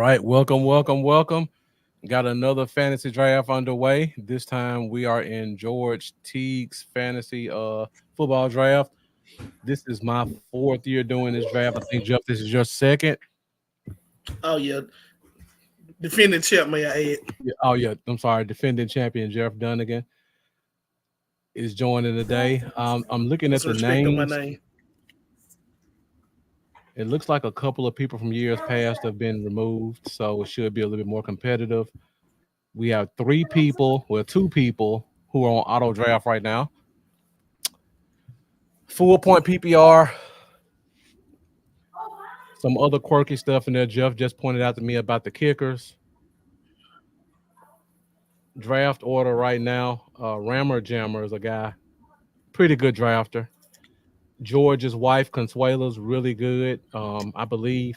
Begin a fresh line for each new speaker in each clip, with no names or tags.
right, welcome. Got another fantasy draft underway. This time we are in George Teague's fantasy football draft. This is my fourth year doing this draft. I think Jeff, this is your second.
Oh yeah, defending champ, may I add?
Yeah, oh yeah, I'm sorry. Defending champion Jeff Dunnigan is joining today. I'm looking
Put
at
some
the
respect on my
names.
name.
It looks like a couple of people from years past have been removed, so it should be a little bit more competitive. We have two people who are on auto draft right now. Full point PPR, some other quirky stuff in there. Jeff just pointed out to me about the kickers. Draft order right now. Rammer Jammer is a guy, pretty good drafter. George's wife Consuela's really good. I believe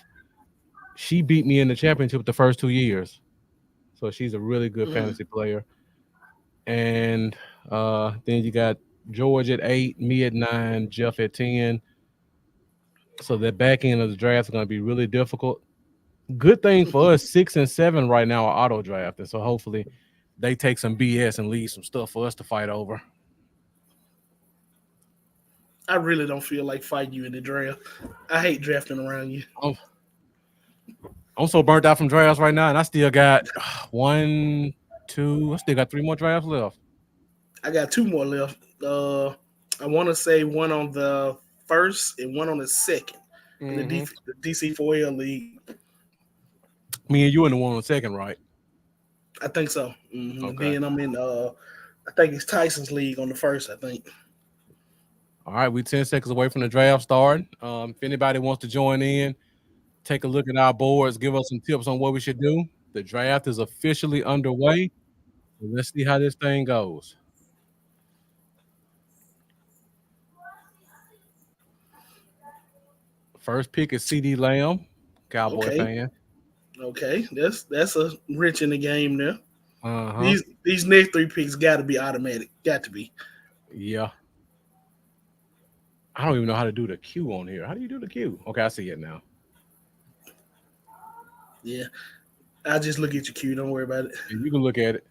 she beat me in the championship the first 2 years, so she's a really good
Mhm.
fantasy player. And then you got George at 8, me at 9, Jeff at 10. So the back end of the draft is going to be really difficult. Good thing for us, 6 and 7 right now are auto drafting. So hopefully they take some BS and leave some stuff for us to fight over.
I really don't feel like fighting you in the draft. I hate drafting around you.
I'm, I'm so burnt out from drafts right now, and I still got one, two. I still got three more drafts left.
I got two more left. I want to say one on the first and one on the second in
Hmm.
the DC4L league.
Me and you in the one on the second, right?
I think so. And
Okay.
then I'm in. I think it's Tyson's league on the first. I think.
All right, we 10 seconds away from the draft starting. If anybody wants to join in, take a look at our boards, give us some tips on what we should do. The draft is officially underway. Let's see how this thing goes. First pick is CD Lamb, Cowboy
Okay.
fan.
Okay. That's a rich in the game there.
Uh huh.
These next three picks got to be automatic. Got to be.
Yeah. I don't even know how to do the Q on here. How do you do the Q? Okay, I see it now.
Yeah. I just look at your queue. Don't worry about it.
And you can look at it.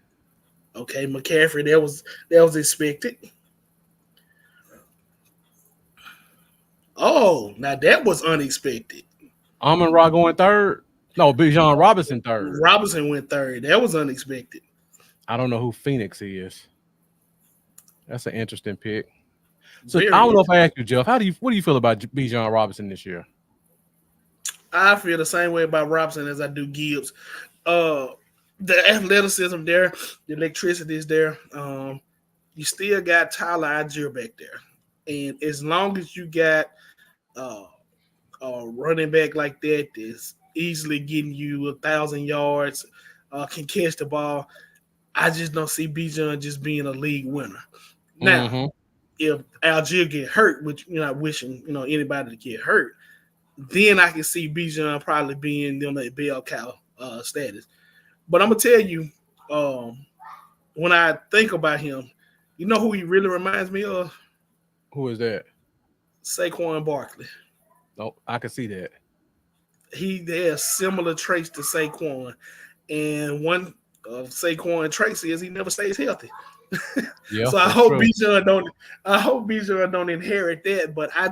Okay, McCaffrey. That was expected. Oh, now that was unexpected.
Amon Ra going third. No, Bijan Robinson third.
Robinson went third. That was unexpected.
I don't know who Phoenix is. That's an interesting pick. So I
Very
don't know if I
interesting.
asked you, Jeff. What do you feel about Bijan Robinson this year?
I feel the same way about Robinson as I do Gibbs. Uh, the athleticism there, the electricity is there. You still got Tyler Algier back there, and as long as you got uh, a running back like that that's easily getting you 1,000 yards, can catch the ball, I just don't see Bijan just being a league winner. Now,
Mm-hmm.
if Algier get hurt, which you're not wishing anybody to get hurt, then I can see Bijan probably being on that bell cow status. But I'm gonna tell you, um, when I think about him, you know who he really reminds me of?
Who is that?
Saquon Barkley.
Oh, I can see that.
He has similar traits to Saquon, and one of Saquon traits is he never stays healthy.
Yeah,
So I
that's
hope
true.
Bijan don't. I hope Bijan don't inherit that. But I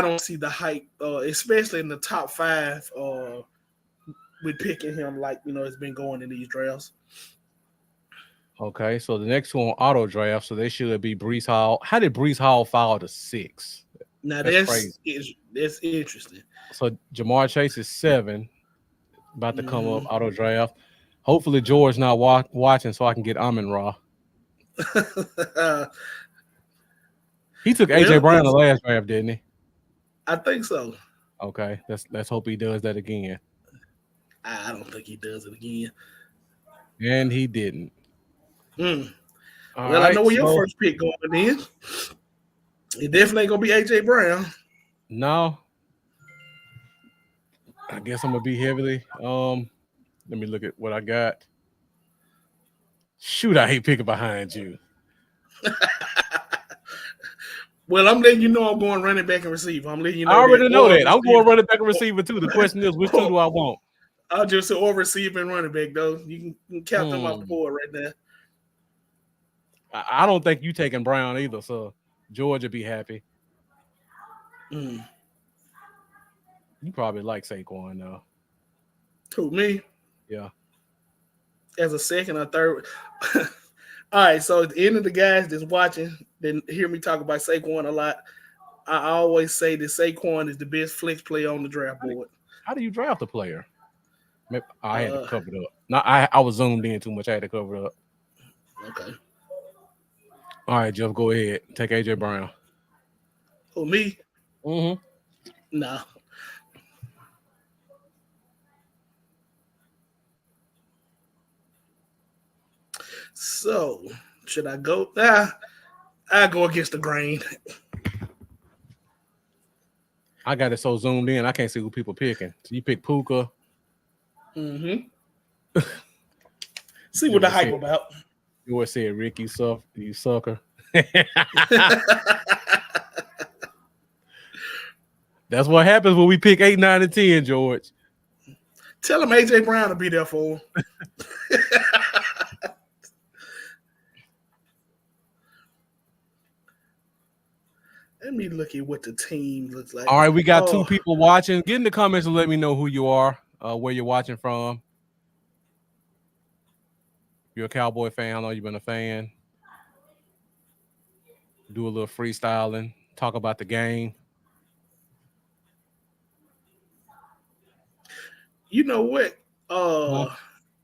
don't see the hype, especially in the top five. With picking him like it's been going in these drafts.
Okay, so the next one auto draft, so they should be Brees Hall. How did Brees Hall fall to 6?
Now
That's crazy.
that's interesting.
So Jamar Chase is 7, about to come up
Hmm.
auto draft. Hopefully George not watching, so I can get Amon Ra. He took AJ
Well,
Brown the last draft, didn't he?
I think so.
Okay, let's hope he does that again.
I don't think he does it again.
And he didn't.
Mm.
All
Well, I know
right,
where your
so
first pick going in. It definitely ain't gonna be AJ Brown.
now I guess I'm gonna be heavily. Let me look at what I got. Shoot, I hate picking behind you.
Well, I'm letting you know I'm going running back and receiver. I'm letting you
I
know that,
already know
or
that. I'm going
receiver.
running back and receiver too. The question is, which two do I want?
I'll just say or receiving running back though. You can count them off the
Hmm.
board right there.
I don't think you taking Brown either, so Georgia be happy.
Mm.
You probably like Saquon though.
Who me
Yeah.
as a second or third? All right, so at the end of the guys that's watching, then hear me talk about Saquon a lot. I always say that Saquon is the best flex player on the draft
How do,
board.
how do you draft a player? Maybe, I had to
Uh,
cover it up. No, I was zoomed in too much. I had to cover it up.
okay.
All right, Jeff, go ahead. Take AJ Brown.
Who me?
Mm-hmm.
Nah. So should I go? I go against the grain.
I got it so zoomed in, I can't see who people picking. So you pick Puka.
Mm-hmm. See what the
George
hype
said,
about.
George said, Rick, you sucker. That's what happens when we pick 8, 9, and 10, George.
Tell him AJ Brown to be there for him. Let me look at what the team looks like.
All right, we got two
Oh,
people watching. Get in the comments and let me know who you are, where you're watching from. If you're a Cowboy fan, I know you've been a fan. Do a little freestyling, talk about the game.
you know what?
Huh?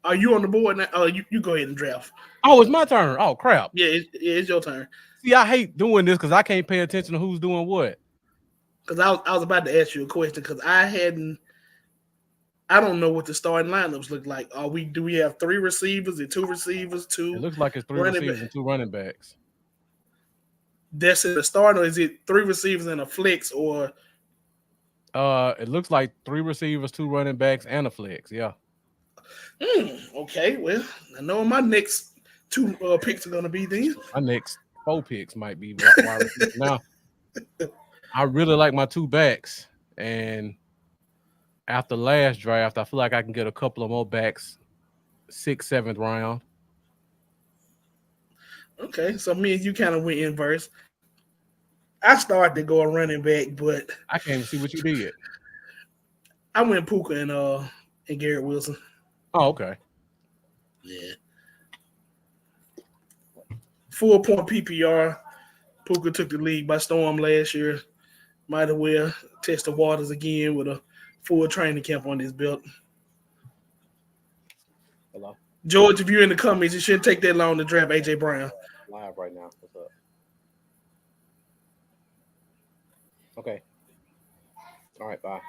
Are you on the board now? You go ahead and draft.
Oh, it's my turn. Oh, crap.
Yeah, it's your turn.
See, I hate doing this because I can't pay attention to who's doing what.
Because I was about to ask you a question because I don't know what the starting lineups look like. Do we have three receivers and two receivers,
It
two
looks like it's three
running back?
receivers and two running backs.
That's in the start, or is it three receivers and a flex? Or
It looks like three receivers, two running backs, and a flex. Yeah.
okay, well, I know my next two picks are gonna be then.
My next 4 picks might be wide receiver. Now, I really like my two backs, and after last draft, I feel like I can get a couple of more backs, 6th, 7th round.
Okay, so me and you kind of went inverse. I started to go a running back, but
I can't even see what you did.
I went Puka and Garrett Wilson.
Oh, okay.
Yeah, 4 point PPR. Puka took the league by storm last year. Might as well test the waters again with a full training camp on his belt.
Hello.
George, if you're in the comments, it shouldn't take that long to draft AJ Brown.
Live right now. What's up? Okay. All right. Bye.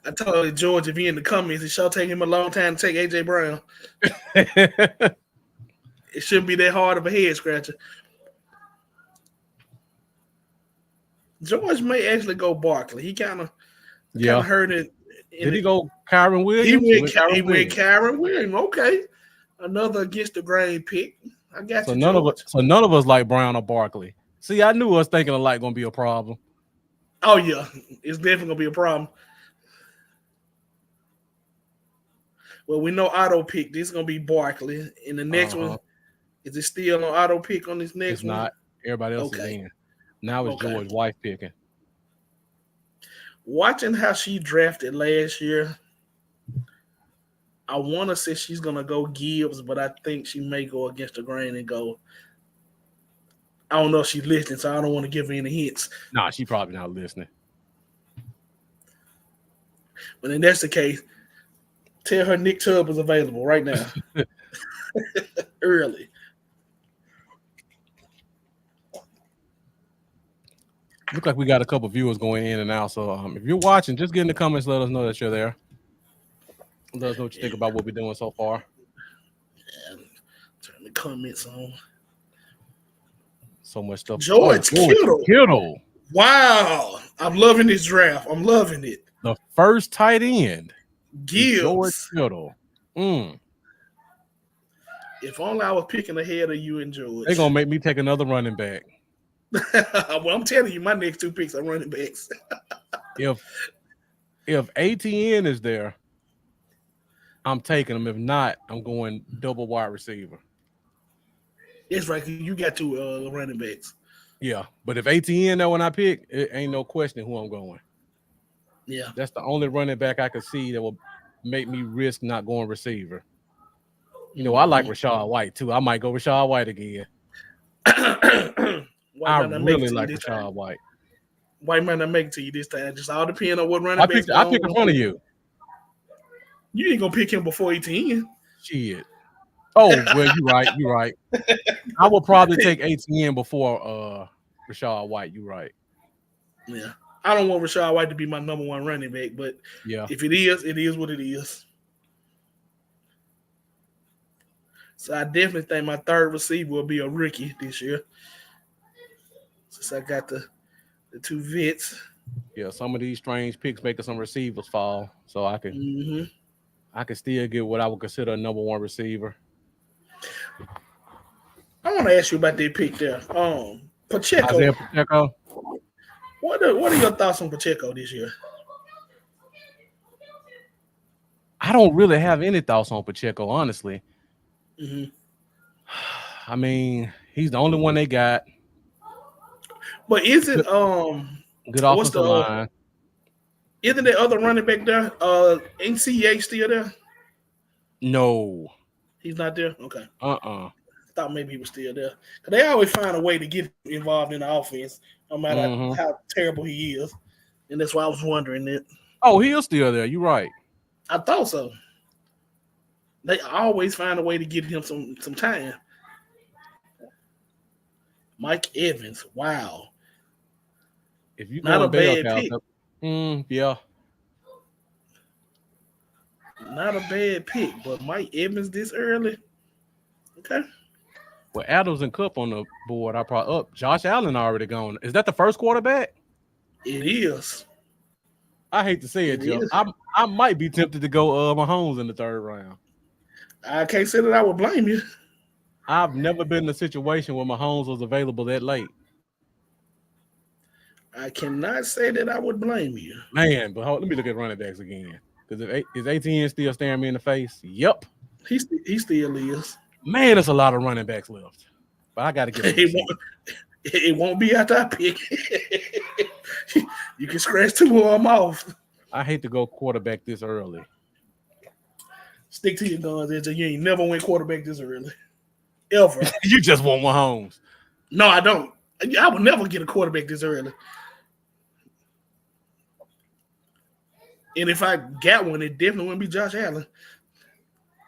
I told George if he in the comments, it shall take him a long time to take AJ Brown. It shouldn't be that hard of a head scratcher. George may actually go Barkley. He kind of
Yeah.
heard it.
Did he go Kyron
He
Williams?
went. He
Kyron
went
Williams.
Kyron Williams. Okay, another against the grain pick. I got
So
you,
none of us.
George.
So none of us like Brown or Barkley. See, I knew us thinking alike gonna be a problem.
Oh yeah, it's definitely gonna be a problem. Well, we know auto pick. This is gonna be Barkley. And the next
Uh-huh.
one, is it still on auto pick on this
It's
next one?
not. Everybody else is
Okay.
in. Now it's
Okay.
George wife picking.
Watching how she drafted last year, I want to say she's gonna go Gibbs, but I think she may go against the grain and go. I don't know if she's listening, so I don't want to give her any hints.
Nah, she probably not listening.
But if that's the case, tell her Nick Chubb is available right now, early.
Look like we got a couple viewers going in and out. So if you're watching, just get in the comments. Let us know that you're there. Let us know what you think about what we're doing so far.
And turn the comments on.
So much stuff.
George Kittle.
Kittle,
Wow, I'm loving this draft. I'm loving it.
the first tight end. George
Gibbs.
Kittle.
If only I was picking ahead of you and George.
They're gonna make me take another running back.
Well, I'm telling you, my next two picks are running backs.
If ATN is there, I'm taking him. If not, I'm going double wide receiver.
That's right. 'Cause you got two running backs.
Yeah, but if ATN there when I pick, it ain't no question who I'm going.
Yeah.
That's the only running back I could see that will make me risk not going receiver. I like
Hmm.
Rashad White too. I might go Rashad White again.
White
I
might not make it
really
to you
like
this time.
Rashad White.
White might not make it to you this time. Just all depends on what running
I
backs
picked I
going
pick in
on.
front of you.
You ain't gonna pick him before 18.
Shit. Oh well, you're right. You're right. I will probably take ATN before Rashad White. You're right.
Yeah. I don't want Rashad White to be my number one running back, but
Yeah.
if it is what it is. So I definitely think my third receiver will be a rookie this year. Since I got the two vets.
Yeah. Some of these strange picks making some receivers fall, so
Hmm.
I can still get what I would consider a number one receiver.
I want to ask you about that pick there.
Isaiah
Pacheco.
Pacheco.
What are your thoughts on Pacheco this year?
I don't really have any thoughts on Pacheco, honestly.
Hmm.
I mean, he's the only one they got.
But is
Good,
it
good
what's the
offensive line.
isn't the other running back there? NCA still there?
No.
He's not there. Okay,
Uh-uh.
thought maybe he was still there. Cause they always find a way to get him involved in the offense, no matter
Mm-hmm.
how terrible he is. And that's why I was wondering that.
Oh, he is still there. You're right.
I thought so. They always find a way to get him some time. Mike Evans, wow,
If you
not
go
a
in bell
bad
cow,
pick.
yeah.
Not a bad pick, but Mike Evans this early. Okay,
With Adams and Cup on the board, I probably up. Josh Allen already gone. Is that the first quarterback?
it is.
I hate to say
It
it, Jeff.
is.
I might be tempted to go Mahomes in the third round.
I can't say that I would blame you.
I've never been in a situation where Mahomes was available that late.
I cannot say that I would blame you.
Man, but let me look at running backs again. Because if is ATN still staring me in the face? Yep.
He still is.
Man, there's a lot of running backs left. But I got to get a
It
receiver.
won't. It won't be after I pick. You can scratch two of them off.
I hate to go quarterback this early.
Stick to your guns, AJ. You ain't never win quarterback this early, ever.
You just want Mahomes.
No, I don't. I would never get a quarterback this early. And if I got one, it definitely wouldn't be Josh Allen.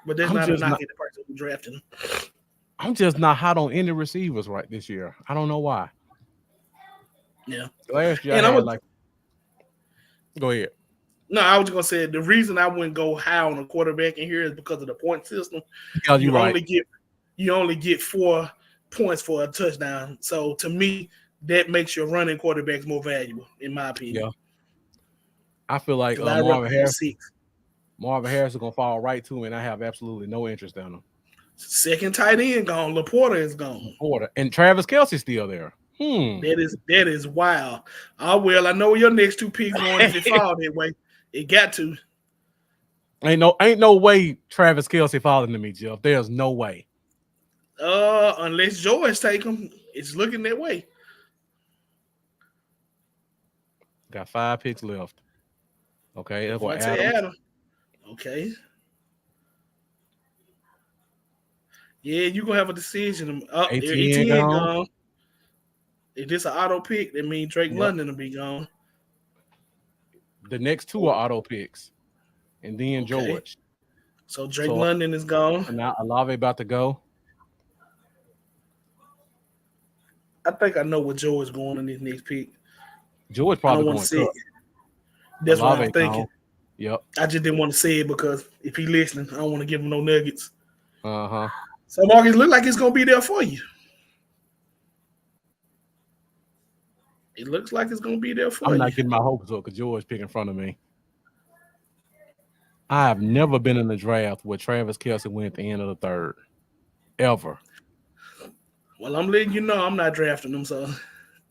But that's
I'm
not a
just
knock
not.
at the person who drafted him.
I'm just not hot on any receivers right this year. I don't know why.
Yeah.
Last year I
And I
had
was
like. Go ahead.
no, I was just gonna say the reason I wouldn't go high on a quarterback in here is because of the point system.
Yeah, you're
You
right.
only get you only get 4 points for a touchdown. So to me, that makes your running quarterbacks more valuable, in my opinion.
Yeah, I feel like
Because I'd rather have 6.
Marvin Harris is gonna fall right to me, and I have absolutely no interest in him.
Second tight end gone. Laporta is gone.
Porter and Travis Kelsey's still there. Hmm.
That is wild. Oh well, I know where your next two picks going if it fall that way. It got to.
ain't no way Travis Kelsey falling to me, Jeff. There's no way.
Unless George take them, it's looking that way.
Got 5 picks left. Okay, that's what
Devontae
Adams.
Adams. Okay. Yeah, you gonna have a decision. Up there,
ATN
ETN
gone.
gone. If this an auto pick, that means Drake
Yep.
London will be gone.
The next two are auto picks, and then
Okay.
George.
So Drake
So,
London is gone.
so now Olave about to go.
I think I know what George going in this next pick.
George
I
probably
don't want to
going
say it.
Cup.
That's what I'm
Olave
thinking.
gone. Yep.
I just didn't want to say it because if he listening, I don't want to give him no nuggets.
Uh-huh.
So Marcus, look like it's gonna be there for you. It looks like it's gonna be there for
I'm
you.
not getting my hopes up because George pick in front of me. I have never been in a draft where Travis Kelsey went at the end of the third. Ever.
Well, I'm letting you know I'm not drafting him, so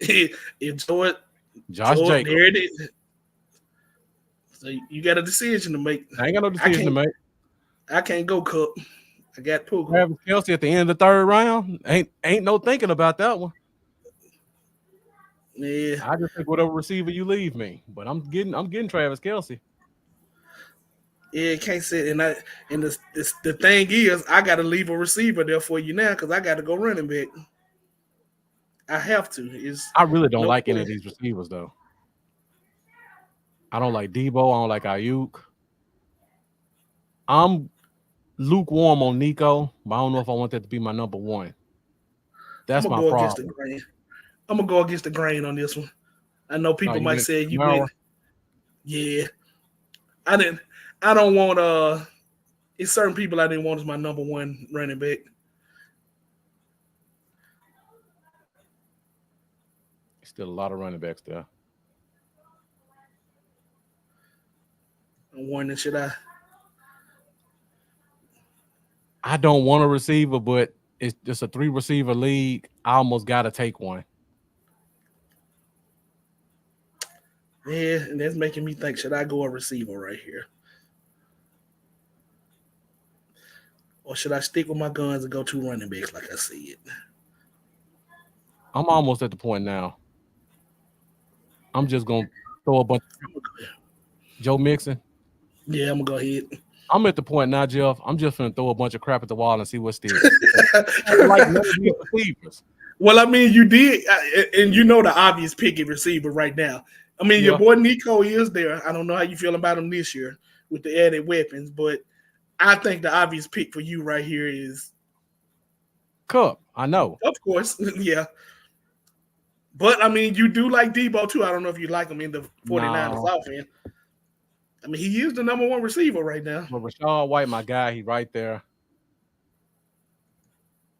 if George,
Josh Jacobs.
there it is. So you got a decision to make.
I ain't got no
I
decision to
can't,
make.
I can't go Cup. I got Puka.
Travis Kelsey at the end of the third round. Ain't no thinking about that one.
Yeah,
I just think whatever receiver you leave me. But I'm getting Travis Kelsey.
yeah, can't sit. And the thing is, I got to leave a receiver there for you now because I got to go running back. I have to. It's
I really don't
no
like any of
question.
these receivers though. I don't like Debo. I don't like Ayuk. I'm lukewarm on Nico, but I don't know if I want that to be my number one.
I'm
That's
gonna
my
go against the
problem.
grain. I'm gonna go against the grain on this one. I know
Oh,
people
you
might
went
say you
Kamara?
went. Yeah, I didn't. I don't want. It's certain people I didn't want as my number one running back.
Still a lot of running backs there.
I'm wondering should I?
I don't want a receiver, but it's just a three receiver league. I almost got to take one.
Yeah, and that's making me think should I go a receiver right here, or should I stick with my guns and go two running backs like I said?
I'm almost at the point now. I'm just gonna throw a bunch. Joe Mixon.
Yeah, I'm gonna go ahead.
I'm at the point now, Jeff. I'm just gonna throw a bunch of crap at the wall and see what sticks. I don't like none of these receivers.
Well, I mean, you did, and you know the obvious pick at receiver right now. I mean, your
Yeah,
boy Nico is there. I don't know how you feel about him this year with the added weapons, but I think the obvious pick for you right here is,
Cup. I know.
of course, yeah. But I mean, you do like Debo too. I don't know if you like him in the 49ers
No,
offense. I mean, he is the number one receiver right now.
but Rashad White, my guy, he right there.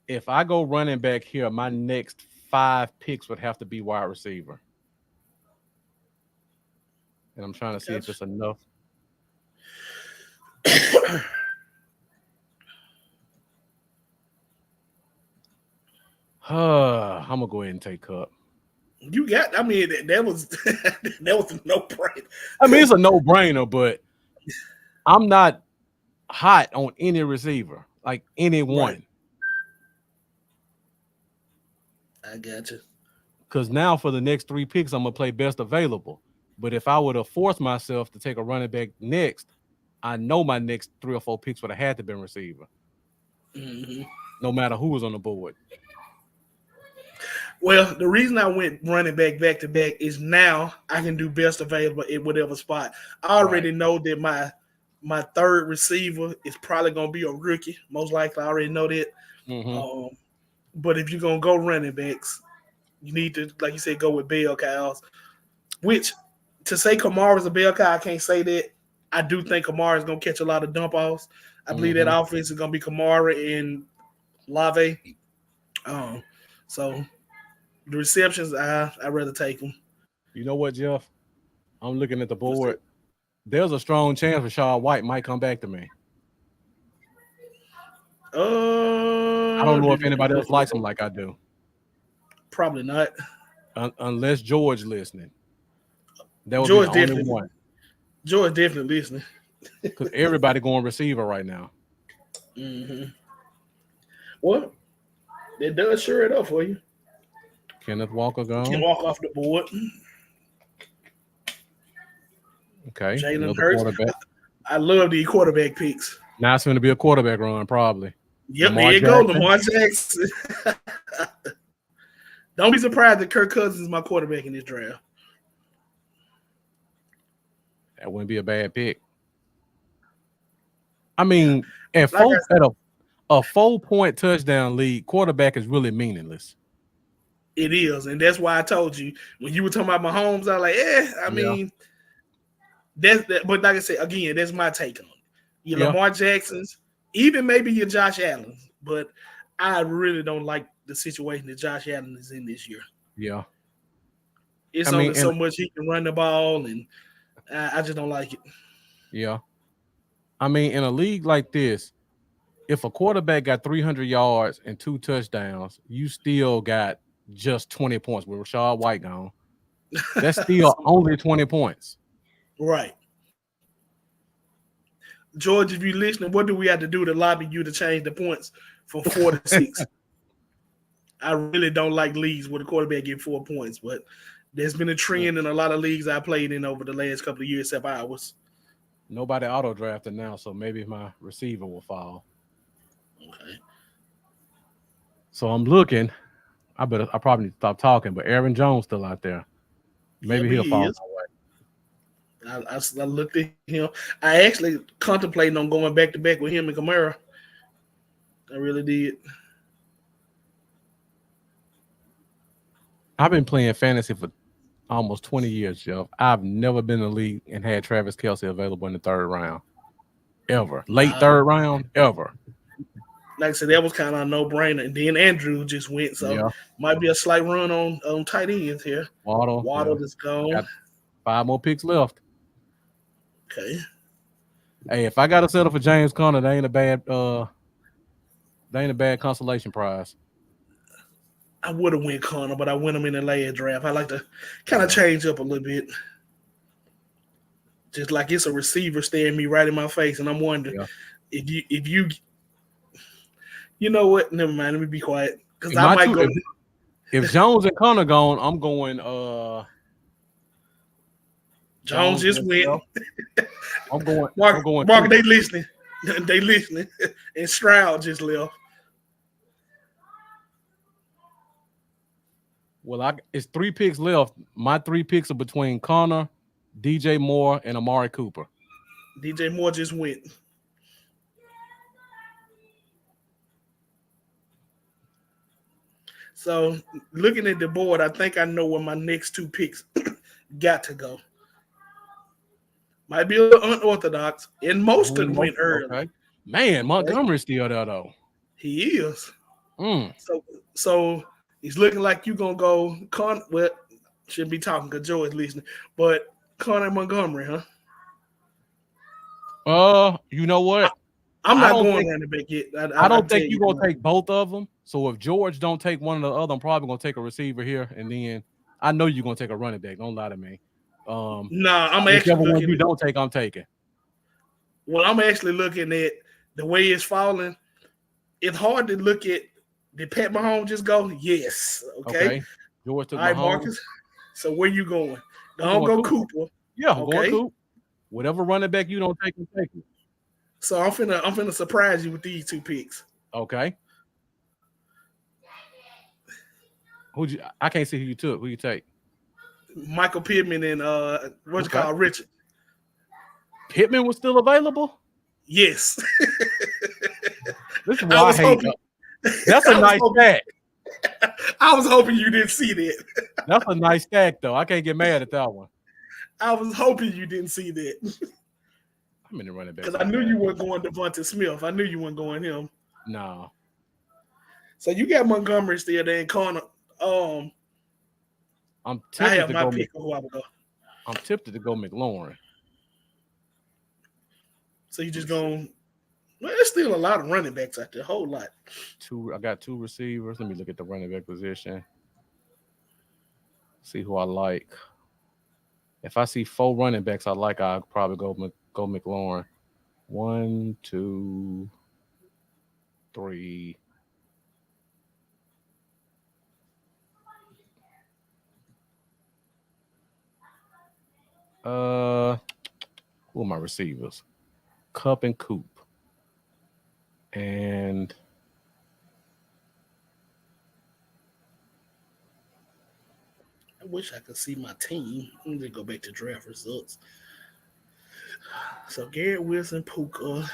If I go running back here, my next five picks would have to be wide receiver, and I'm trying to see if
Gotcha.
it's enough. I'm gonna go ahead and take Cup.
You got. I mean, that was that was a no
I mean,
brainer.
it's a no brainer, but I'm not hot on any receiver, like
Right.
anyone.
I got you.
Because now for the next three picks, I'm gonna play best available. But if I would have forced myself to take a running back next, I know my next three or four picks would have had to been receiver,
Hmm.
no matter who was on the board.
Well, the reason I went running back to back is now I can do best available at whatever spot. I
Right.
already know that my third receiver is probably gonna be a rookie. Most likely, I already know that.
Mm-hmm.
Um, but if you're gonna go running backs, you need to, like you said, go with bell cows. Which to say Kamara's a bell cow, I can't say that. I do think Kamara's gonna catch a lot of dump offs. I believe that
Mm-hmm.
offense is gonna be Kamara and Lave. Um, so the receptions, I rather take them.
You know what, Jeff? I'm looking at the board. There's a strong chance Rashad White might come back to me. I don't know if anybody else likes him like I do,
Probably not.
unless George listening. That would be the
George
only
definitely,
one
George definitely listening.
because everybody going receiver right now.
Hmm. Well, that does sure it up for you.
Kenneth Walker
You can
gone.
walk off the board.
Okay,
Jalen
another
Hurts.
quarterback.
I love the quarterback picks.
Now it's going to be a quarterback run, probably.
Yep, there
Lamar
you go,
Jackson.
Lamar Jackson. Don't be surprised that Kirk Cousins is my quarterback in this draft.
That wouldn't be a bad pick. I mean, at
Like I
four at a 4 point touchdown lead, quarterback is really meaningless.
It is, and that's why I told you when you were talking about Mahomes, I was like, I
Yeah,
mean, that's that. But like I said, again, that's my take on it. Your
yeah,
Lamar Jacksons, even maybe your Josh Allen's, but I really don't like the situation that Josh Allen is in this year.
yeah. I
It's
mean,
only
and
so much he can run the ball, and I just don't like it.
yeah, I mean, in a league like this, if a quarterback got 300 yards and two touchdowns, you still got just 20 points with Rashad White gone. That's still only 20 points.
Right. George, if you're listening, what do we have to do to lobby you to change the points from 4 to 6? I really don't like leagues where the quarterback get 4 points, but there's been a trend in a lot of leagues I played in over the last couple of years, except ours.
Nobody auto drafted now, so maybe my receiver will fall.
Okay.
So I'm looking. I probably need to stop talking, but Aaron Jones still out there.
Yep,
Maybe he'll
he
fall
is.
my way.
I looked at him. I actually contemplating on going back to back with him and Kamara. I really did.
I've been playing fantasy for almost 20 years, Jeff. I've never been in the league and had Travis Kelsey available in the third round. Ever. Late
Nah,
third round, ever.
like I said, that was kind of a no brainer. And then Andrew just went, so
Yeah.
might be a slight run on tight ends here.
Waddle, yeah.
Waddle is gone.
Got 5 more picks left.
Okay.
Hey, if I gotta settle for James Conner, they ain't a bad consolation prize.
I would have went Connor, but I went him in the last draft. I like to kind of
Yeah.
change up a little bit. Just like it's a receiver staring me right in my face, and I'm wondering
Yeah.
if you know what? Never mind. Let me be quiet because
If
I
my
might
two
go.
if Jones and Conner gone, I'm going
Jones
Jones
just
just
went.
left. I'm
Mark,
going
Mark, they
Cooper.
listening. They listening. And Stroud just left.
Well, it's 3 picks left. My 3 picks are between Connor, DJ Moore, and Amari Cooper.
DJ Moore just went. So looking at the board, I think I know where my next 2 picks got to go. Might be a little unorthodox. And Mostert went early.
Okay. Man,
Okay,
Montgomery's still there though.
he is.
Mm.
So it's looking like you gonna go Con. Well, shouldn't be talking because Joe is listening. But Connor Montgomery, huh?
You know what?
I'm
I
not
don't
going
think
running back yet.
I
I
don't
tell
think
you
you're
that
gonna
much.
take both of them. So if George don't take one or the other, I'm probably gonna take a receiver here, and then I know you're gonna take a running back. Don't lie to me. Um,
Nah, I'm actually
Whichever one
looking
you
at.
don't take, I'm taking.
Well, I'm actually looking at the way it's falling. It's hard to look at. Did Pat Mahomes just go? Yes. Okay.
Okay. George took
All right,
Mahomes.
Marcus. So where you going?
I'm
Don't
going
go
Cooper.
Cooper.
Yeah, I'm going
Okay.
Coop. Whatever running back you don't take, I'm taking.
So I'm finna surprise you with these 2 picks.
Okay. I can't see who you took. Who you take?
Michael Pittman and what's it
Okay.
called? Richard.
Pittman was still available.
Yes.
This is
I
why I
was
hate.
hoping
That's a
I was
nice
hoping
stack.
I was hoping you didn't see that.
That's a nice stack, though. I can't get mad at that one.
I was hoping you didn't see that.
I'm in the running back
Because
so
I knew
bad.
you weren't going Devonta Smith. I knew you weren't going him.
No.
So you got Montgomery still there and Connor. Um,
I'm
I
tempted
have
to
my
go.
pick of who I would go.
I'm tempted to go McLaurin.
So you
Let
just
me see.
going. Well, there's still a lot of running backs out there. A whole lot.
I got 2 receivers. Let me look at the running back position. See who I like. If I see 4 running backs I like, I'll probably go McLaurin. One, two, three. Uh, who are my receivers? Cup and Coop. And
I wish I could see my team. Let me just go back to draft results. So Garrett Wilson, Puka,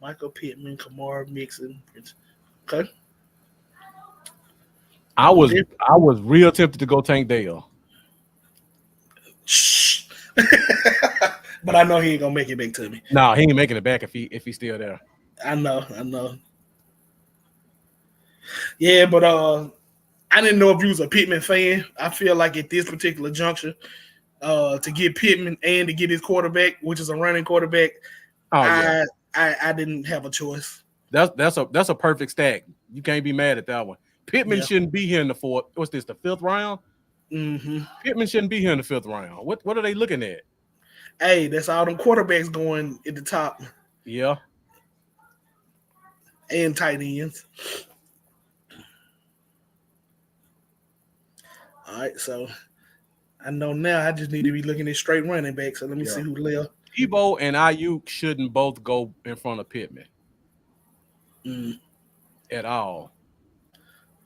Michael Pittman, Kamara Mixon. Okay.
I was I was real tempted to go Tank Dale.
Shh. But I know he ain't gonna make it back to me.
Nah, he ain't making it back if he's still there.
I know, I know. Yeah, but I didn't know if you was a Pittman fan. I feel like at this particular juncture, to get Pittman and to get his quarterback, which is a running quarterback,
Oh yeah.
I didn't have a choice.
That's a perfect stack. You can't be mad at that one. Pittman
Yeah.
shouldn't be here in the fourth. What's this? The fifth round?
Hmm.
Pittman shouldn't be here in the fifth round. What are they looking at?
Hey, that's all them quarterbacks going at the top
Yeah,
and tight ends. All right, so I know now I just need to be looking at straight running back. So let me
yeah.
see who left.
Debo and Ayuk shouldn't both go in front of Pittman
Mm,
at all.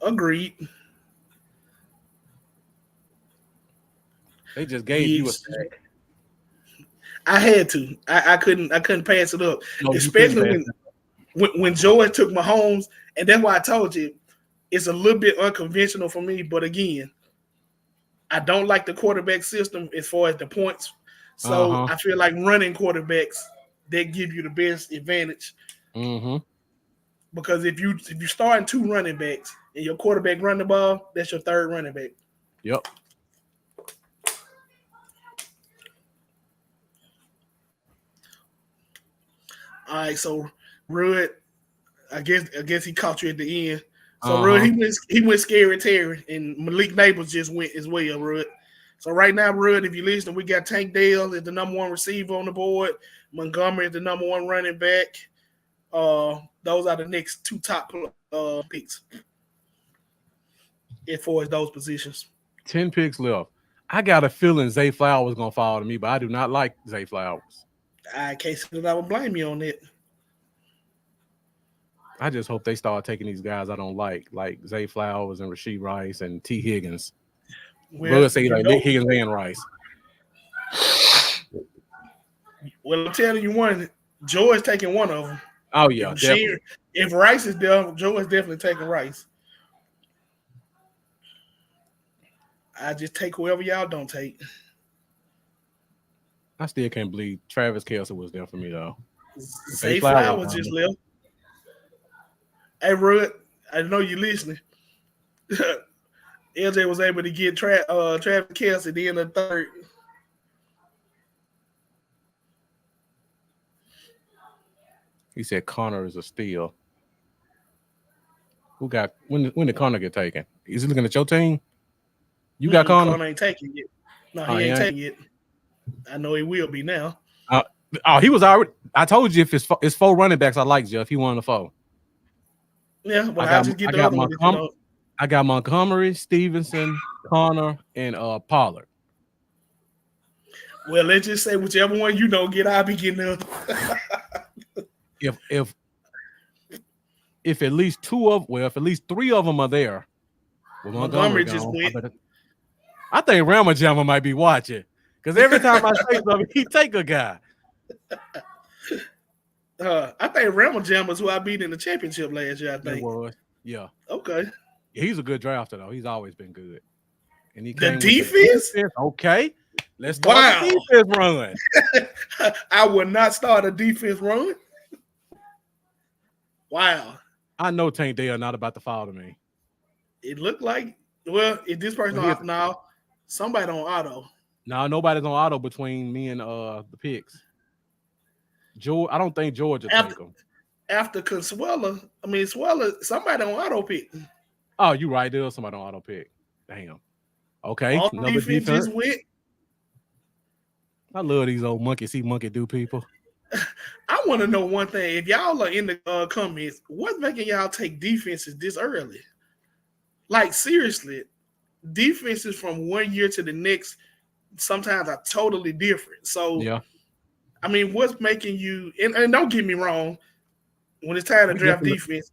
agreed.
They just gave you a
Yes,
sack.
I had to. I couldn't pass it up,
No, you couldn't
especially
pass
when
that.
when George took Mahomes, and that's why I told you it's a little bit unconventional for me. But again, I don't like the quarterback system as far as the points.
Uh
So
huh.
I feel like running quarterbacks that give you the best advantage
Mm-hmm.
because if you starting two running backs and your quarterback run the ball, that's your third running back.
Yep.
All right, so Rudd, I guess he caught you at the end. So
Uh
Rudd,
huh.
he went scary Terry and Malik Neighbors just went as well, Rudd. So right now, Rudd, if you listen, we got Tank Dale as the number one receiver on the board. Montgomery is the number one running back. Those are the next two top picks as far as those positions.
10 picks left. I got a feeling Zay Flowers gonna fall to me, but I do not like Zay Flowers.
I can't say that I would blame you on that.
I just hope they start taking these guys I don't like Zay Flowers and Rasheed Rice and T. Higgins.
Well,
Bud say
you
like
know,
Nick Higgins and Rice.
well, I'm telling you one, Joe is taking one of them.
Oh
If
yeah,
Rasheed,
definitely.
if Rice is there, Joe is definitely taking Rice. I just take whoever y'all don't take.
I still can't believe Travis Kelce was there for me though. Zay
Zay
Flowers
Flowers just
gone.
left. Hey, Rudd, I know you're listening. LJ was able to get Travis Kelce at the end of the third.
He said Connor is a steal. Who got when did Connor get taken? Is he looking at your team? You got
Mm-mm,
Connor?
Connor ain't taking it. No,
Oh
he ain't
yeah.
taking it. I know he will be now.
Uh, oh, he was already. I told you if it's four running backs, I like Jeff. He won the four.
Yeah, well,
I
I'll
got
just get
I
the
got
other one if you
Montgomery.
don't.
I got Montgomery, Stevenson, Connor, and Pollard.
Well, let's just say whichever one you don't get, I'll be getting the other.
If if if at least two of well, if at least three of them are there, with Montgomery
Montgomery just
gone,
went.
I think Ramajama might be watching because every time I say something, he take a guy.
I think Ramble Jam was who I beat in the championship last year. I
It
think.
was yeah.
Okay.
He's a good drafter though. He's always been good, and he
The
came with that
defense.
defense. Okay, let's start the
Wow.
defense run.
I would not start a defense run. Wow.
I know Tank Dale not about to fall to me.
It looked like. Well, if this person
But here's
on now, somebody on auto.
no nobody's on auto between me and the picks. George, I don't think George will
After
take him.
after Consuela, I mean Swella, somebody on auto pick.
Oh, you right. There's somebody on auto pick. Damn. Okay,
All
another
defense
defense.
just went.
I love these old monkey see monkey do people.
I want to know one thing. If y'all are in the comments, what's making y'all take defenses this early? Like seriously, defenses from one year to the next sometimes are totally different. So
Yeah,
I mean, what's making you? And don't get me wrong. When it's time to
we
draft
definitely
defense,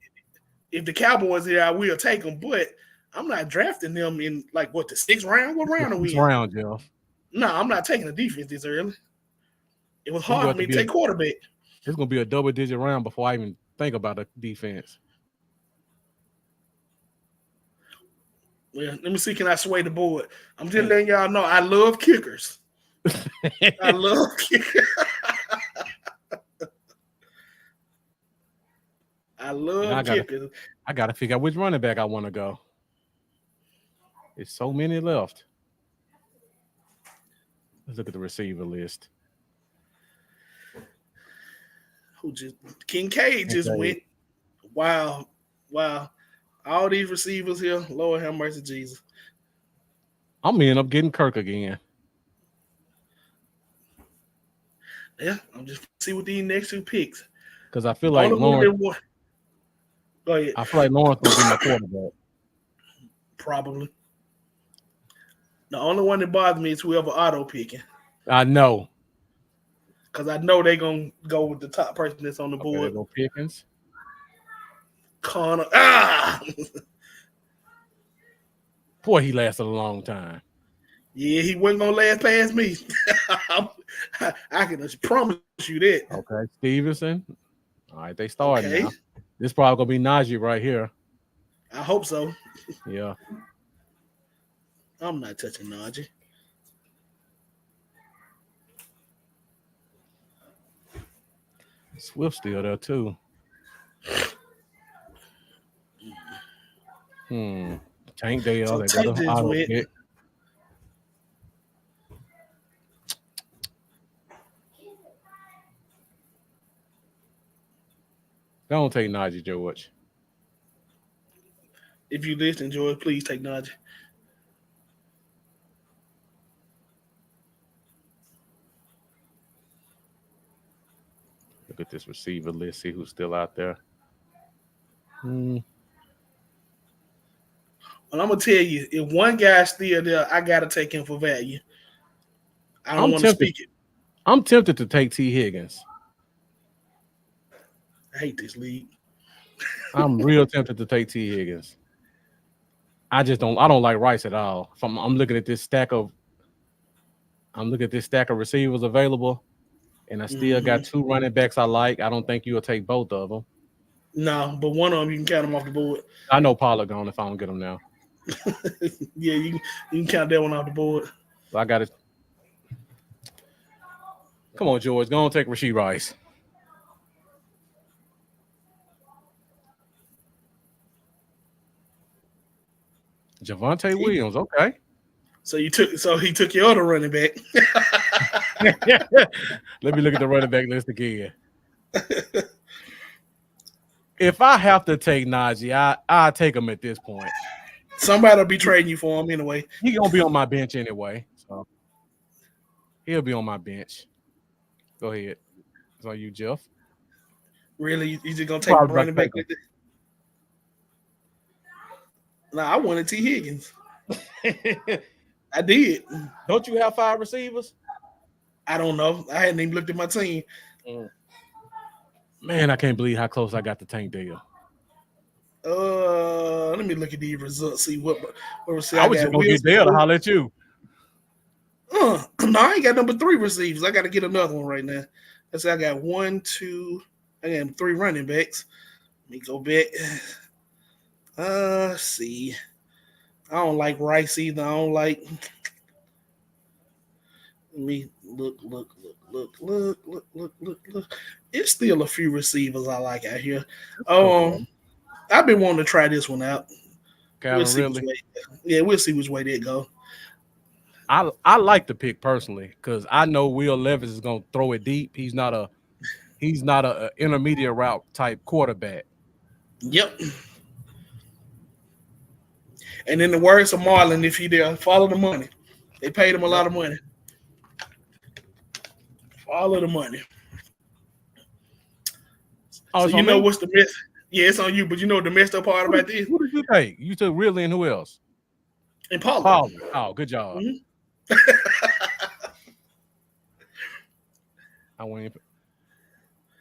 if the Cowboys here, I will take them. But I'm not drafting them in like what the sixth round. What
the
round are
sixth
we in?
round, Jeff.
No, I'm not taking the defense this early. It was
It's
hard
going
for
to
me to
be a
take quarterback.
it's going to be a double digit round before I even think about a defense.
Well, let me see. Can I sway the board? I'm just
Hey,
letting y'all know I love kickers. I love kickers. I
now
love kickers.
I gotta figure out which running back I want to go. There's so many left. Let's look at the receiver list.
Who just Kincaid just
Okay.
went. Wow, wow. All these receivers here, Lord have mercy, Jesus.
I'm gonna end up getting Kirk again
Yeah, I'm just see what these next two picks.
because I
The
feel like
only one
Lawrence.
that won, go ahead,
I feel like Lawrence gonna be my quarterback.
probably. The only one that bothers me is whoever auto picking.
I know.
Because I know they're going to go with the top person that's on the
Okay, there
board.
go Pickens.
Connor. Ah!
Boy, he lasted a long time.
Yeah, he wasn't going to last past me. I can promise you that.
Okay, Stevenson. All right, they starting
Okay.
now. This probably gonna be Najee right here.
I hope so.
Yeah,
I'm not touching Najee.
Swift still there too. Hmm. Tank Dale.
So
They got
Tank
an
just
auto
went.
pick. Don't take Najee George.
If you listen, George, please take Najee.
Look at this receiver list. See who's still out there. Hmm.
Well, I'm going to tell you, if one guy's still there, I got to take him for value. I don't
I'm
want to
tempted.
speak it.
I'm tempted to take T Higgins.
I hate this league.
I'm real tempted to take T Higgins. I just don't. I don't like Rice at all. If I'm looking at this stack of. I'm looking at this stack of receivers available, and I still
Mm-hmm.
got two running backs I like. I don't think you'll take both of them.
No, but one of them, you can count them off the board.
I know Pollard gone if I don't get him now.
Yeah, you can count that one off the board.
So I got it. Come on, George. Go on, take Rasheed Rice. Javante
He,
Williams. Okay.
so he took your other running back.
Let me look at the running back list again. If I have to take Najee, I take him at this point.
Somebody will be trading you for him anyway.
He gonna be on my bench anyway, so he'll be on my bench. Go ahead. It's on you, Jeff.
Really, you just gonna take a
Probably about
running
to
back
take
with it? Nah, I wanted T Higgins.
him.
I did.
Don't you have 5 receivers?
I don't know. I hadn't even looked at my team.
Mm. Man, I can't believe how close I got to Tank Dale.
Let me look at these results. See what receiver
I
I
was just
got.
gonna
Will
get Dale to
Smith.
holler at you.
No, I ain't got number 3 receivers. I got to get another one right now. Let's say I got 1, 2. I got 3 running backs. Let me go back. See. I don't like Rice either. I don't like. Let me look. It's still a few receivers I like out here.
Okay.
I've been wanting to try this one out. We'll
Calvin
see which
Ridley.
way. Yeah, we'll see which way that go.
I like the pick personally because I know Will Levis is gonna throw it deep. He's not a intermediate route type quarterback.
Yep. And in the words of Marlon, if he there, follow the money. They paid him a
Yep.
lot of money. Follow the money.
Oh,
So
it's
you
on
know
me.
what's the mess? Yeah, it's on you. But you know what the messed up part about this?
Who did you take? You took Ridley and who else?
And Pollard.
Pollard. Oh, good job.
Mhm.
I went.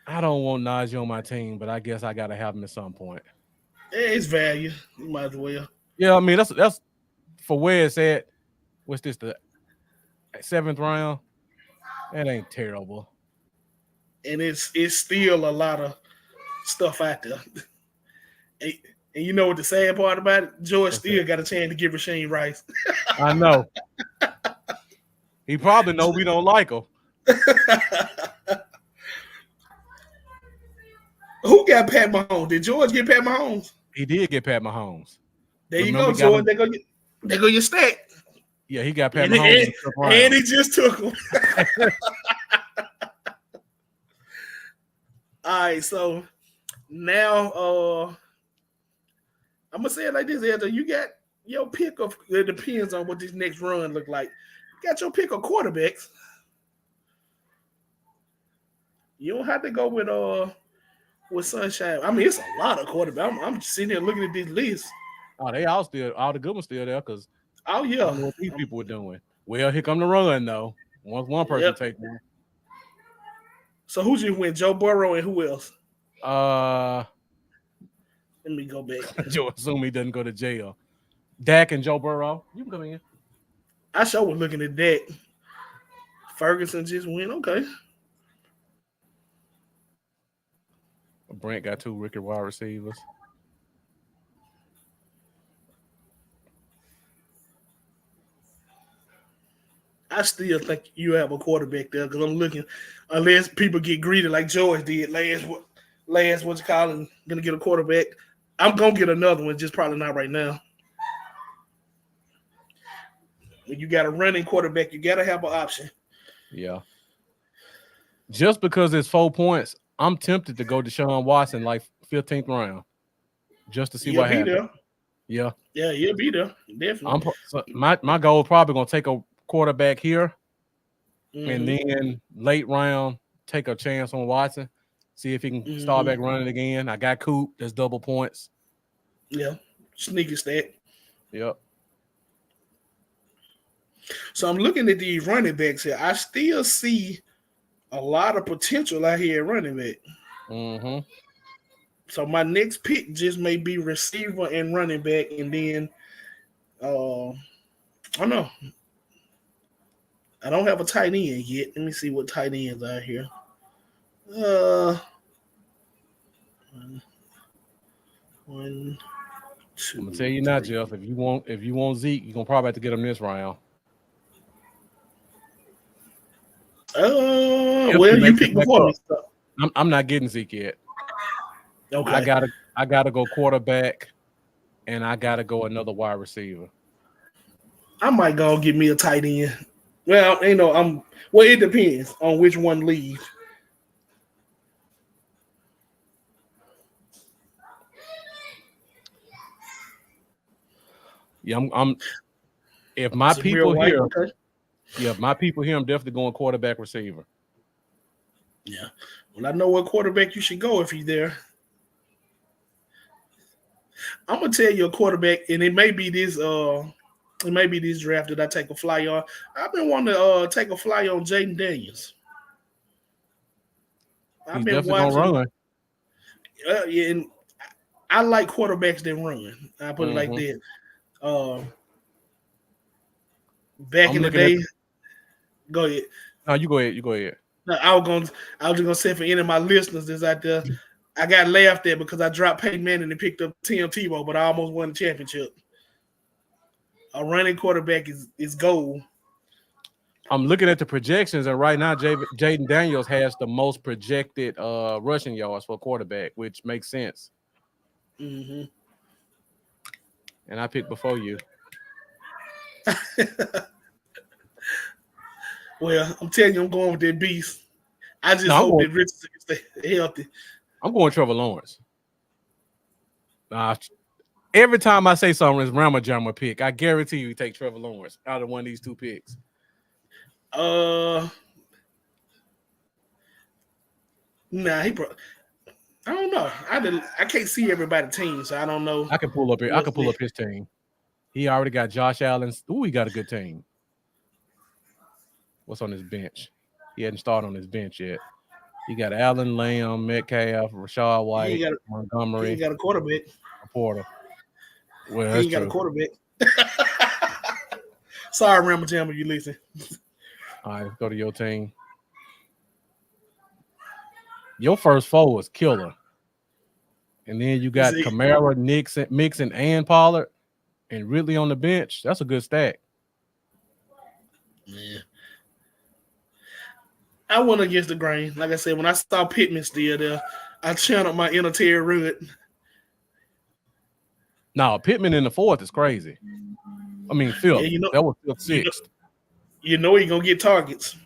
I don't want Najee on my team, but I guess I gotta have him at some point.
It's value. You might as well.
Yeah, I mean that's for where it's at. What's this, the 7th round? That ain't terrible.
And it's still a lot of stuff out there. And, and you know what the sad part about it? George
What's that?
still got a chance to give Rasheed Rice.
I know. He probably know we don't like him.
Who got Pat Mahomes? Did George get Pat Mahomes?
He did get Pat Mahomes.
There you
Remember,
go,
he got
George.
him.
They go your stack.
Yeah, he got Pat
And,
Mahomes in
and,
the 5th
and
round.
he just took him. All right, so now I'm gonna say it like this, Elder. You got your pick of. It depends on what this next run look like. You got your pick of quarterbacks. You don't have to go with Sunshine. I mean, it's a lot of quarterbacks. I'm just sitting here looking at this list.
Oh, they all the good ones still there because
Oh
I
yeah.
don't know what these people were doing. Well, here come the run though. Once one person
Yep.
take one.
So who just win? Joe Burrow and who else?
Uh,
Let me go back.
Joe assume he doesn't go to jail. Dak and Joe Burrow. You can come in.
I sure was looking at that. Ferguson just win. Okay.
Brent got two rookie wide receivers.
I still think you have a quarterback there because I'm looking, unless people get greedy like George did last what's calling gonna get a quarterback. I'm gonna get another one, just probably not right now. When you got a running quarterback, you gotta have an option.
Yeah. Just because it's 4 points, I'm tempted to go to Deshaun Watson like 15th round just to see
He'll
what
be
happens.
there.
Yeah.
Yeah, he'll be there. Definitely.
So my goal is probably gonna take a quarterback here and
Mm-hmm.
then late round take a chance on Watson, see if he can start
Mm-hmm.
back running again. I got Coop. That's double points.
Yeah. Sneaky stat.
Yep.
So I'm looking at these running backs here. I still see a lot of potential out here at running back.
Mm-hmm.
So my next pick just may be receiver and running back, and then I don't know. I don't have a tight end yet. Let me see what tight ends are here. Uh, one,
I'm gonna
two,
tell you now,
three.
Jeff. If you want Zeke, you're gonna probably have to get him this round. If he
Well, you
makes it
picked
back
before me.
up,
So.
I'm not getting Zeke yet. I
Okay,
gotta I gotta go quarterback, and I gotta go another wide receiver.
I might go get me a tight end. Well, you know, I'm. Well, it depends on which one leaves.
Yeah, I'm if my
Samir
people
White.
here,
Okay.
yeah, if my people here, I'm definitely going quarterback receiver.
Yeah. Well, I know what quarterback you should go if he's there. I'm gonna tell you a quarterback, and it may be this draft that I take a fly on. I've been wanting to take a fly on Jaden Daniels. I've
He's
been
definitely gonna
watching,
run.
yeah, and I like quarterbacks that run. I put it like
Hmm.
that. Uh, Back
I'm
in the
looking at
day,
the.
go ahead.
No, you go ahead. You go ahead.
No, I was just gonna say for any of my listeners that's out there, I got laughed at because I dropped Peyton Manning and picked up Tim Tebow, but I almost won the championship. A running quarterback is gold.
I'm looking at the projections, and right now, Jaden Daniels has the most projected rushing yards for a quarterback, which makes sense.
Hmm.
And I picked before you.
Well, I'm telling you, I'm going with that beast. I just
No,
hope that Richardson can stay healthy.
I'm going Trevor Lawrence. Uh, every time I say something, it's Rama Jama pick. I guarantee you, he take Trevor Lawrence out of one of these two picks.
Uh, nah, I don't know. I can't see everybody team, so I don't know
I can pull up here. I
what's
can pull
there.
up his team. He already got Josh Allen. Ooh, he got a good team. What's on his bench? He hadn't started on his bench yet. He got Allen, Lamb, Metcalf, Rashad
He ain't
White,
got he ain't
Montgomery,
got a quarterback.
Porter. Well,
He
that's
ain't got a
true.
quarterback. Sorry, Rambo Jam, if you listen.
All right, let's go to your team. Your first four was killer. And then you
Is
got
it?
Kamara, Nixon, Mixon, and Pollard, and Ridley on the bench. That's a good stack.
Yeah. I went against the grain. Like I said, when I saw Pittman still there, I channeled my inner Terry Rudd.
Now Pittman in the fourth is crazy. I mean
Yeah,
fifth. That was fifth,
you know,
sixth.
he gonna get targets.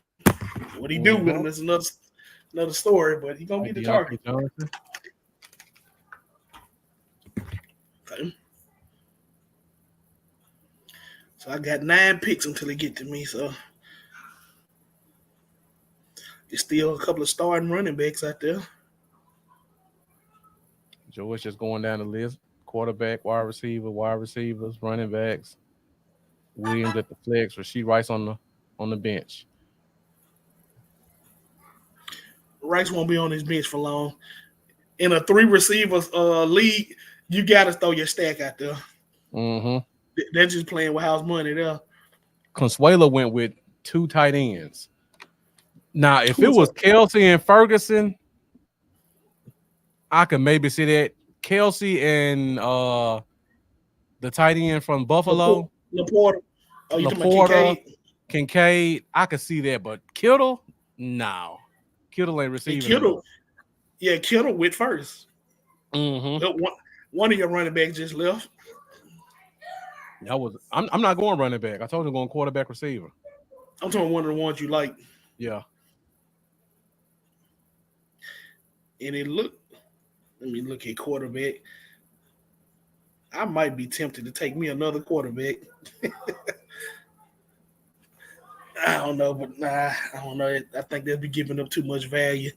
What he do with
Mm-hmm.
them is another story, but he gonna
Like
get the
Deontay
target.
Johnson.
Okay. So I got 9 picks until they get to me. So there's still a couple of starting running backs out there.
George just going down the list: quarterback, wide receivers, running backs. Williams at the flex, Rasheed Rice on the bench.
Rice won't be on his bench for long. In a three receivers league, you got to throw your stack out there.
Mm-hmm.
They're just playing with house money there.
Consuelo went with two tight ends. Now, if
Who
it
was
was
up?
Kelsey and Ferguson, I could maybe see that. Kelsey and the tight end from Buffalo,
Laporta. Oh, you talking about
Laporta,
Kincaid?
Kincaid, I could see that. But Kittle, no. Kittle ain't
And
receiving
Kittle,
enough.
yeah, Kittle went first.
Mm-hmm.
One of your running backs just left.
I'm not going running back. I told you I'm going quarterback receiver.
I'm talking one of the ones you like.
Yeah.
And it looked, let me look at quarterback. I might be tempted to take me another quarterback. I don't know, but nah, I don't know. I think they'll be giving up too much value.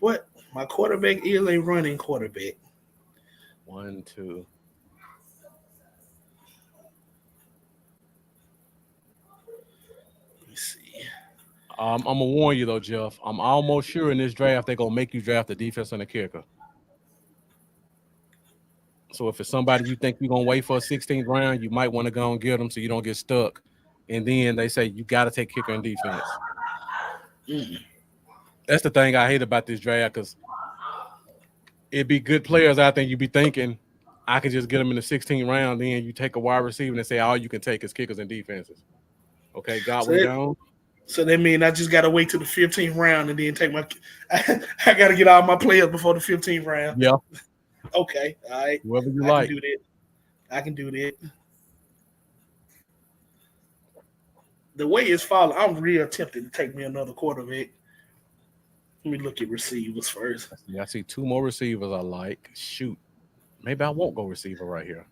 But my quarterback is a running quarterback.
One, two.
Let me see.
I'm gonna warn you though, Jeff. I'm almost sure in this draft they're gonna make you draft the defense and the kicker. So if it's somebody you think you're gonna wait for a 16th round, you might want to go and get them so you don't get stuck. And then they say you got to take kicker and defense.
Mm.
That's the thing I hate about this draft because it'd be good players out there. You'd be thinking I could just get them in the 16th round. Then you take a wide receiver and say all you can take is kickers and defenses. Okay,
So
Godwin
that,
gone.
so that means I just got to wait till the 15th round and then take my. I got to get all my players before the 15th round.
Yeah,
Okay, all right,
whoever you
I can
like.
do that. I can do that. The way it's falling, I'm real tempted to take me another quarterback. Let me look at receivers first.
Yeah, I see two more receivers I like. Shoot, maybe I won't go receiver right here.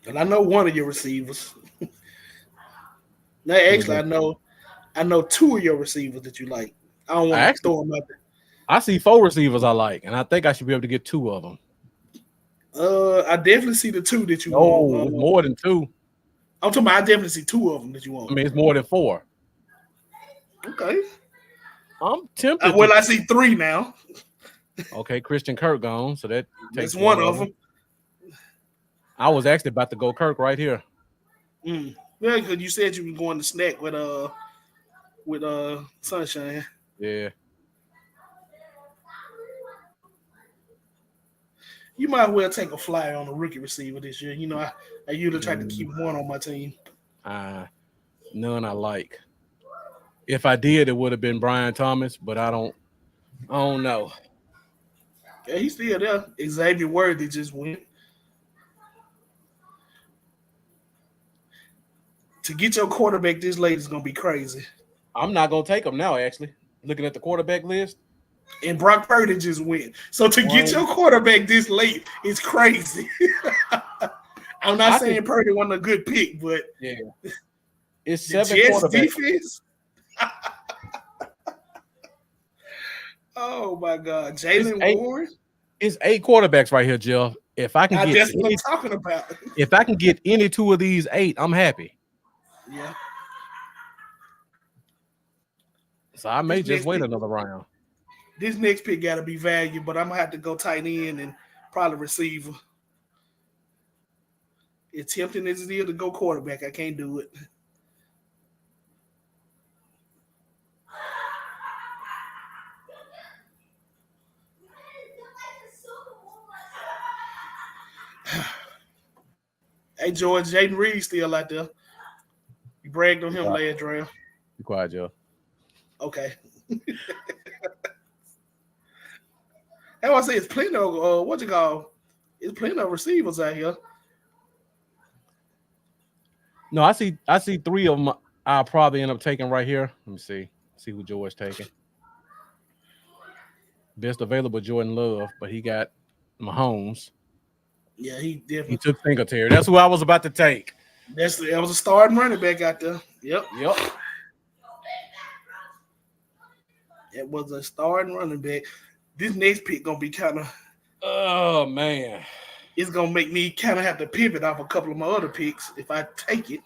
And I know one of your receivers. No,
Who is
actually,
that?
I know two of your receivers that you like. I don't
I
want to
actually
throw them out
I see four receivers I like, and I think I should be able to get two of them.
there. I definitely see the two that you want.
No, it's more than two.
I'm talking about I definitely see two of them that you
I
want.
mean, it's more than four.
Okay.
I'm tempted to.
Well, I see three now.
Okay, Christian Kirk gone, so that
That's
takes one
one
of
of
them.
them.
I was actually about to go Kirk right here.
Mm. Yeah, because you said you were going to snack with Sunshine.
Yeah,
You might well take a flyer on a rookie receiver this year. I usually try to
mm,
keep one on my team.
uh, none I like. If I did, it would have been Brian Thomas, but I don't. I don't know.
Yeah, he's still there. Xavier Worthy just went. To get your quarterback this late is gonna be crazy.
I'm not gonna take him now. Actually, looking at the quarterback list,
And Brock Purdy just went. So to get
one.
your quarterback this late is crazy. I'm not
I could.
saying Purdy wasn't a good pick, but
Yeah, it's
the
seven
Jets
quarterbacks.
defense. Oh my God,
It's
Jalen
eight.
Warren.
It's eight quarterbacks right here, Jeff. If I can get
That's what I'm
any,
talking about.
if I can get any two of these eight, I'm happy.
Yeah,
So I may
this
just
next
wait
pick,
another round.
this next pick got to be value, but I'm gonna have to go tight end and probably receiver. It's tempting as it is to go quarterback. I can't do it. Hey George, Jaden Reed still out there. You bragged on
Be
him
quiet,
last draft.
be quiet, Jeff.
Okay. That's why I say it's plenty of what you call. It's plenty of receivers out here.
No, I see three of them. I'll probably end up taking right here. Let me see. See who George taking. Best available Jordan Love, but he got Mahomes.
Yeah, he
He
definitely.
took Singletary. That's who I was about to take.
That was a starting running back out there. Yep,
Yep.
it was a starting running back. This next pick gonna be kind of.
Oh man.
It's gonna make me kind of have to pivot off a couple of my other picks if I take it.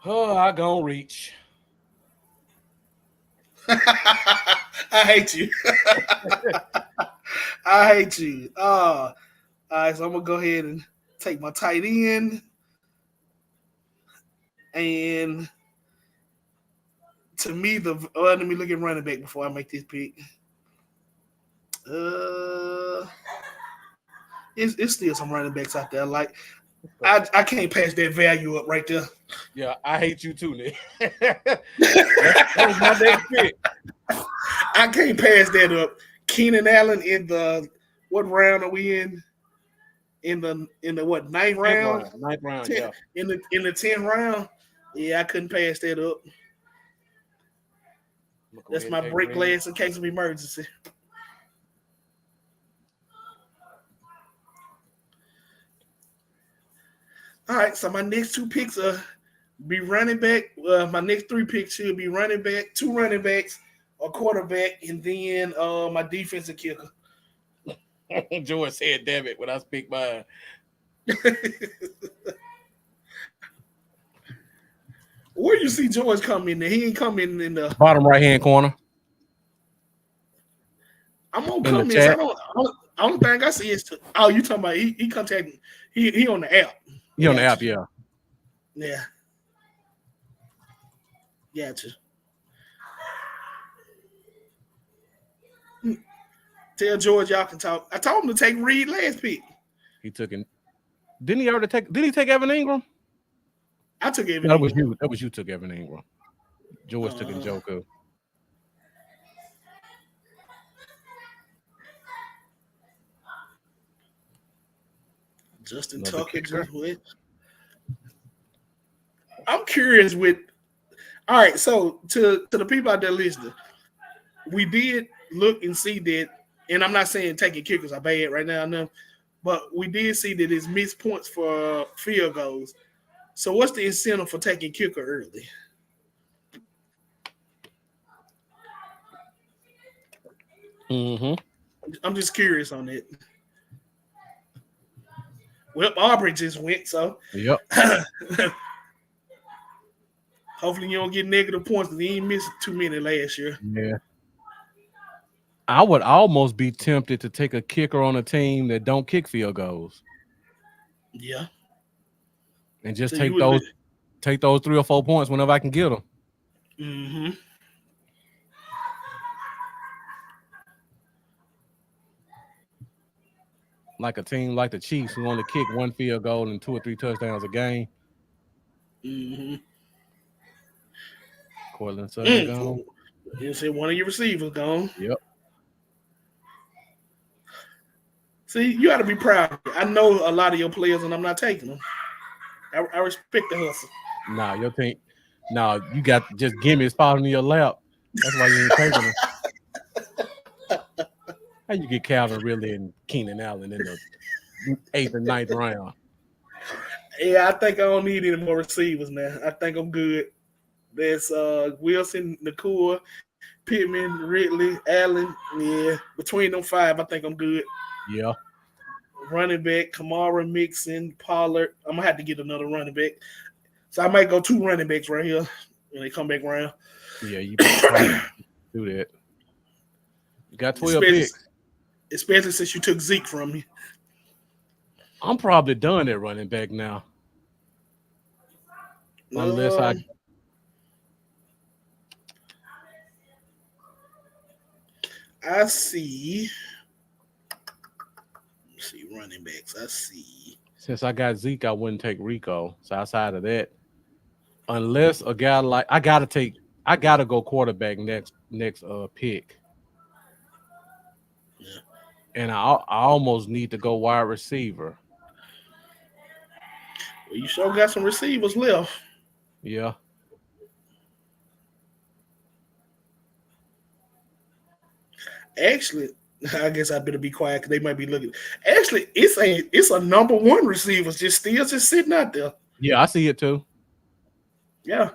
Oh, I gonna reach.
I hate you. I hate you. All right, so I'm gonna go ahead and take my tight end, and to me, let me look at running back before I make this pick. Uh, it's still some running backs out there. Like I can't pass that value up right there.
Yeah, I hate you too, Nick. That was my next pick.
I can't pass that up. Keenan Allen in the what round are we in? In the what ninth
Tenth
round?
round. Ninth round,
10,
yeah.
in the 10th round. Yeah, I couldn't pass that up.
I'm gonna go
That's
ahead and
my
take
break
Reed.
glass in case of emergency. All right, so my next two picks are be running back. My next three picks should be running back, two running backs, a quarterback, and then my defensive kicker.
George said, damn it, when I speak mine.
Where you see George come in there? He ain't coming in the.
Bottom right hand corner
I'm on
in the
comments.
chat.
I don't think I see is. Oh, you talking about he contacting? He on the app.
You on the
Gotcha.
app, yeah.
Yeah, gotcha. Tell George y'all can talk. I told him to take Reed last pick.
He took it. Didn't he already take? Did he take Evan Ingram?
I took
No,
Evan
that was
Ingram.
you. That was you took Evan Ingram. George took
Uh,
Njoku.
Justin
Another
Tucker
kicker.
just went. I'm curious with. All right, so to the people out there listening, we did look and see that, and I'm not saying taking kickers are bad right now, no, but we did see that it's missed points for field goals. So what's the incentive for taking kicker early?
Mm-hmm.
I'm just curious on it. Well, Aubrey just went, so
Yep.
hopefully you don't get negative points because he ain't missed too many last year.
Yeah. I would almost be tempted to take a kicker on a team that don't kick field goals
Yeah.
and just
So you would.
take those 3 or 4 points whenever I can get them.
Mm-hmm.
Like a team like the Chiefs who only kick one field goal and 2 or 3 touchdowns a game.
Mm-hmm.
Cortland Sutton gone.
You said one of your receivers gone.
Yep.
See, you got to be proud. I know a lot of your players, and I'm not taking them. I respect the hustle.
Nah, your team. Nah, you got just gimmies falling in your lap. That's why you ain't taking them. How you get Calvin Ridley and Keenan Allen in the eighth and ninth round?
Yeah, I think I don't need any more receivers now. I think I'm good. There's Wilson, Nakua, Pittman, Ridley, Allen. Yeah, between them five, I think I'm good.
Yeah.
Running back, Kamara, Mixon, Pollard. I'm gonna have to get another running back. So I might go two running backs right here when they come back around.
Yeah, you probably do that. You got 12
especially,
picks.
especially since you took Zeke from me.
I'm probably done at running back now. Unless
I see. Let's see running backs. I see.
since I got Zeke, I wouldn't take Rico. So outside of that, unless a guy like I gotta go quarterback next pick.
Yeah.
And I almost need to go wide receiver.
Well, you sure got some receivers left.
Yeah.
Actually, I guess I better be quiet because they might be looking. Actually, it's a number one receiver just sitting out there.
Yeah, I see it too.
Yeah,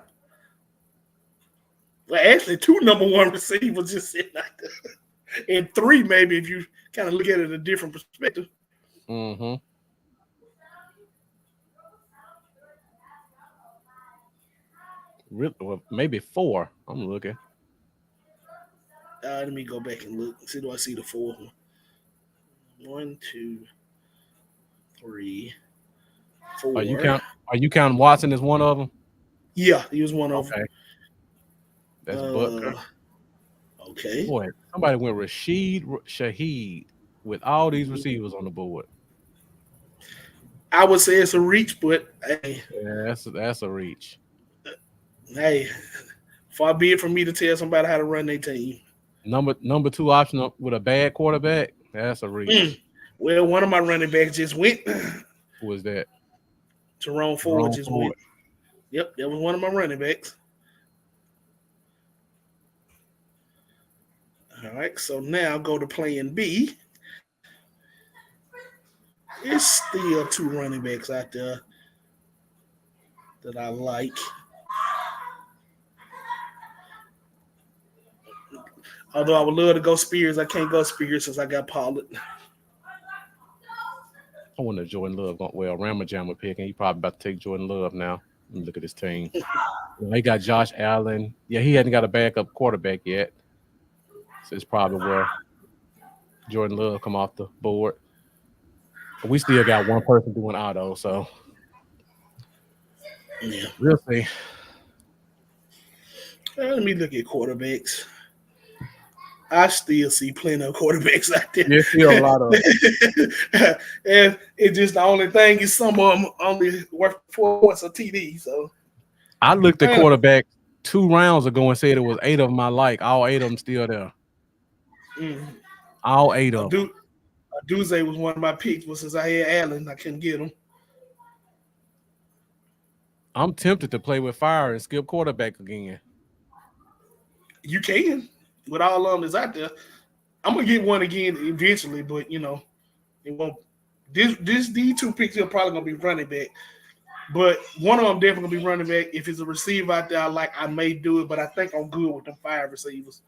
well, actually, two number one receivers just sitting out there, and three maybe if you kind of look at it in a different perspective.
Mm-hmm. Really, well, maybe four. I'm looking.
Let me go back and look. See, do I see the fourth one? One, two, three,
Are you
four.
count? Are you counting Watson as one of them?
Yeah, he was one of them.
Okay, that's Butker.
Uh, okay.
Boy, somebody went Shaheed with all these receivers on the board.
I would say it's a reach, but hey,
Yeah, that's a reach.
hey, far be it from me to tell somebody how to run their team.
Number two option with a bad quarterback. That's a
Mm.
reach.
Well, one of my running backs just went.
Who is that?
Jerome Ford
Jerome
just went.
Ford.
Yep, that was one of my running backs. All right, so now go to plan B. It's still two running backs out there that I like. Although I would love to go Spears, I can't go Spears since I got Pollard.
I wonder if Jordan Love going well. Ramajam picking. He probably about to take Jordan Love now. Let me look at his team. He got Josh Allen. Yeah, he hadn't got a backup quarterback yet. So it's probably where Jordan Love come off the board. But we still got one person doing auto, so
Yeah.
we'll see.
Let me look at quarterbacks. I still see plenty of quarterbacks out
There's still a
there.
lot of
And it's just the only thing is some of them only worth 4 points a TD. So,
I looked at
man,
quarterback 2 rounds ago and said it was 8 of them I like. All 8 of them still there.
mm,
All 8
a
of them.
dude, Duze was one of my picks, but since I had Allen, I couldn't get him.
I'm tempted to play with fire and skip quarterback again.
You can with all of them that's out there. I'm gonna get one again eventually, but it won't. These two picks are probably gonna be running back, but one of them definitely gonna be running back. If it's a receiver out there, I like I may do it, but I think I'm good with the 5 receivers.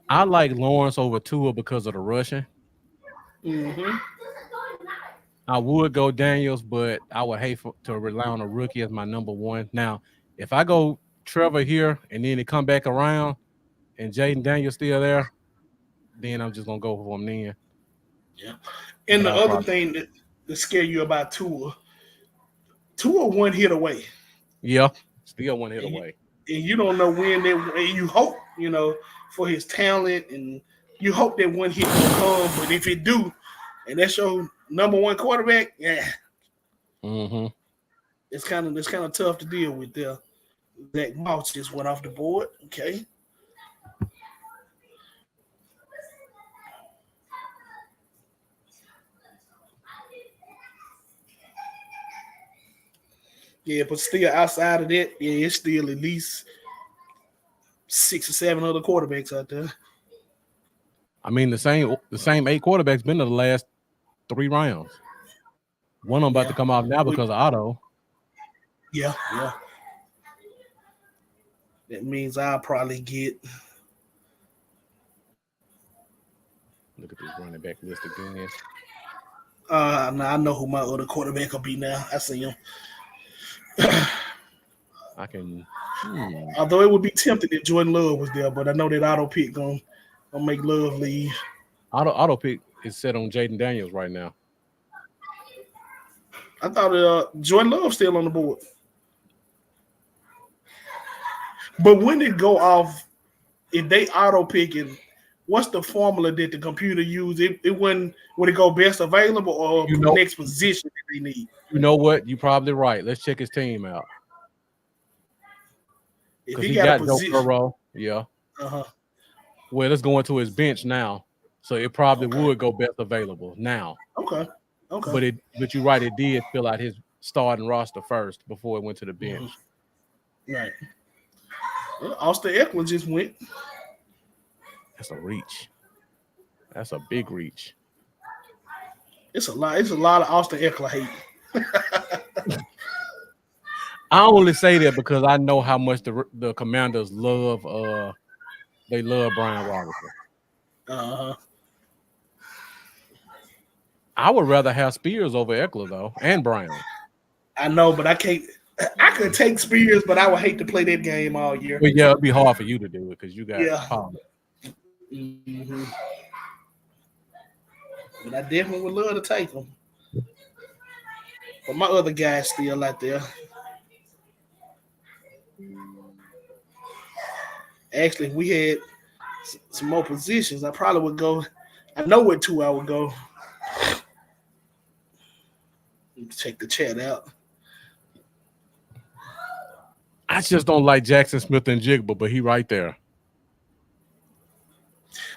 I like Lawrence over Tua because of the rushing.
Mm-hmm.
I would go Daniels, but I would hate to rely on a rookie as my number one. Now, if I go Trevor here and then it come back around and Jaden Daniels still there, then I'm just gonna go for him then.
Yeah. And
But
the
I'll
other
probably
thing that scare you about Tua one hit away,
yeah, still one hit
and
away.
you don't know when that. And you hope for his talent, and you hope that one hit will come. But if it do, and that's your number one quarterback, yeah,
Mm-hmm.
it's kind of tough to deal with there. Zach Moss just went off the board. Okay. Yeah, but still outside of that, yeah, it's still at least 6 or 7 other quarterbacks out there.
I mean the same 8 quarterbacks been to the last 3 rounds. One of them about
Yeah.
to come off now
But
because of auto.
yeah. That means I'll probably get.
Look at this running back list again.
Now I know who my other quarterback will be now. I see him.
I can
Although it would be tempting if Jordan Love was there, but I know that auto pick gonna make Love leave.
auto pick is set on Jaden Daniels right now.
I thought Jordan Love still on the board, but when it go off, if they auto picking, what's the formula that the computer use? It wouldn't would it go best available or
You know,
next position that they need?
you know what? You're probably right. Let's check his team out
If
because
he
he
got a
got Joe
position,
Burrow. Yeah.
uh-huh.
Well, let's go into his bench now. So it probably
Okay,
would go best available now.
okay, okay,
But you're right. It did fill out his starting roster first before it went to the
Mhm.
bench.
Right. Well, Austin Eckler just went.
That's a reach. That's a big reach.
It's a lot. It's a lot of Austin Eckler hate.
I only say that because I know how much the Commanders love they love Brian Robinson.
Uh,
I would rather have Spears over Eckler though, and Brown.
I know, but I can't. I could take Spears, but I would hate to play that game all year.
But yeah, it'd be hard for you to do it because you got
Yeah.
Pollard.
hmm But I definitely would love to take them. But my other guys still out there. Actually, if we had some more positions, I probably would go. I know what two I would go. Check the chat out.
I just don't like Jackson Smith and Jigba, but he right there.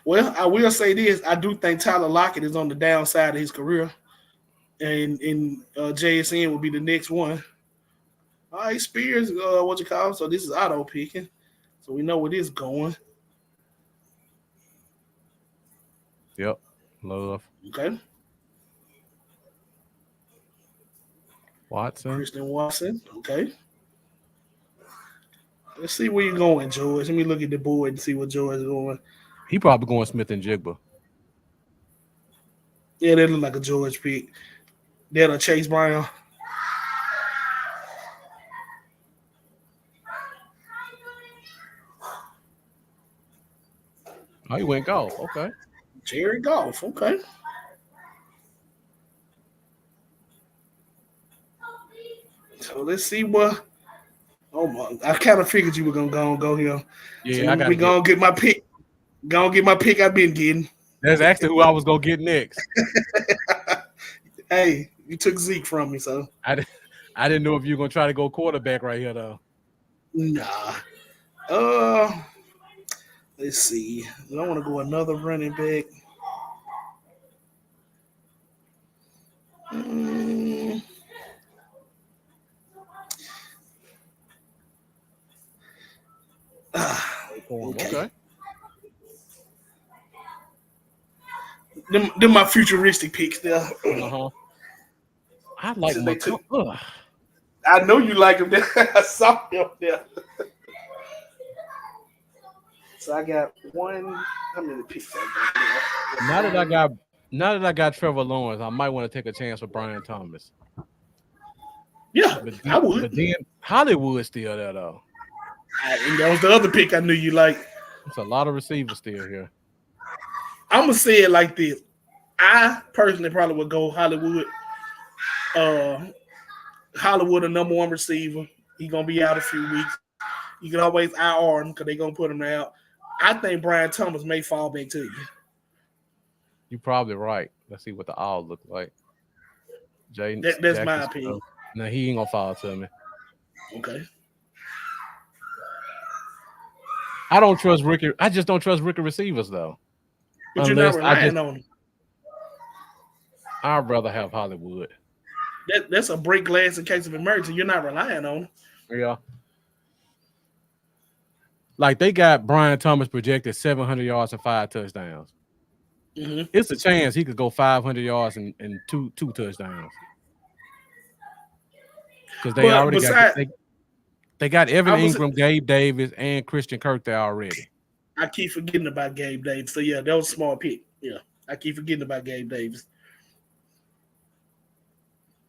Well, I will say this: I do think Tyler Lockett is on the downside of his career, and JSN will be the next one. All right, Spears, what you call? So this is auto picking, so we know where this is going.
Yep, love
Okay,
Watson.
Christian Watson. Okay, let's see where you're going, George. Let me look at the board and see what George is going.
He probably going Smith and Jigba.
Yeah, that look like a George pick. That a Chase Brown.
Oh, he went golf. Okay.
Jerry Goff. Okay. So let's see what. Oh my! I kind of figured you were gonna go here. So
Yeah, I
let
gotta
me
get.
gonna get my pick. Gonna get my pick. I've been getting.
That's actually who I was gonna get next.
Hey, you took Zeke from me, so
I, di- I didn't know if you were gonna try to go quarterback right here though.
nah. Uh, let's see. I want to go another running back. Mm,
For him.
okay.
Okay.
Them my futuristic picks there.
Uh huh. I like
Since they took,
McCollum.
I know you like them. There. I saw them there. So I got one. How many picks I got
Now
there?
that I
One.
got now that I got Trevor Lawrence, I might want to take a chance with Brian Thomas.
Yeah, I would.
But then Hollywood's still there though.
And that was the other pick I knew you like.
It's a lot of receivers still here.
I'm gonna say it like this. I personally probably would go Hollywood. Uh, Hollywood, a number one receiver. He's gonna be out a few weeks. You can always IR him because they're gonna put him out. I think Brian Thomas may fall back to you.
You're probably right. Let's see what the owl look like. Jay
That's my
Jackson
opinion.
Smith. No, he ain't gonna fall to me.
Okay.
I don't trust Ricky. I just don't trust Ricky receivers though.
But you're not
Unless
relying on him.
I'd rather have Hollywood.
That's a break glass in case of emergency. You're not relying on him.
Yeah. Like they got Brian Thomas projected 700 yards and 5 touchdowns.
Mm-hmm.
It's a chance he could go 500 yards and two touchdowns. Because they
But
already got
besides,
they got Evan
I was
Ingram, Gabe Davis, and Christian Kirk there already.
I keep forgetting about Gabe Davis. So yeah, that was a small pick. Yeah, I keep forgetting about Gabe Davis.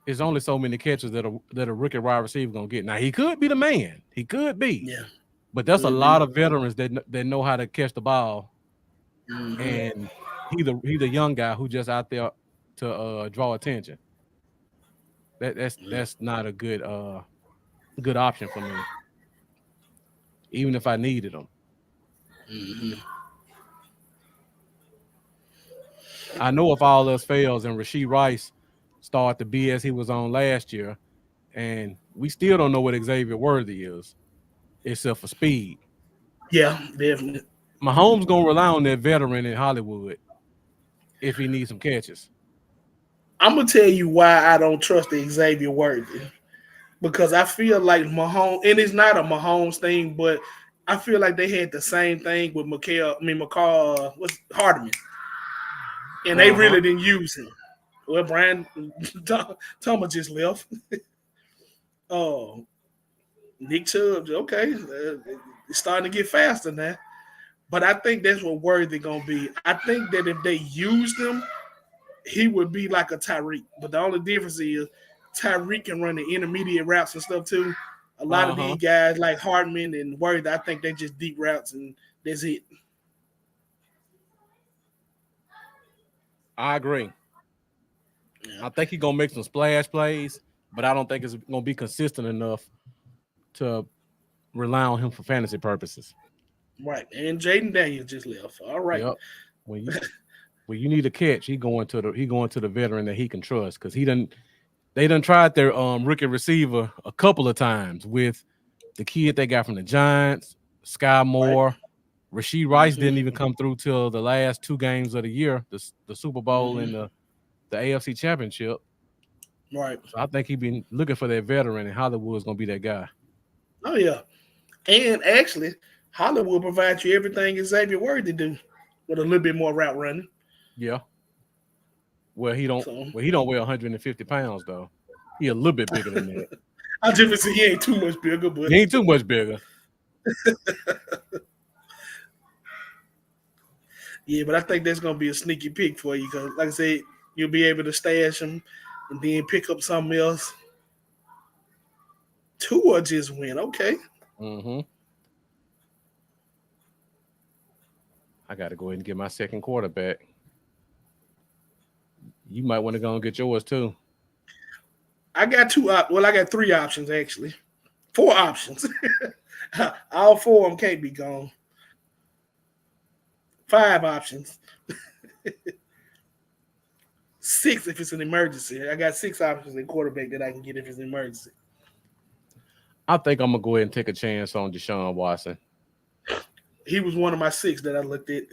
There's only so many catches that a rookie wide receiver gonna get. Now he could be the man. He could be.
Yeah,
But that's a
could
lot
be.
of veterans that know how to catch the ball.
Mm-hmm.
And he the young guy who just out there to draw attention. That's not a good option for me, even if I needed him.
Mm-hmm.
I know if all else fails and Rasheed Rice start the BS he was on last year, and we still don't know what Xavier Worthy is, except for speed.
Yeah, definitely.
Mahomes gonna rely on that veteran in Hollywood if he needs some catches.
I'm gonna tell you why I don't trust the Xavier Worthy, because I feel like Mahomes, and it's not a Mahomes thing, but I feel like they had the same thing with McCall, what's Hardeman, and they
Uh-huh.
really didn't use him. Well, Brian Thomas just left. Oh, Nick Chubb, okay, it's starting to get faster now. But I think that's what Worthy gonna be. I think that if they used him, he would be like a Tyreek. But the only difference is Tyreek can run the intermediate routes and stuff too. A lot of
Uh-huh.
these guys like Hardman and Worthy, I think they just deep routes and that's it.
I agree.
Yeah,
I think he's gonna make some splash plays, but I don't think it's gonna be consistent enough to rely on him for fantasy purposes.
right. And Jaden Daniels just left. All right.
Yep. When you when you need a catch, he going to the veteran that he can trust because he done they done tried their rookie receiver a couple of times with the kid they got from the Giants, Sky
Right.
Moore. Rasheed Rice didn't even
Mm-hmm.
come through till the last two games of the year, the Super Bowl and
Mm-hmm.
the AFC Championship.
Right.
So I think he been looking for that veteran, and Hollywood's gonna be that guy.
Oh yeah. And actually, Hollywood provides you everything Xavier Worthy do with a little bit more route running.
Yeah. Well, he don't.
So
Well, he don't weigh 150 pounds though. He a little bit bigger than that.
I just say he ain't too much bigger, but
He ain't too much bigger.
yeah, but I think that's gonna be a sneaky pick for you because, like I said, you'll be able to stash him and then pick up something else. Tua just win. Okay.
Mm-hmm. I got to go ahead and get my second quarterback. You might want to go and get yours too.
I got well, I got three options actually. Four options. All four of them can't be gone. Five options. Six if it's an emergency. I got six options in quarterback that I can get if it's an emergency.
I think I'm gonna go ahead and take a chance on Deshaun Watson.
He was one of my six that I looked at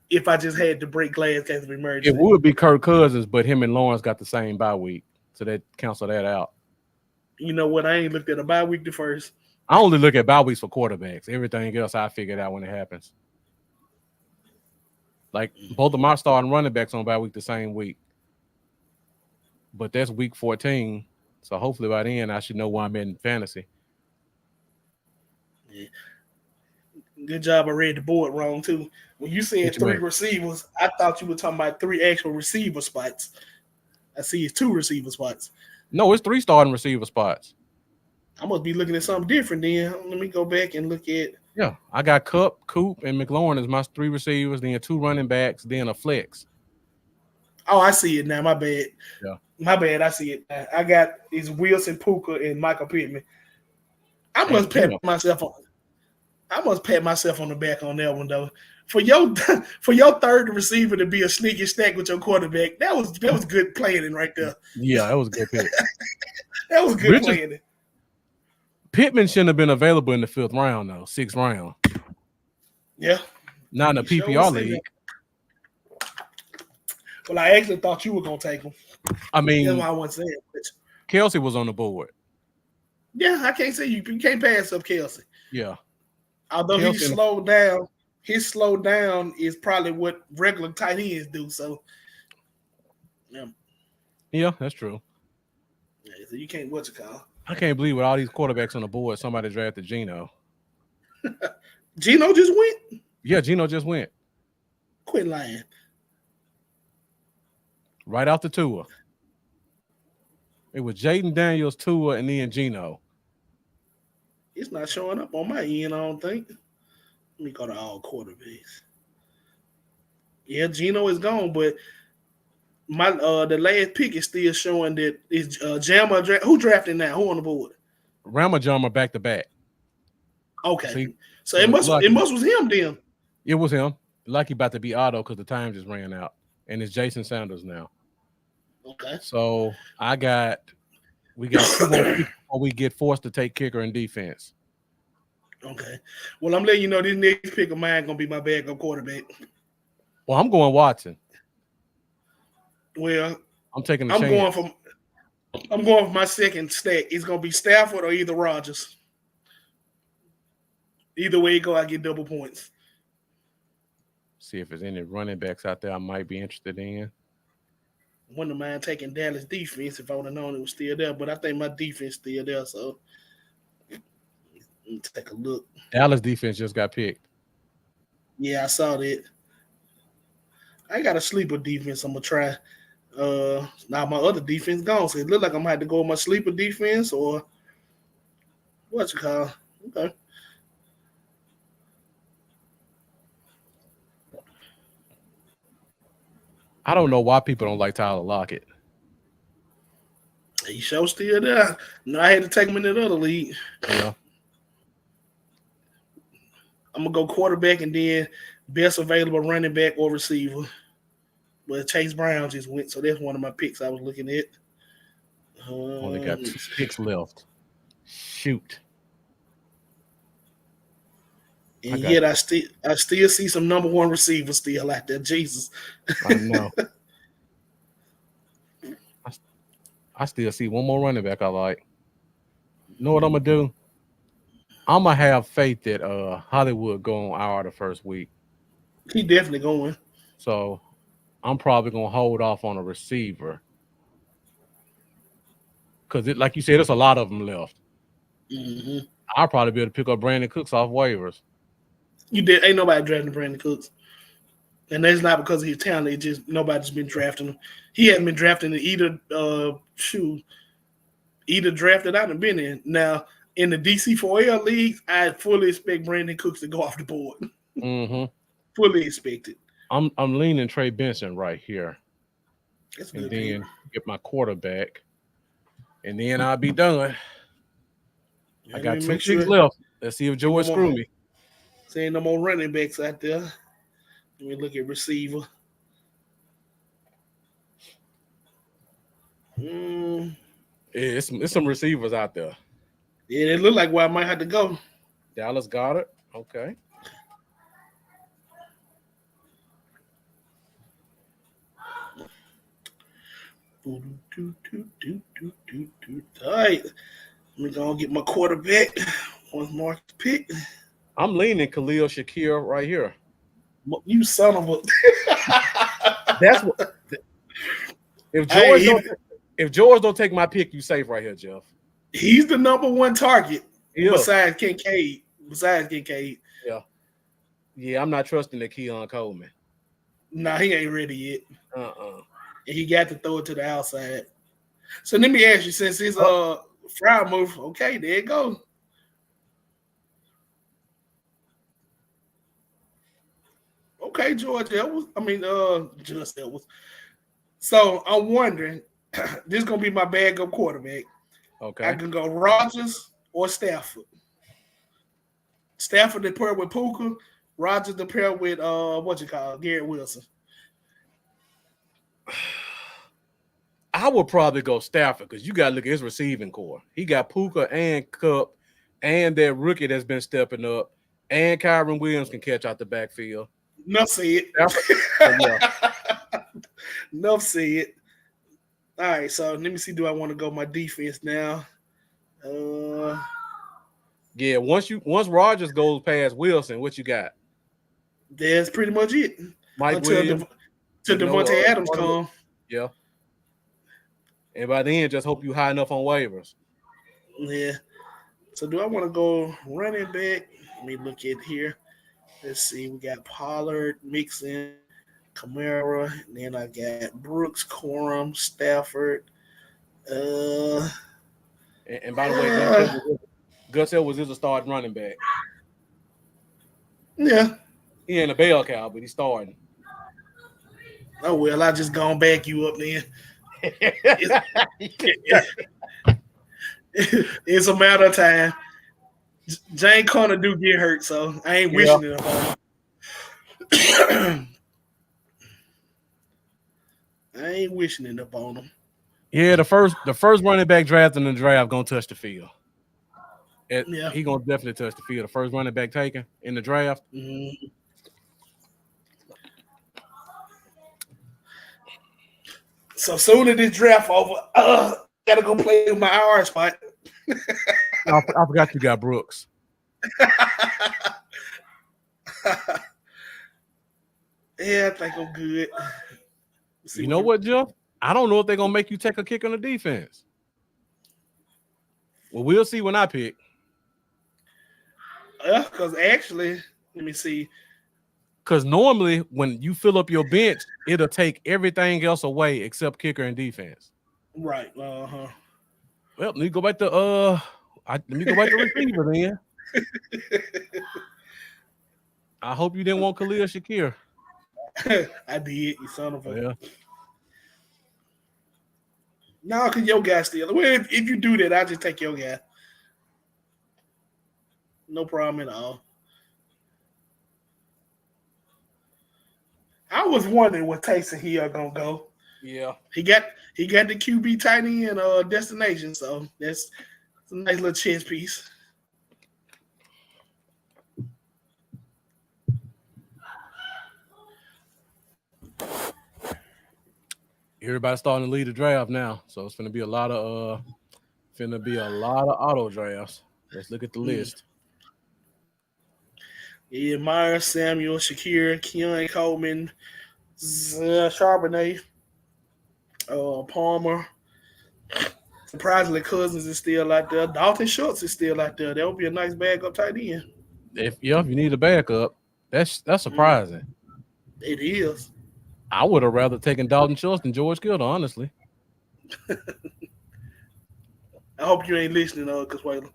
if I just had to break glass case of
It
emergency.
would be Kirk Cousins, but him and Lawrence got the same bye week, so that cancel that out.
You know what? I ain't looked at a bye week the first.
I only look at bye weeks for quarterbacks. Everything else I figure it out when it happens. Like both of my starting running backs on bye week the same week, but that's week 14. So hopefully by then I should know where I'm in fantasy.
Yeah. Good job. I read the board wrong too. When you
What
said
you
three
mean?
receivers, I thought you were talking about three actual receiver spots. I see it's two receiver spots.
No, it's three starting receiver spots.
I must be looking at something different then. Let me go back and look at.
Yeah, I got Cup, Coop, and McLaurin as my three receivers, then two running backs, then a flex.
Oh, I see it now. My bad.
Yeah,
My bad. I see it now. I got is Wilson, Puka, and Michael Pittman. I
and
must pat
Gino.
myself on. I must pat myself on the back on that one though. For your for your third receiver to be a sneaky stack with your quarterback, that was good planning right there.
Yeah, that was a good pick.
That was good
Richard
planning.
Pittman shouldn't have been available in the fifth round though, sixth round,
Yeah,
not in a
you sure
PPR
see that.
league.
Well, I actually thought you were gonna take him.
I
That's why
mean,
I wasn't saying. But
Kelsey was on the board.
yeah, I can't say you can't pass up Kelsey.
Yeah,
Although he
Kelsey.
slowed down, his slow down is probably what regular tight ends do. So yeah,
Yeah, that's true.
yeah so you can't what you call.
I can't believe with all these quarterbacks on the board, somebody drafted Gino.
Gino just went.
Yeah, Gino just went
Quit lying.
right out the Tua. It was Jaden Daniels, Tua, and then Gino.
It's not showing up on my end. I don't think. Let me go to all quarterbacks. Yeah, Gino is gone, but my the last pick is still showing that it's Jammer. Who drafted now? Who on the board?
Ramajama back to back.
Okay,
See,
so
so
it must was him then.
it was him. Like he about to be auto because the time just ran out, and it's Jason Sanders now.
Okay.
So we got two more picks before we get forced to take kicker and defense.
Okay. Well, I'm letting you know this next pick of mine gonna be my backup quarterback.
Well, I'm going Watson.
Well,
I'm taking a
I'm going
chance.
for I'm going for my second stack. It's gonna be Stafford or either Rogers. Either way it go, I get double points.
See if there's any running backs out there I might be interested in.
Wouldn't mind taking Dallas defense if I would have known it was still there, but I think my defense still there. So let me take a look.
Dallas defense just got picked.
Yeah, I saw that. I got a sleeper defense. I'm gonna try. Now my other defense gone, so it look like I'm gonna have to go with my sleeper defense or what you call. Okay,
I don't know why people don't like Tyler Lockett.
he show still there. No, I had to take him in the other league.
Yeah.
I'm gonna go quarterback and then best available running back or receiver. But Chase Brown just went, so that's one of my picks I was looking at.
Only got two picks left. Shoot. I
And
got
yet I still see some number one receivers still out there. Jesus.
I know. I, I still see one more running back I like. You know what I'm gonna do? I'm gonna have faith that Hollywood go on IR the first week.
He definitely going.
So I'm probably gonna hold off on a receiver. Cause it like you said, there's a lot of them left.
Hmm.
I'll probably be able to pick up Brandon Cooks off waivers.
You did. Ain't nobody drafting Brandon Cooks, and that's not because of his talent. It's just nobody's been drafting him. He hasn't been drafting either. Either drafted out and been in. Now in the DC4L leagues, I fully expect Brandon Cooks to go off the board.
Hmm
Fully expect it.
I'm leaning Trey Benson right here.
That's a
And
good pick.
then get my quarterback. And then I'll be done. I
Let
got
me
two
make
picks
sure
left. Let's see if
ain't no
George
more
screw me.
saying no more running backs out there. Let me look at receiver. Mm,
Yeah, it's some receivers out there.
yeah, it look like where I might have to go.
Dallas Goddard. Okay.
All right, let me go and get my quarterback. Once Mark pick.
I'm leaning Khalil Shakir right here.
You son of a.
That's what if
Hey,
George don't if George don't take my pick, you safe right here, Jeff.
he's the number one target
Yeah.
besides Kincaid. Besides Kincaid.
Yeah. Yeah, I'm not trusting the Keon Coleman.
Nah, he ain't ready yet.
Uh-uh.
And he got to throw it to the outside. So let me ask you, since it's
Oh,
Fry move, okay, there you go. Okay, George Edwards. I mean, Just Edwards. So I'm wondering, this is gonna be my backup quarterback. I
okay.
can go Rogers or Stafford. Stafford to pair with Puka, Rogers to pair with what you call Garrett Wilson.
I would probably go Stafford because you got to look at his receiving core. He got Puka and Cup and that rookie that's been stepping up, and Kyron Williams can catch out the backfield.
Enough said.
Stafford. So yeah,
Enough said. All right, so let me see. Do I want to go my defense now? Uh,
yeah. Once Rogers goes past Wilson, what you got?
that's pretty much it.
Mike
Until
Williams
till
with no
Devontae Adams
tournament.
come.
Yeah, and by then, just hope you high enough on waivers.
Yeah. So do I want to go running back? Let me look at here. Let's see. We got Pollard, Mixon, Kamara, and then I got Brooks, Corum, Stafford. Uh,
And by the way,
uh
Gus Edwards is a starting running back.
yeah.
He ain't a bell cow, but he's starting.
Oh well, I just gonna back you up then. It's, it's a matter of time. Jane Connor do get hurt, so I ain't
Yeah.
wishing it upon him. I ain't wishing it upon him.
Yeah, the first running back draft in the draft gonna touch the field.
Yeah.
He gonna definitely touch the field. The first running back taken in the draft.
So soon as this draft over, gotta go play with my IR spot.
I forgot you got Brooks.
Yeah, I think I'm good. Let's see
You
what
know
the
what, Jeff? I don't know if they're gonna make you take a kick on the defense. Well, we'll see when I pick.
because actually, let me see.
Because normally when you fill up your bench, it'll take everything else away except kicker and defense.
Right. Uh-huh.
Well, let me go back to let me go back to receiver then. I hope you didn't want Khalil Shakir.
I did, you son of a.
Yeah.
No, because your guy still. Well, if you do that, I'll just take your guy. No problem at all. I was wondering what Taysom Hill gonna go.
Yeah.
He got he got the QB tight end destination, so that's a nice little chess piece.
Everybody's starting to lead the draft now. So it's gonna be a lot of auto drafts. Let's look at the
Mm.
list.
Yeah, Myers, Samuel, Shakir, Keon Coleman, Charbonnet, Palmer. Surprisingly, Cousins is still out there. Dalton Schultz is still out there. That would be a nice backup tight end.
If you need a backup, that's
Mm,
surprising.
it is.
I would have rather taken Dalton Schultz than George Kittle, honestly.
I hope you ain't listening, Consuelo.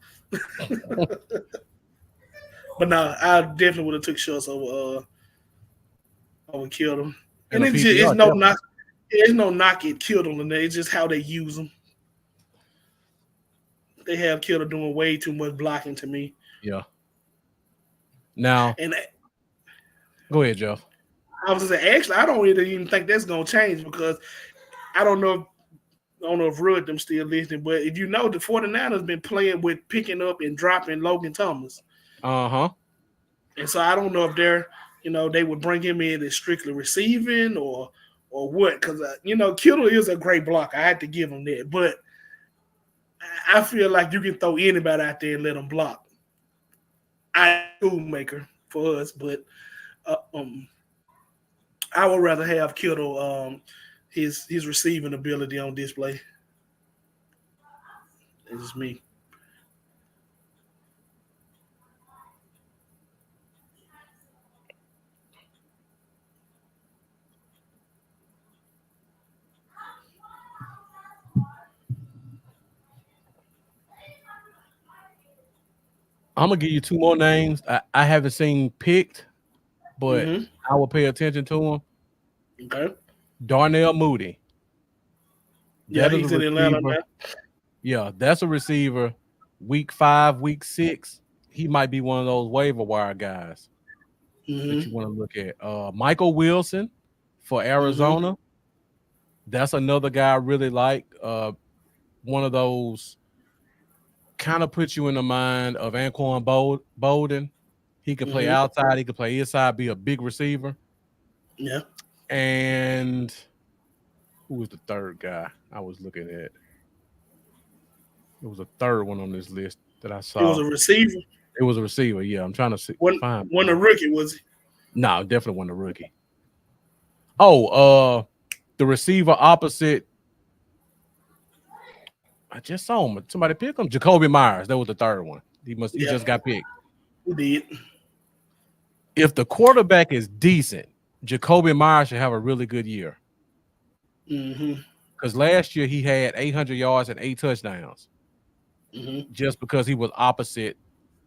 But nah, I definitely would have took Schultz over killed him.
In
And
a
it's
PPR,
no
definitely.
knock. There's no knock at Kittle in there. It's just how they use them. They have Kittle doing way too much blocking to me.
Yeah. Now,
And
go ahead, Jeff.
I was just saying, actually, I don't really even think that's gonna change because I don't know. I don't know if Rudd them still listening, but if you know, the 49ers been playing with picking up and dropping Logan Thomas,
Uh-huh.
and so I don't know if they would bring him in as strictly receiving or what, because Kittle is a great blocker. I had to give him that, but I feel like you can throw anybody out there and let them block. I tool maker for us, but uh, um, I would rather have Kittle his receiving ability on display. It's just me.
I'm gonna give you two more names. I haven't seen picked, but
Mm-hmm.
I will pay attention to them.
Okay.
Darnell Mooney.
Yeah,
That is a
he's in Atlanta
receiver.
now.
Yeah, that's a receiver. Week 5, week 6, he might be one of those waiver wire guys that you
Mm-hmm.
want to look at. Michael Wilson for
Mm-hmm.
Arizona. That's another guy I really like. One of those kind of puts you in the mind of Anquan Bolden. He could play
Mm-hmm.
outside, he could play inside, be a big receiver.
Yeah.
And who was the third guy I was looking at? It was a third one on this list that I
It was
saw.
a receiver.
It was a receiver. Yeah, I'm trying to
When
find.
when a rookie was
No, definitely wasn't a rookie. Oh, the receiver opposite. I just saw him. Somebody pick him. Jacoby Myers. That was the third one. He
yeah,
just got picked.
he did.
If the quarterback is decent, Jacoby Myers should have a really good year.
Mm-hmm.
Because last year he had 800 yards and 8 touchdowns,
Mm-hmm.
just because he was opposite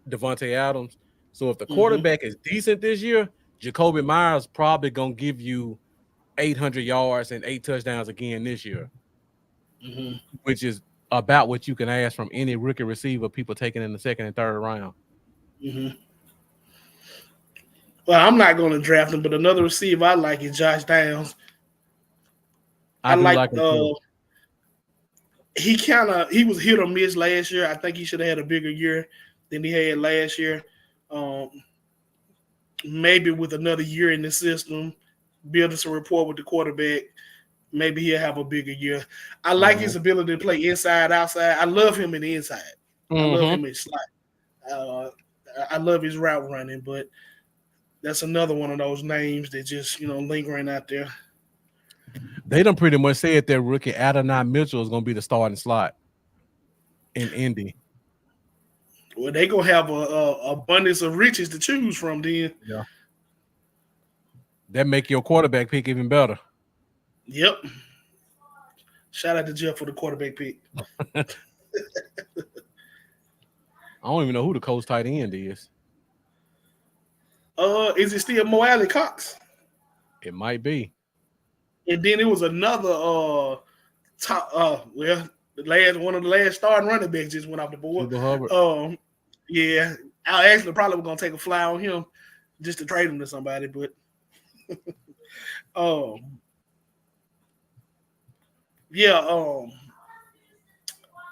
Devontae Adams. So if the
Mm-hmm.
quarterback is decent this year, Jacoby Myers probably gonna give you 800 yards and 8 touchdowns again this year,
Mm-hmm.
which is about what you can ask from any rookie receiver people taking in the second and third round.
Mm-hmm. Well, I'm not going to draft him, but another receiver I like is Josh Downs. I
I do
like
like him too.
he was hit or miss last year. I think he should have had a bigger year than he had last year. Um, Maybe with another year in the system, building some rapport with the quarterback, maybe he'll have a bigger year. I like
Mm-hmm.
his ability to play inside, outside. I love him in the inside. I love
Mm-hmm.
him in slot. Uh, I love his route running, but that's another one of those names that just lingering out there.
They done pretty much said that rookie Adonai Mitchell is gonna be the starting slot in Indy.
Well, they gonna have a abundance of riches to choose from. Then,
Yeah. That make your quarterback pick even better.
yep. Shout out to Jeff for the quarterback pick.
I don't even know who the coach tight end is.
Is it still Mo Alley Cox?
It might be
And then it was another top. Well, the last one of the last starting running backs just went off the board.
Chuba Hubbard.
Um, yeah, I actually probably was gonna take a fly on him just to trade him to somebody, but um, yeah,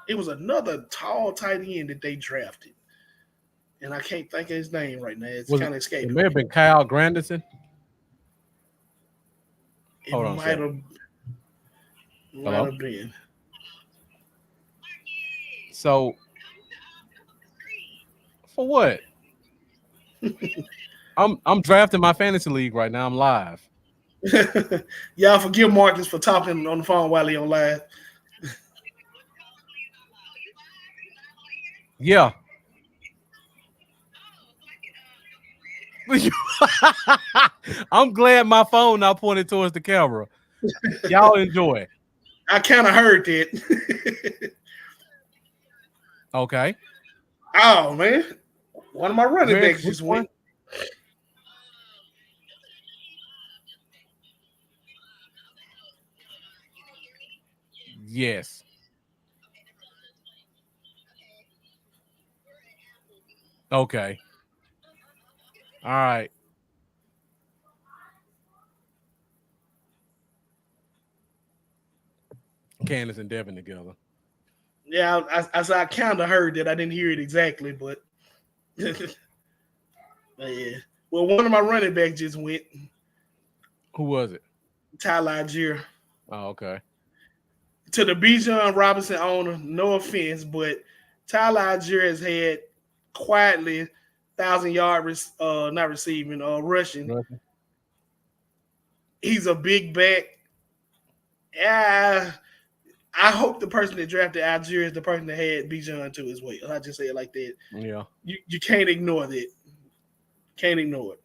it was another tall tight end that they drafted, and I can't think of his name right now. It's
Was
kind of
it
escaping
may have
me.
been Kyle Grandison?
It
Hold on a
might
second.
have might
Hello.
have been.
So for what? I'm drafting my fantasy league right now. I'm live.
Y'all forgive Marcus for talking on the phone while he on live.
Yeah. I'm glad my phone now pointed towards the camera. Y'all enjoy.
I kind of heard that.
Okay.
Oh man, one of my running
Where?
backs
Which
just went.
one? Yes. Okay. All right. Candace and Devin together.
Yeah, I kind of heard that. I didn't hear it exactly, but, but yeah. Well, one of my running backs just went.
Who was it?
Tyler Algier
Oh, okay.
to the Bijan Robinson owner. No offense, but Tyler Algier has had quietly 1,000 yard, not receiving, rushing.
Nothing.
He's a big back. Yeah, I hope the person that drafted Algier is the person that had Bijan too as well. I just say it like that.
Yeah.
You can't ignore that. Can't ignore it.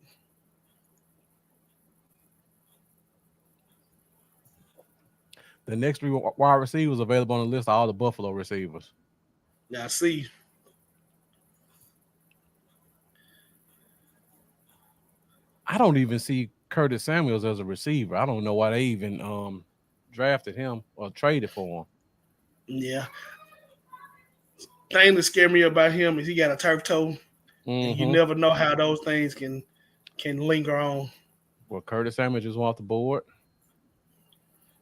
The next three wide receivers available on the list are all the Buffalo receivers.
Now see,
I don't even see Curtis Samuels as a receiver. I don't know why they even drafted him or traded for him.
yeah. Thing that scared me about him is he got a turf toe, and you
Mm-hmm.
never know how those things can linger on.
Well, Curtis Samuels just went off the board.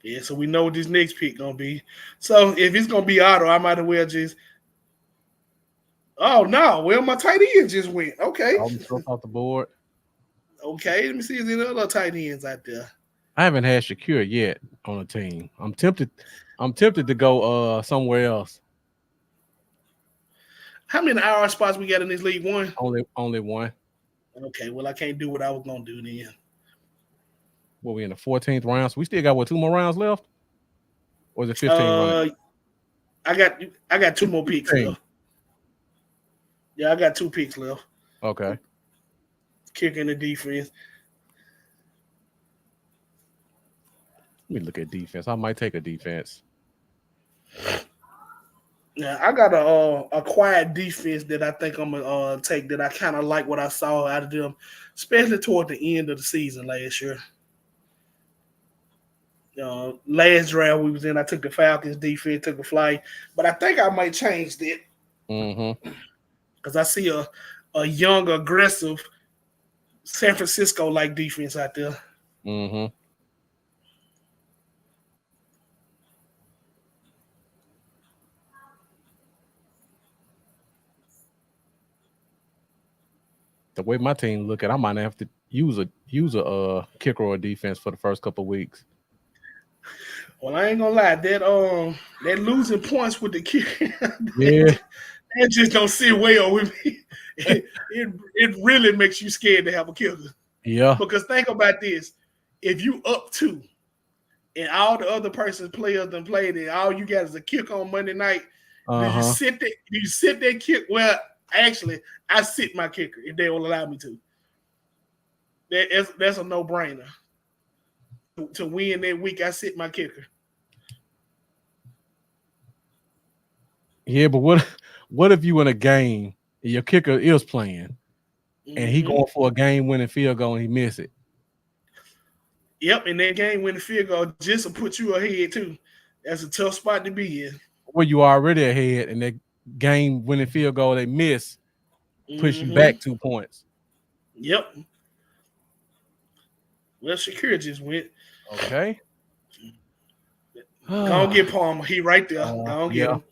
Yeah, so we know what this next pick gonna be. So if it's gonna be Otto, I might as well just. Oh no! Well, my tight end just went. Okay,
Alden Schultz off the board.
okay. Let me see if there's any other tight ends out there.
I haven't had Shakir yet on a team. I'm tempted. I'm tempted to go somewhere else.
How many IR spots we got in this league? One.
Only one.
Okay, well I can't do what I was gonna do then.
Well, we in the 14th round, so we still got what, two more rounds left, or is it 15 rounds?
Uh, I got two more picks
15.
left. Yeah, I got two picks left.
Okay.
Kicking the defense.
Let me look at defense. I might take a defense.
Yeah, I got a quiet defense that I think I'm gonna take. That I kind of like what I saw out of them, especially toward the end of the season last year. Last draft we was in, I took the Falcons defense, took a flight, but I think I might change that
Mm-hmm.
because I see a young, aggressive San Francisco like defense out there.
Mm-hmm. The way my team look at, I might have to use a kicker or a defense for the first couple of weeks.
Well, I ain't gonna lie, that losing points with the kicker,
Yeah,
that just don't sit well with me. It really makes you scared to have a kicker.
yeah,
Because think about this: if you up two and all the other person's players done played and all you got is a kick on Monday night, do
uh
you
huh.
sit that? Do you sit that kick? Well, actually, I sit my kicker if they will allow me to. That's a no brainer. To win that week, I sit my kicker.
Yeah, but what what if you in a game and your kicker is playing and he
Hmm.
going for a game winning field goal and he miss it?
Yep, and that game when the field goal just to put you ahead too. That's a tough spot to be in.
Where you already ahead and that game winning field goal they miss push you
Hmm.
back 2 points.
Yep. Well, Shakira just went.
Okay.
Go on,
uh,
get Palmer. He right there. Go on, get
yeah.
him.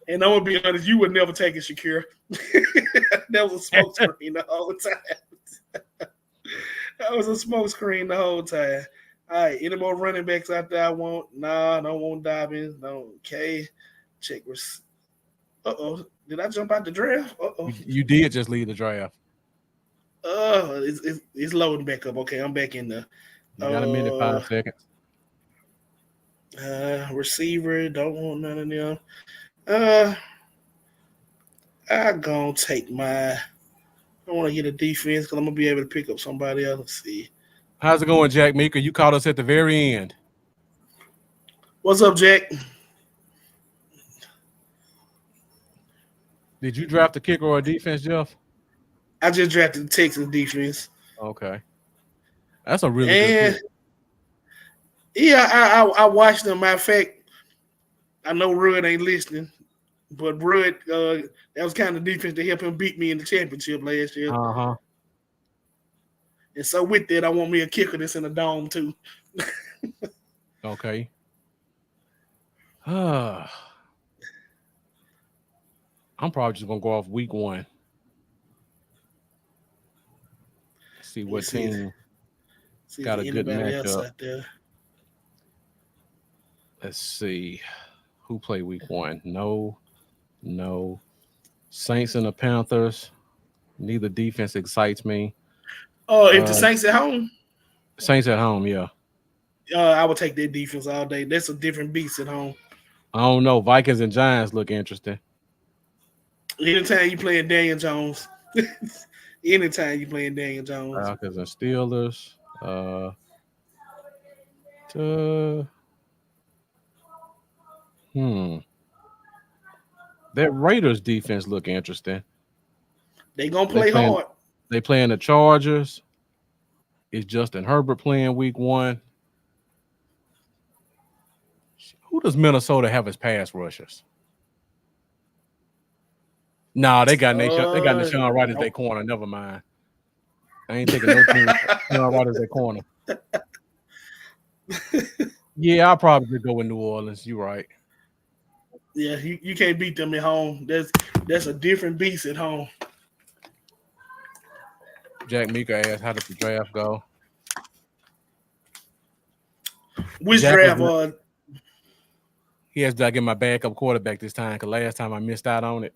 And I'm gonna be honest, you would never take a Shakira. That was a smoke screen the whole time. That was a smoke screen the whole time. All right, any more running backs out there I want? Nah, I don't want Dobbins. No, okay. Check. Uh-oh. Did I jump out the draft? Uh-oh.
You did just leave the draft.
It's loading back up. Okay, I'm back in the
You got a minute,
uh
5 seconds.
receiver. Don't want none of them. Uh I gonna take my I want to get a defense because I'm gonna be able to pick up somebody else. Let's see.
How's it going, Jack Meeker? You caught us at the very end.
What's up, Jack?
Did you draft a kicker or a defense, Jeff?
I just drafted the Texans defense.
Okay. That's a really good
And
pick.
yeah, I watched them. Matter of fact, I know Rudd ain't listening, but Rudd, that was kind of defense to help him beat me in the championship last year.
Uh-huh.
And so with that, I want me a kicker that's in the dome too.
Okay. I'm probably just gonna go off week one. See
Let me
what
see,
team
see if
got a
there's
good
anybody else
matchup.
out there.
Let's see. Who played week one? No, no. Saints and the Panthers. Neither defense excites me.
Oh, if the
Uh
Saints at home,
Saints at home, yeah.
I would take their defense all day. That's a different beast at home.
I don't know. Vikings and Giants look interesting.
Anytime you playing Daniel Jones, anytime you playing Daniel Jones.
Falcons and Steelers. Uh, hmm. That Raiders defense look interesting.
They gonna
They
play
playing
hard.
they playing the Chargers. Is Justin Herbert playing week one? Who does Minnesota have as pass rushers? Nah, they got Deshaun Wright as their
Nope.
corner. Never mind. I ain't taking no team. Deshaun Wright as their corner. Yeah, I'll probably just go with New Orleans. You're right.
Yeah, you can't beat them at home. That's a different beast at home.
Jack Mika asked, how did the draft go?
Which
Jack was
draft?
he has to get my backup quarterback this time because last time I missed out on it.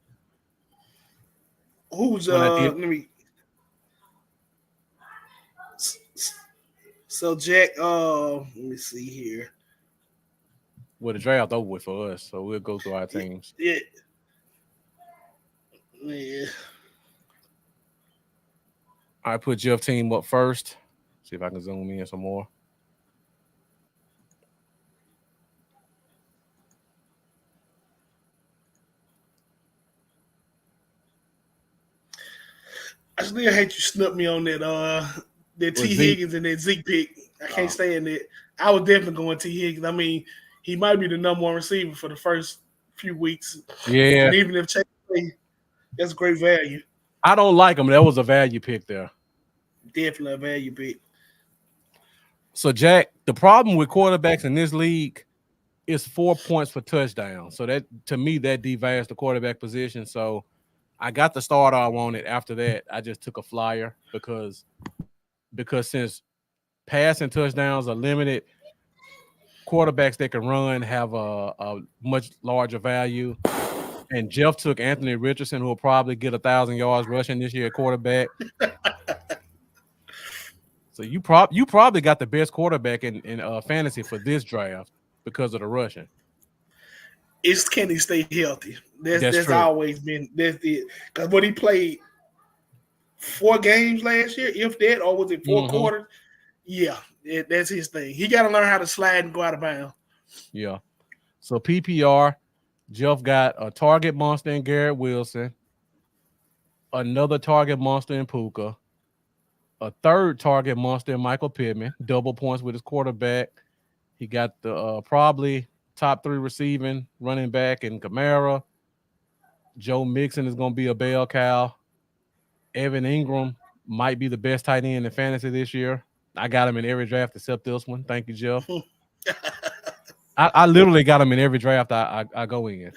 Who's
When I did
let me. So Jack, let me see here.
well, the draft over with for us, so we'll go through our teams.
Yeah, yeah.
I put Jeff team up first. See if I can zoom in some more.
I still hate you snuck me on that
With
T
Zeke,
Higgins and that Zeke pick. I can't
uh,
stand that. I was definitely going T Higgins. I mean, he might be the number one receiver for the first few weeks,
yeah,
and even if Chase play, that's great value.
I don't like him. That was a value pick there.
Definitely a value pick.
So Jack, the problem with quarterbacks in this league is 4 points for touchdown. So that to me that devalues the quarterback position. So I got the starter I wanted. After that, I just took a flyer because since passing touchdowns are limited. Quarterbacks that can run have a much larger value. And Jeff took Anthony Richardson, who will probably get 1,000 yards rushing this year at quarterback. So you probably got the best quarterback in fantasy for this draft because of the rushing.
It's can he stay healthy?
That's
That's
true.
always been that's it. Because what he played 4 games last year, if that, or was it four
Hmm.
quarters? Yeah, that's his thing. He got to learn how to slide and go out of bounds.
Yeah. So PPR, Jeff got a target monster in Garrett Wilson, another target monster in Puka, a third target monster in Michael Pittman, double points with his quarterback. He got the probably top three receiving running back in Kamara. Joe Mixon is going to be a bell cow. Evan Ingram might be the best tight end in fantasy this year. I got him in every draft except this one. Thank you, Jeff. I literally got him in every draft I go in.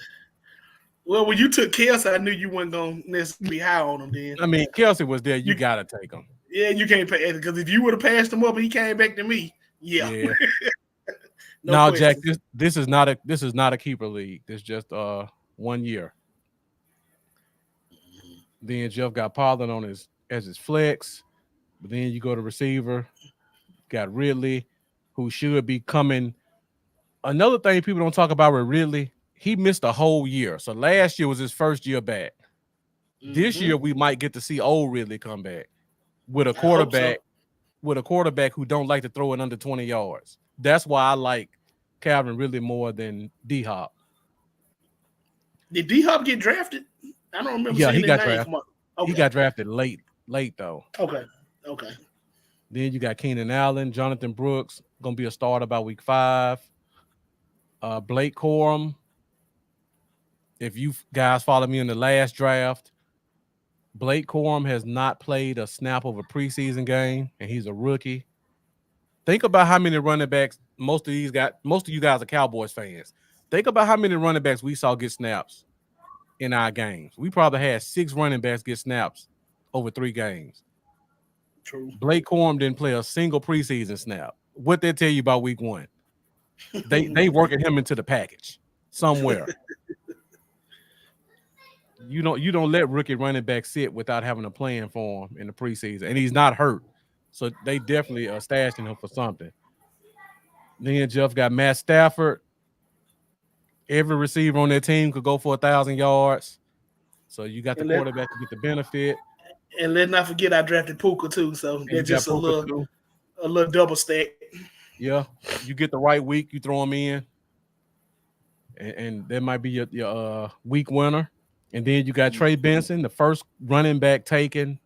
Well, when you took Kelsey, I knew you weren't gonna necessarily be high on him. Then
I mean, Kelsey was there. You
you,
got to take him.
yeah, you can't pay because if you would have passed him up and he came back to me, yeah,
Yeah.
no
Now, Jack,
question.
this is not a keeper league. This just 1 year. Then Jeff got Pollard on his as his flex. But then you go to receiver, got Ridley, who should be coming. Another thing people don't talk about with Ridley, he missed a whole year. So last year was his first year back. This
Mm-hmm.
year we might get to see old Ridley come back with a
I hope so.
quarterback with a quarterback who don't like to throw it under 20 yards. That's why I like Calvin Ridley more than D Hop.
Did D Hop get drafted? I don't remember
Yeah,
seeing
he
his
got
name
drafted.
come up.
He
Okay,
got drafted late though.
okay, okay.
Then you got Keenan Allen, Jonathan Brooks, gonna be a starter by week 5. Blake Corum. If you guys follow me in the last draft, Blake Corum has not played a snap of a preseason game, and he's a rookie. Think about how many running backs most of you guys are Cowboys fans. Think about how many running backs we saw get snaps in our games. We probably had 6 running backs get snaps over 3 games.
True.
Blake Corum didn't play a single preseason snap. What they tell you about week 1? They working him into the package somewhere. You don't let rookie running back sit without having a plan for him in the preseason, and he's not hurt, so they definitely are stashing him for something. Then Jeff got Matt Stafford. Every receiver on their team could go for 1,000 yards, so you got the
and let
quarterback to get the benefit,
and let's not forget I drafted Puka too. So
and you
that's
got
just
Puka too.
a little double stack.
Yeah, you get the right week, you throw him in, and that might be your week winner. And then you got Trey Benson, the first running back taken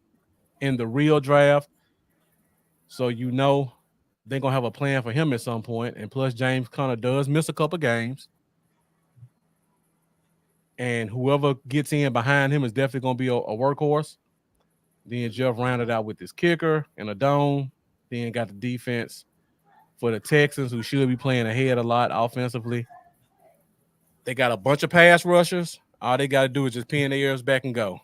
in the real draft. So they're gonna have a plan for him at some point. And plus James Conner does miss a couple games. And whoever gets in behind him is definitely gonna be a workhorse. Then Jeff rounded out with his kicker and a dome. Then got the defense for the Texans, who should be playing ahead a lot offensively. They got a bunch of pass rushers. All they got to do is just pin their ears back and go.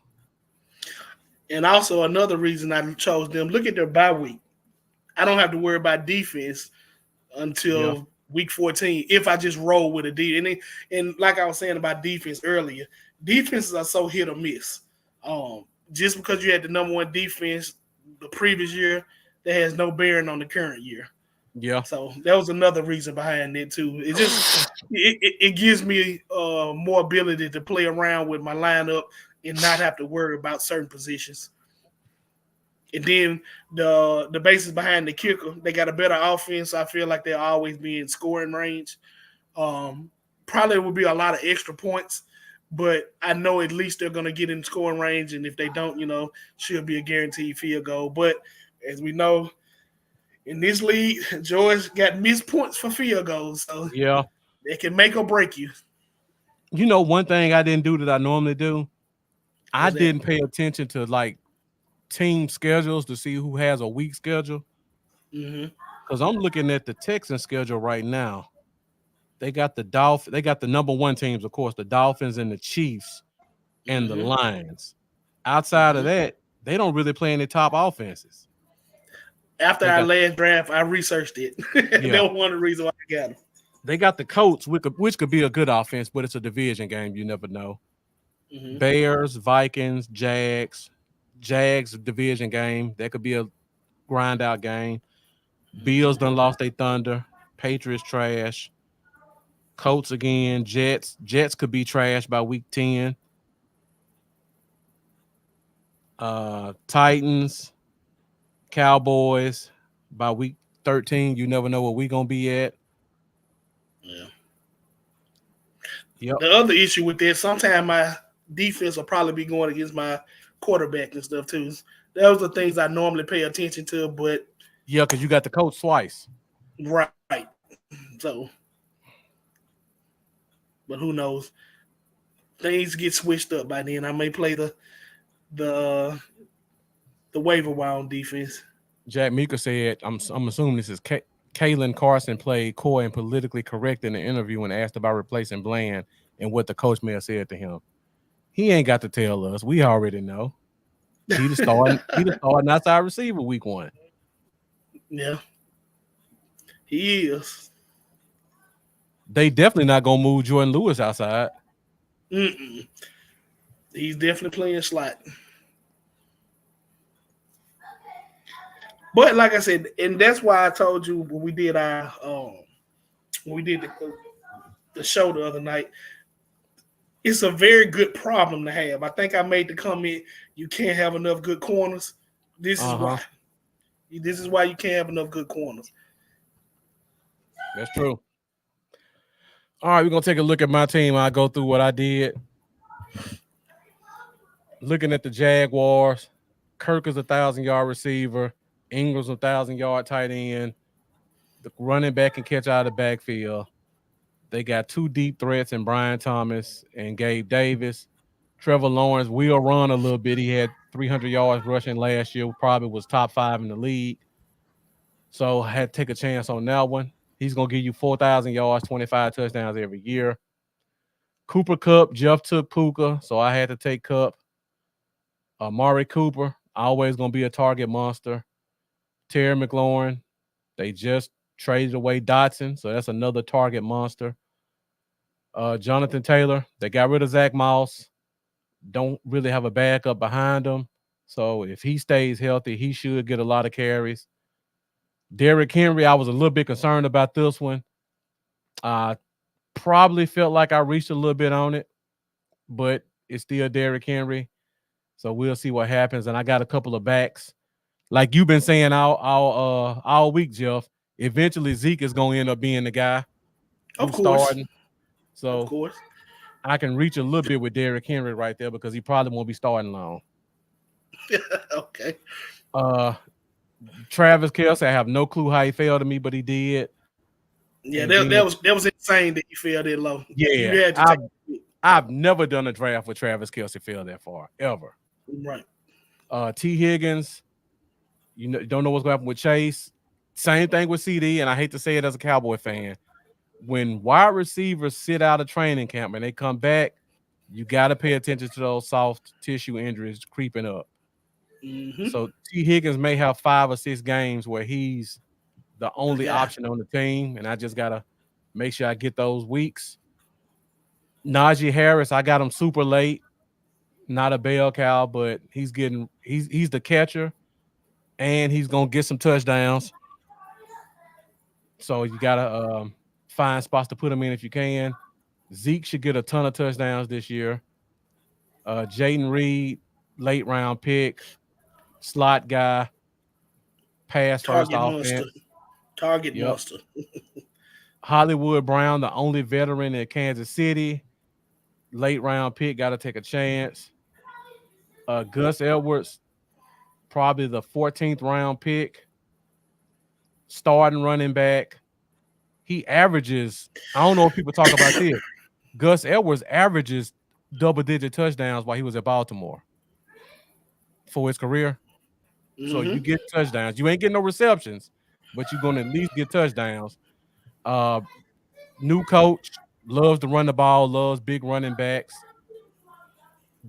And also another reason I chose them. Look at their bye week. I don't have to worry about defense
Yeah,
until week 14 if I just roll with a D. And like I was saying about defense earlier, defenses are so hit or miss. Just because you had the number one defense the previous year, that has no bearing on the current year.
yeah,
So that was another reason behind it too. It gives me more ability to play around with my lineup and not have to worry about certain positions. And then the basis behind the kicker, they got a better offense. So I feel like they'll always be in scoring range. Um, Probably will be a lot of extra points, but I know at least they're going to get in scoring range. And if they don't, should be a guaranteed field goal. But as we know, in this league, George got missed points for field goals, so
yeah.
it can make or break you.
One thing I didn't do that I normally do, I
What's that?
didn't pay attention to like team schedules to see who has a weak schedule.
Mm-hmm.
Because I'm looking at the Texans schedule right now. They got the number one teams, of course, the Dolphins and the Chiefs and the
Mm-hmm.
Lions. Outside of
Mm-hmm.
that, they don't really play any top offenses.
After
They
our
got
last draft, I researched it.
yeah,
That was one of the reasons why I got him.
they got the Colts, which could be a good offense, but it's a division game. You never know.
Hmm.
Bears, Vikings, Jags division game. That could be a grind out game. Bills done lost their thunder. Patriots trash. Colts again. Jets could be trash by week 10. Titans, Cowboys by week 13. You never know where we gonna be at.
Yeah.
Yep.
The other issue with that, sometimes my defense will probably be going against my quarterback and stuff too. Those are things I normally pay attention to, but
Yeah, because you got the Colts twice.
right. So, but who knows? Things get switched up by then. I may play the the waiver wire on defense.
Jack Meeker said, I'm assuming this is Kalen Carson played coy and politically correct in the interview when asked about replacing Bland and what the coach may have said to him. He ain't got to tell us. We already know. He the starting outside receiver week 1.
Yeah, he is.
They definitely not gonna move Jordan Lewis outside.
Mm-mm. He's definitely playing slot. But like I said, and that's why I told you when we did the show the other night, it's a very good problem to have. I think I made the comment you can't have enough good corners. This is
Uh-huh.
why. This is why you can't have enough good corners.
That's true. All right, we're gonna take a look at my team. I'll go through what I did. Looking at the Jaguars, Kirk is 1,000-yard receiver, Ingram's 1,000-yard tight end. The running back can catch out of the backfield. They got two deep threats in Brian Thomas and Gabe Davis. Trevor Lawrence will run a little bit. He had 300 yards rushing last year, probably was top 5 in the league. So I had to take a chance on that one. He's going to give you 4,000 yards, 25 touchdowns every year. Cooper Kupp, Jeff took Puka, so I had to take Kupp. Amari Cooper, always going to be a target monster. Terry McLaurin, they just traded away Dotson, so that's another target monster. Jonathan Taylor, they got rid of Zach Moss. Don't really have a backup behind him. So if he stays healthy, he should get a lot of carries. Derrick Henry, I was a little bit concerned about this one. I probably felt like I reached a little bit on it, but it's still Derrick Henry. So we'll see what happens. And I got a couple of backs. Like you've been saying all week, Jeff. Eventually Zeke is gonna end up being the guy
Of
who's
course,
starting.
of
So
course.
I can reach a little bit with Derrick Henry right there because he probably won't be starting long.
Okay.
Uh Travis Kelce, I have no clue how he fell to me, but he did.
Yeah,
And then
that was insane that you fell that low. You
yeah,
had to
I've
take it.
I've never done a draft with Travis Kelce fell that far ever.
Right.
T. Higgins, don't know what's going to happen with Chase. Same thing with CD, and I hate to say it as a Cowboy fan. When wide receivers sit out of training camp and they come back, you got to pay attention to those soft tissue injuries creeping up.
Mm-hmm.
So T. Higgins may have 5 or 6 games where he's the
The
only
guy.
option on the team, and I just got to make sure I get those weeks. Najee Harris, I got him super late. Not a bell cow, but he's the catcher, and he's gonna get some touchdowns. So you gotta find spots to put him in if you can. Zeke should get a ton of touchdowns this year. Jaden Reed, late round pick, slot guy, pass first
Target monster.
offense.
Target
Yep.
monster.
Hollywood Brown, the only veteran in Kansas City, late round pick, got to take a chance. Gus Edwards, probably the 14th round pick, starting running back. He averages, I don't know if people talk about this. Gus Edwards averages double-digit touchdowns while he was at Baltimore for his career. So
Mm-hmm.
you get touchdowns. You ain't getting no receptions, but you're going to at least get touchdowns. Uh, New coach, loves to run the ball, loves big running backs.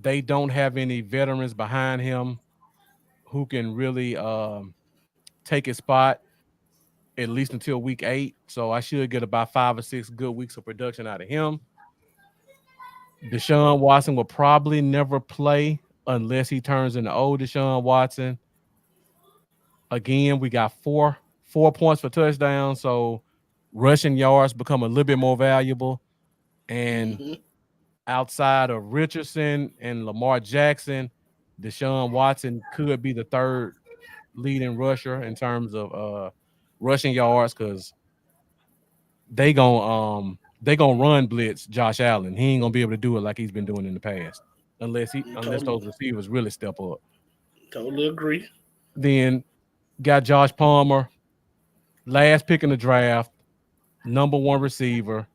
They don't have any veterans behind him who can really take his spot at least until week 8. So I should get about 5 or 6 good weeks of production out of him. Deshaun Watson will probably never play unless he turns into old Deshaun Watson. Again, we got 4 points for touchdowns, so rushing yards become a little bit more valuable. And
Mm-hmm.
outside of Richardson and Lamar Jackson, Deshaun Watson could be the third leading rusher in terms of rushing yards because they gonna run blitz Josh Allen. He ain't gonna be able to do it like he's been doing in the past unless
Totally,
those receivers really step up.
totally agree.
Then got Josh Palmer, last pick in the draft, number one receiver.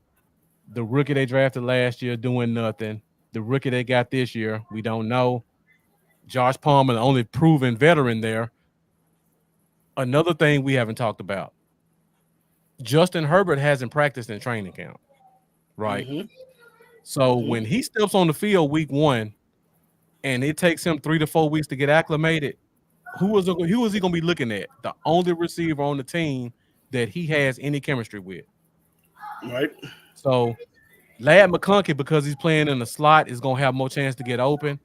The rookie they drafted last year doing nothing. The rookie they got this year, we don't know. Josh Palmer, the only proven veteran there. Another thing we haven't talked about. Justin Herbert hasn't practiced in training camp, right?
Mm-hmm.
So
Mm-hmm.
when he steps on the field week 1 and it takes him 3 to 4 weeks to get acclimated, who is he going to be looking at? The only receiver on the team that he has any chemistry with.
Right.
So Lad McConkey, because he's playing in the slot, is going to have more chance to get open.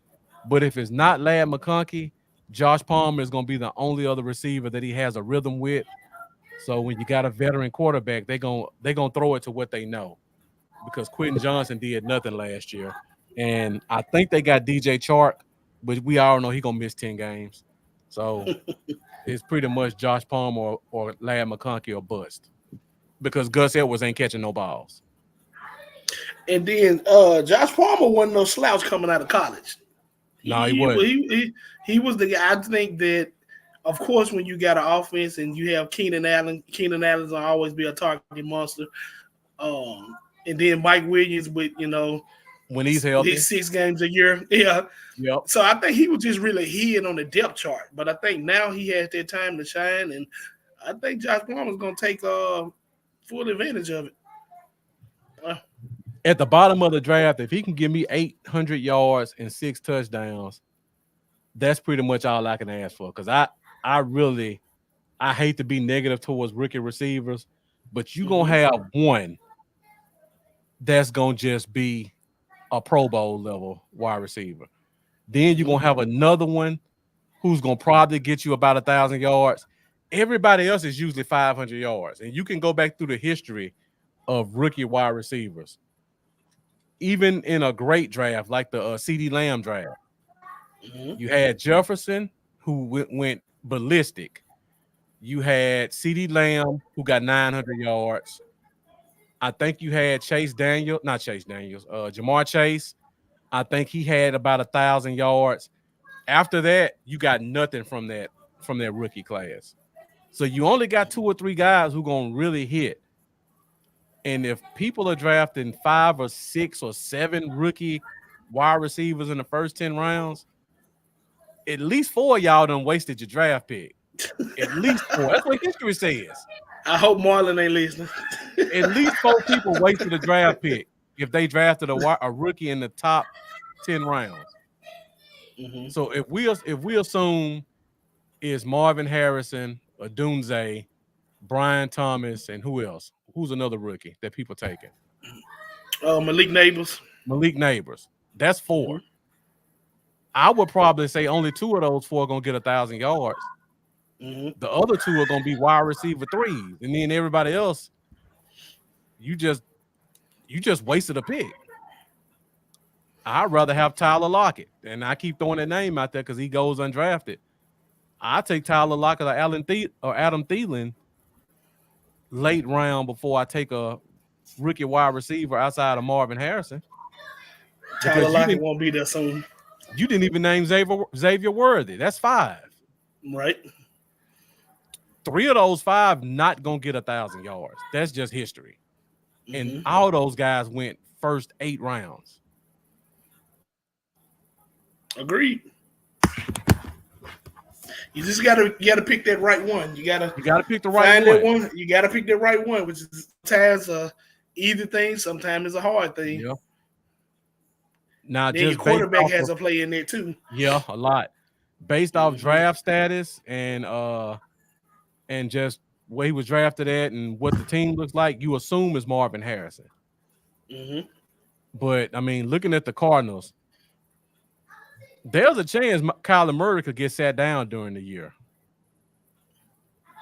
But if it's not Lad McConkey, Josh Palmer is going to be the only other receiver that he has a rhythm with. So when you got a veteran quarterback, they gonna throw it to what they know. Because Quentin Johnson did nothing last year. And I think they got DJ Chark, but we all know he's gonna miss 10 games. So it's pretty much Josh Palmer or Lad McConkey or bust. Because Gus Edwards ain't catching no balls.
And then Josh Palmer wasn't no slouch coming out of college.
No, he
He
wasn't.
he he, he was the guy. I think that, of course, when you got an offense and you have Keenan Allen's will always be a target monster. And then Mike Williams with
When he's healthy.
his 6 games a year. Yeah.
Yep.
So I think he was just really hidden on the depth chart. But I think now he has that time to shine, and I think Josh Palmer's gonna take full advantage of it.
At the bottom of the draft, if he can give me 800 yards and 6 touchdowns, that's pretty much all I can ask for. Because I hate to be negative towards rookie receivers, but you're gonna have one that's gonna just be a Pro Bowl level wide receiver. Then you're gonna have another one who's gonna probably get you about 1,000 yards. Everybody else is usually 500 yards, and you can go back through the history of rookie wide receivers. Even in a great draft like the CD Lamb draft, you had Jefferson who went ballistic. You had CD Lamb who got 900 yards. I think you had Jamar Chase. I think he had about 1,000 yards. After that, you got nothing from that rookie class. So you only got 2 or 3 guys who gonna really hit. And if people are drafting 5 or 6 or 7 rookie wide receivers in the first 10 rounds, at least 4 of y'all done wasted your draft pick. At least 4. That's what history says.
I hope Marlon ain't listening.
At least 4 people wasted a draft pick if they drafted a rookie in the top 10 rounds. So if we assume it's Marvin Harrison, Odunze, Brian Thomas, and who else? Who's another rookie that people taking?
Malik Neighbors.
Malik Neighbors. That's 4. I would probably say only 2 of those 4 are gonna get 1,000 yards. The other 2 are gonna be wide receiver 3s, and then everybody else, you just wasted a pick. I'd rather have Tyler Lockett, and I keep throwing that name out there because he goes undrafted. I take Tyler Lockett or Adam Thielen late round before I take a rookie wide receiver outside of Marvin Harrison.
Tyler Lockett won't be there soon.
You didn't even name Xavier Worthy. That's 5.
Right.
3 of those 5 not gonna get 1,000 yards. That's just history. And all those guys went first 8 rounds.
Agreed. You just gotta pick that right one. You gotta
pick the right one.
That one. You gotta pick the right one, which is sometimes a easy thing, sometimes it's a hard thing.
Yeah. Now,
then your quarterback has a play in there too.
Yeah, a lot. Based off draft status and and just where he was drafted at and what the team looks like, you assume is Marvin Harrison.
Mm-hmm.
But I mean, looking at the Cardinals, there's a chance Kyler Murray could get sat down during the year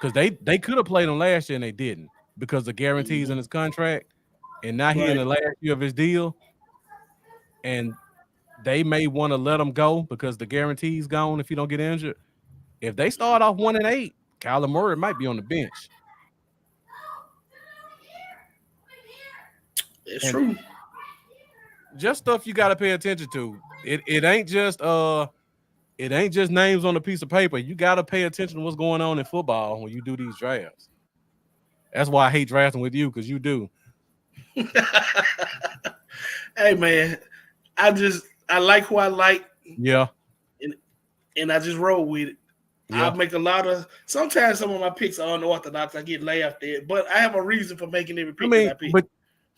because they could have played him last year and they didn't because the guarantees in
Mm-hmm.
his contract, and now he in
Right.
the last year of his deal, and they may want to let him go because the guarantee's gone if you don't get injured. If they start off 1-8, Kyler Murray might be on the bench.
It's
And
true.
just stuff you got to pay attention to. It ain't just names on a piece of paper. You got to pay attention to what's going on in football when you do these drafts. That's why I hate drafting with you because you do.
Hey man, I like who I like,
Yeah,
and I just roll with it. I
yeah.
make a lot of. Sometimes some of my picks are unorthodox. I get laughed at, but I have a reason for making every
I
pick that
mean,
I pick.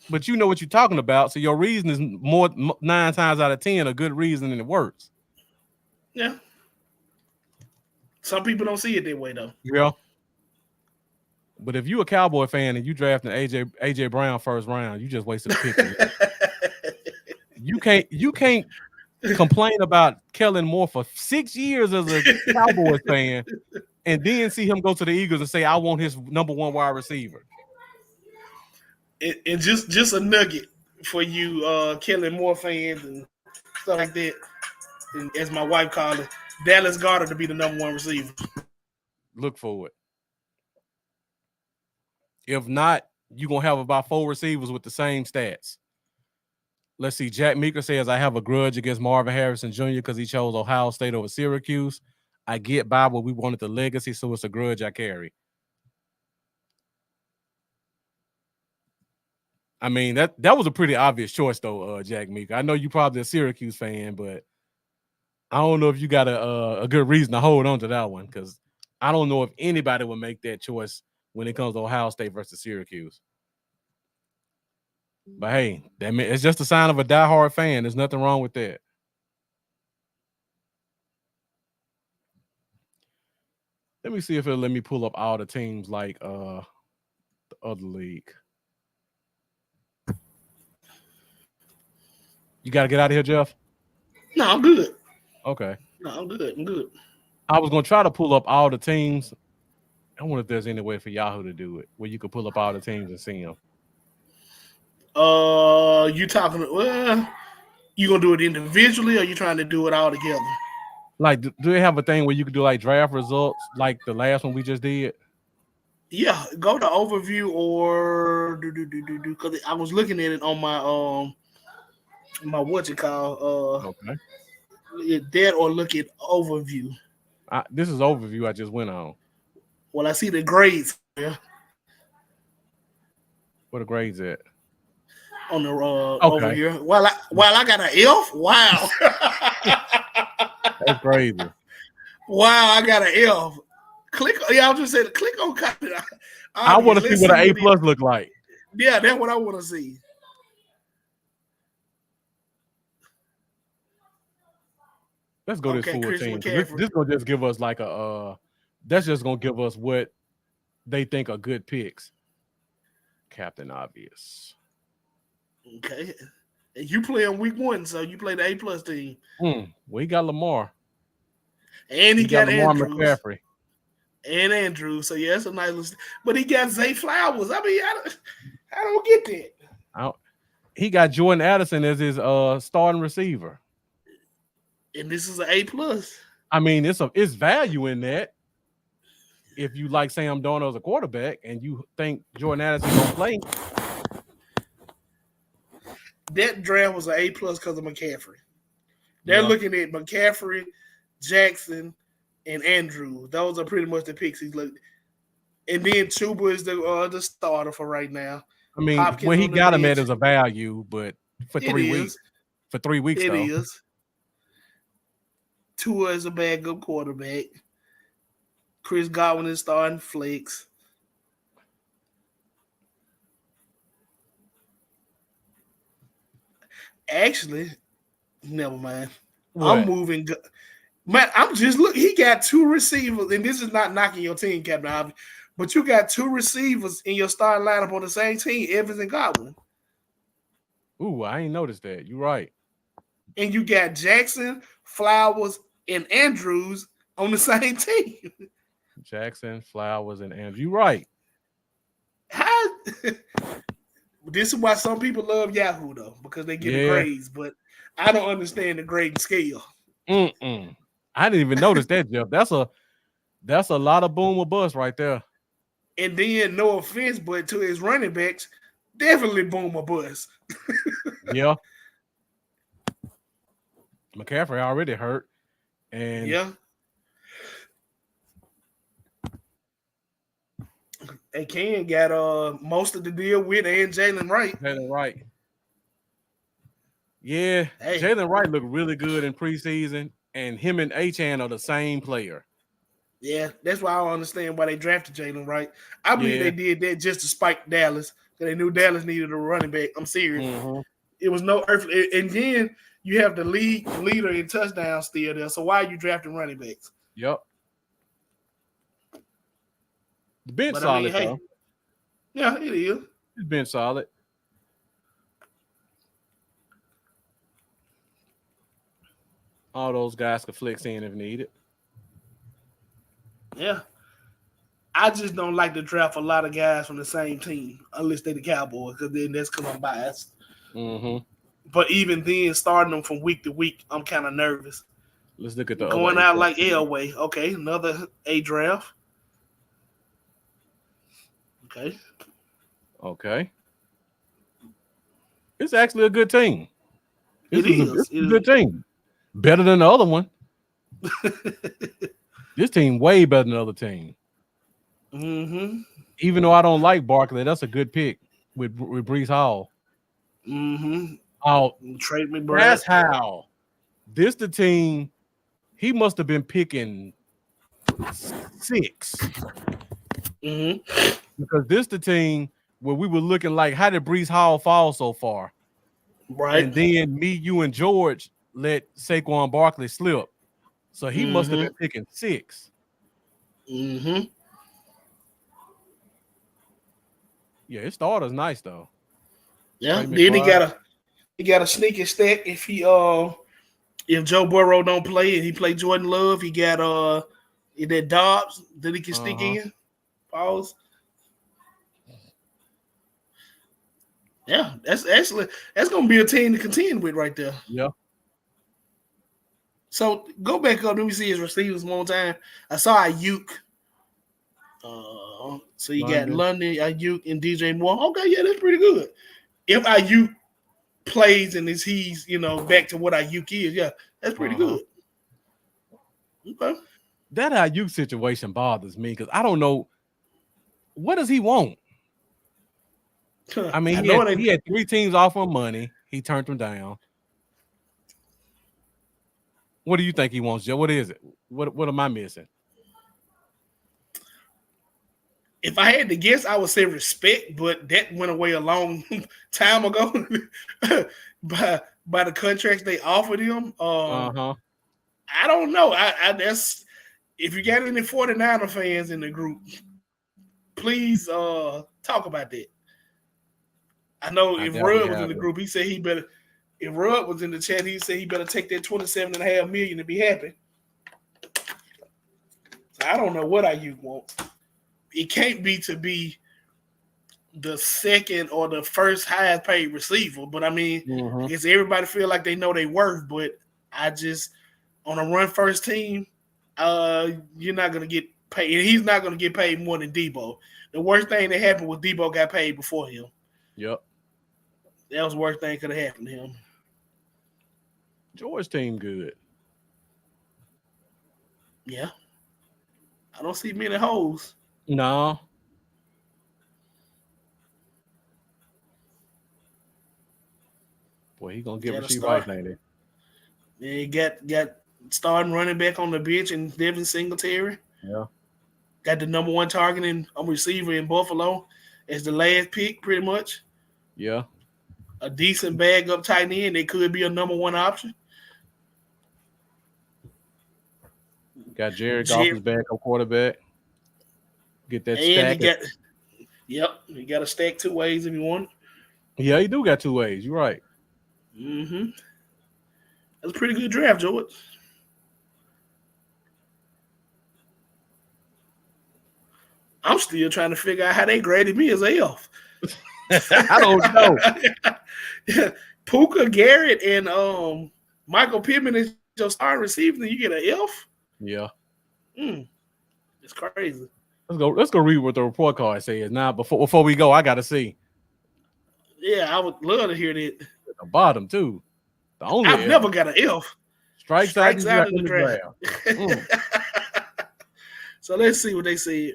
but you know what you're talking about. So your reason is more 9 times out of 10 a good reason and it works.
Yeah. Some people don't see it that way though.
Yeah. But if you a Cowboy fan and you drafting AJ Brown first round, you just wasted a pick. You can't complain about Kellen Moore for 6 years as a Cowboys fan, and then see him go to the Eagles and say, "I want his number one wide receiver."
And just a nugget for you, Kellen Moore fans and stuff like that. And as my wife called it, Dallas Goddard to be the number one receiver.
Look for it. If not, you're gonna have about 4 receivers with the same stats. Let's see. Jack Meeker says, I have a grudge against Marvin Harrison Jr. because he chose Ohio State over Syracuse. I get by, but we wanted the legacy, so it's a grudge I carry. I mean, that was a pretty obvious choice, though, Jack Meeker. I know you probably a Syracuse fan, but I don't know if you got a good reason to hold on to that one because I don't know if anybody would make that choice when it comes to Ohio State versus Syracuse. But hey, it's just a sign of a diehard fan. There's nothing wrong with that. Let me see if it'll let me pull up all the teams like the other league. You got to get out of here, Jeff?
No, I'm good.
Okay.
No, I'm good. I'm good.
I was going to try to pull up all the teams. I wonder if there's any way for Yahoo to do it where you could pull up all the teams and see them.
You talking? Well, you gonna do it individually, or you trying to do it all together?
Like, do they have a thing where you could do like draft results like the last one we just did?
Yeah, go to overview or do because I was looking at it on my what you call
Okay.
that or look at overview.
This is overview I just went on.
Well, I see the grades here
What the grades at?
on the over
Okay.
here. While I got an F. Wow.
That's crazy.
Wow, I got an F. Click. Yeah, I was just saying. Click on copy.
I want to see what an A plus look like.
Yeah, that's what I want to see.
Let's go
Okay,
this full
Chris
team.
McCaffrey.
This gonna just give us like that's just gonna give us what they think are good picks. Captain Obvious.
Okay. And you play on week 1, so you play the A plus team.
Well, he got Lamar.
And he got
Lamar
Andrews.
McCaffrey.
And Andrews. So yeah, it's a nice list. But he got Zay Flowers. I mean, I don't get that.
He got Jordan Addison as his starting receiver.
And this is an A plus.
I mean, it's value in that. If you like Sam Darnold as a quarterback and you think Jordan Addison gonna play,
that draft was an A plus because of McCaffrey. They're looking at McCaffrey, Jackson, and Andrews. Those are pretty much the picks he's looking. And then Chuba is the starter for right now.
I mean,
Hopkins
when he
on the
got him
bench.
at is a value, but for 3 weeks. For 3 weeks,
It
though.
is. Tua is a backup quarterback. Chris Godwin is starting flex. Actually, never mind.
What?
I'm moving. Man, I'm just look. He got two receivers, and this is not knocking your team, Captain Obvious, but you got two receivers in your starting lineup on the same team, Evans and Godwin,
Ooh, I ain't noticed that. You're right.
and you got Jackson, Flowers, and Andrews on the same team.
Jackson, Flowers, and Andrew. You're right.
How? This is why some people love Yahoo though, because they get the
Yeah.
grades. But I don't understand the grading scale.
Mm-mm. I didn't even notice that, Jeff. That's a lot of boom or bust right there.
And then, no offense, but to his running backs, definitely boom or bust.
Yeah. McCaffrey already hurt. And
Yeah, and Ken got most of the deal with and Jalen Wright.
Jalen Wright. Yeah,
Hey,
Jalen Wright looked really good in preseason, and him and Achan are the same player.
yeah, that's why I don't understand why they drafted Jalen Wright. I believe
Yeah.
they did that just to spike Dallas because they knew Dallas needed a running back. I'm serious.
Mm-hmm.
It was no earthly. And then you have the league leader in touchdowns still there. So why are you drafting running backs?
Yep. The bench
But I mean,
solid
hey,
though.
yeah, it is.
It's been solid. All those guys can flex in if needed.
Yeah. I just don't like to draft a lot of guys from the same team unless they're the Cowboys, because then that's because I'm biased.
Mm-hmm.
But even then, starting them from week to week, I'm kind of nervous.
Let's look at the other
Going
A
out
draft.
like Elway, okay, another A draft. Okay.
Okay. It's actually a good team.
It
This
is.
is a good team. Better than the other one. This team way better than the other team.
Mm-hmm.
Even though I don't like Barkley, that's a good pick with Brees Hall.
Mm-hmm.
Oh,
Trade McBride.
that's how. This the team. He must have been picking six
Mm-hmm.
because this the team where we were looking like, how did Brees Hall fall so far?
Right.
And then me, you, and George let Saquon Barkley slip. So he must have
Mm-hmm.
been picking six.
Mm-hmm.
Yeah, his starter's nice though.
Yeah.
Trey
Then
McBride.
he got a sneaky stack if Joe Burrow don't play and he play Jordan Love, he got that Dobbs that he can stick
Uh-huh.
in. Pause. Yeah, that's gonna be a team to contend with right there.
Yeah.
So go back up. Let me see his receivers one more time. I saw Ayuk. So you got
London.
London, Ayuk, and DJ Moore. Okay, yeah, that's pretty good. If Ayuk plays and he's back to what Ayuk is, yeah, that's pretty
Uh-huh.
good. Okay.
That IU situation bothers me because I don't know, what does he want. I mean,
I know it ain't.
he had three teams offer him money. He turned them down. What do you think he wants, Joe? What is it? What am I missing?
If I had to guess, I would say respect, but that went away a long time ago by the contracts they offered him.
Uh-huh.
I don't know. I that's if you got any 49er fans in the group, please talk about that. I know
I
if
doubt we
Rudd was in
have
the
it.
group, he said he better. If Rudd was in the chat, he said he better take that 27.5 million to be happy. So I don't know what IU wants. It can't be to be the second or the first highest paid receiver. But I mean, I
Mm-hmm.
guess everybody feel like they know they worth. But I just on a run first team, you're not gonna get paid. And he's not gonna get paid more than Debo. The worst thing that happened was Debo got paid before him.
Yep.
That was the worst thing could have happened to him.
George team good.
Yeah, I don't see many holes.
No. Boy, he gonna get
Got to
Rasheed
start.
Rice, ain't he?
They got starting running back on the bench and Devin Singletary.
Yeah.
Got the number one target and receiver in Buffalo as the last pick, pretty much.
Yeah.
A decent bag up tight end. They could be a number one option.
Got Jared Goff
Jerry,
as backup quarterback. Get that
and he
stack.
got yep, he got to stack two ways if you want.
Yeah, you do got two ways. You're right.
Mm-hmm. That's a pretty good draft, George. I'm still trying to figure out how they graded me as a F.
I don't know.
Puka, Garrett, and Michael Pittman is your starting receiver, and you get an F.
Yeah.
Mm, it's crazy.
Let's go. Let's go read what the report card says. Now, before we go, I gotta see
Yeah, I would love to hear that.
the bottom too. The only
I've
L.
never got an F.
Strikes out
Strikes
in
out in the
the
draft.
draft. Mm.
So let's see what they say.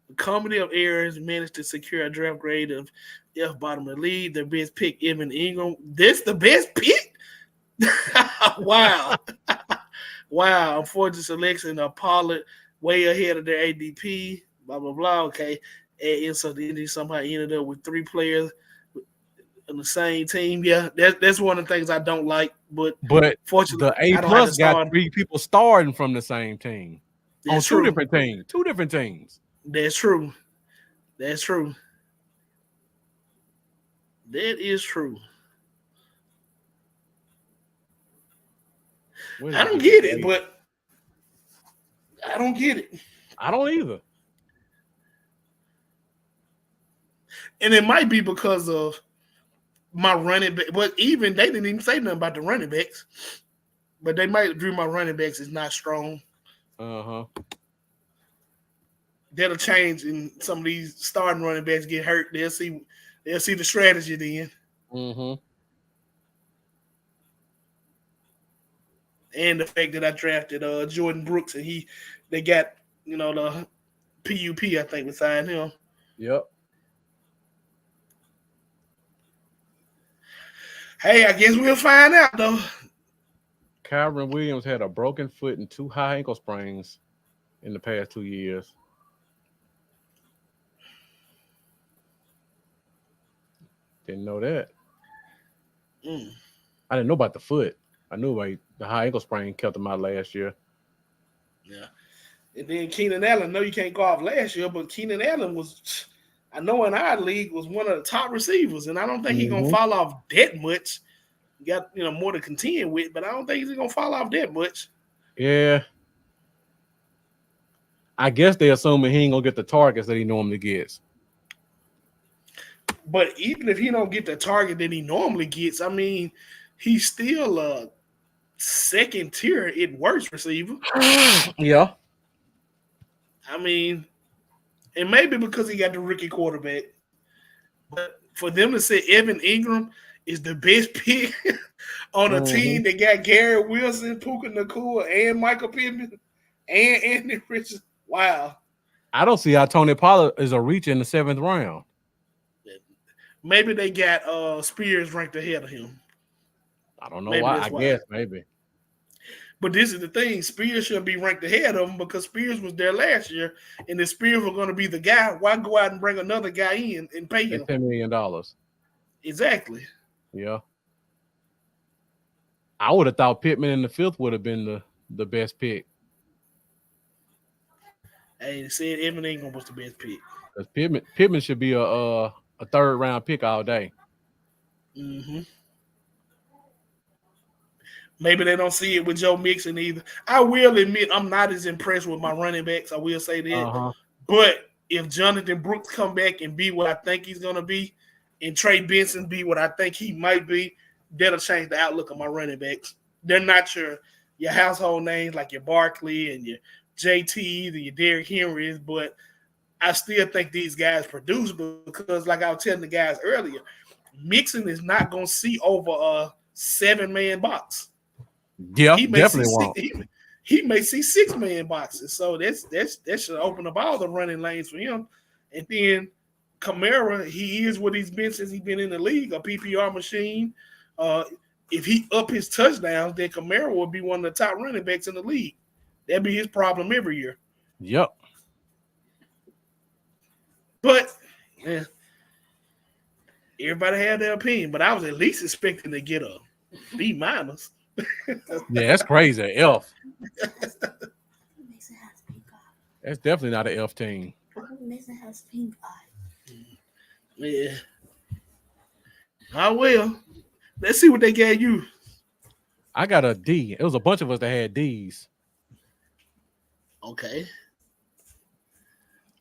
The comedy of errors managed to secure a draft grade of F bottom of the league. Their best pick, Evan Ingram. This the best pick? Wow. Wow. Unfortunate selection of Pollard way ahead of their ADP. Blah, blah, blah. Okay. And so they somehow ended up with three players on the same team. Yeah, that's one of the things I don't like. But
But
fortunately,
the A
I don't have to
plus got
start.
three people starting from the same team on
That's
two
true.
different teams. Two different teams.
That's true. That's true. That is true.
Where
I
did I
don't
get the
get it,
grade?
but I don't get it.
I don't either.
And it might be because of my running back. But even they didn't even say nothing about the running backs. But they might view my running backs is not strong.
Uh huh.
That'll change, and some of these starting running backs get hurt. They'll see the strategy then,
Mm-hmm.
and the fact that I drafted Jordan Brooks, and they got the PUP I think beside him.
Yep.
Hey, I guess we'll find out though.
Kyron Williams had a broken foot and two high ankle sprains in the past 2 years. Didn't know that.
Mm,
I didn't know about the foot. I knew about the high ankle sprain kept him out last year.
yeah. And then Keenan Allen. No, you can't go off last year, but Keenan Allen was, I know in our league, was one of the top receivers, and I don't think he's gonna
Mm-hmm.
fall off that much. He got more to contend with, but I don't think he's gonna fall off that much.
Yeah. I guess they assuming he ain't gonna get the targets that he normally gets.
But even if he don't get the target that he normally gets, I mean, he's still a second tier at worst receiver.
Yeah.
I mean, and maybe because he got the rookie quarterback. But for them to say Evan Ingram is the best pick on a
Mm-hmm.
team that got Garrett Wilson, Puka Nakua, and Michael Pittman, and Anthony Richardson, wow.
I don't see how Tony Pollard is a reach in the seventh round.
Maybe they got Spears ranked ahead of him.
I don't know
Maybe
why.
that's
I
why.
guess maybe.
But this is the thing: Spears shouldn't be ranked ahead of him because Spears was there last year, and if Spears was going to be the guy, why go out and bring another guy in and pay
At
him?
$10 million.
Exactly.
Yeah. I would have thought Pittman in the fifth would have been the best pick.
Hey, they said Evan Ingram was the best pick.
Because Pittman should be a third round pick all day.
Mm-hmm. Maybe they don't see it with Joe Mixon either. I will admit I'm not as impressed with my running backs. I will say that.
Uh-huh.
But if Jonathan Brooks come back and be what I think he's going to be, and Trey Benson be what I think he might be, that'll change the outlook of my running backs. They're not your household names like your Barkley and your JTs and your Derrick Henrys, but I still think these guys produce because, like I was telling the guys earlier, Mixon is not going to see over a 7-man box.
Yeah,
He may see
definitely won't.
he may see 6-man boxes. So that should open up all the running lanes for him. And then Kamara, he is what he's been since he's been in the league, a PPR machine. If he up his touchdowns, then Kamara will be one of the top running backs in the league. That'd be his problem every year.
Yep.
But yeah, everybody had their opinion. But I was at least expecting to get a B minus.
Yeah, that's crazy. Elf. That's definitely not an F team.
Yeah. Oh well. Let's see what they gave you.
I got a D. It was a bunch of us that had D's.
Okay.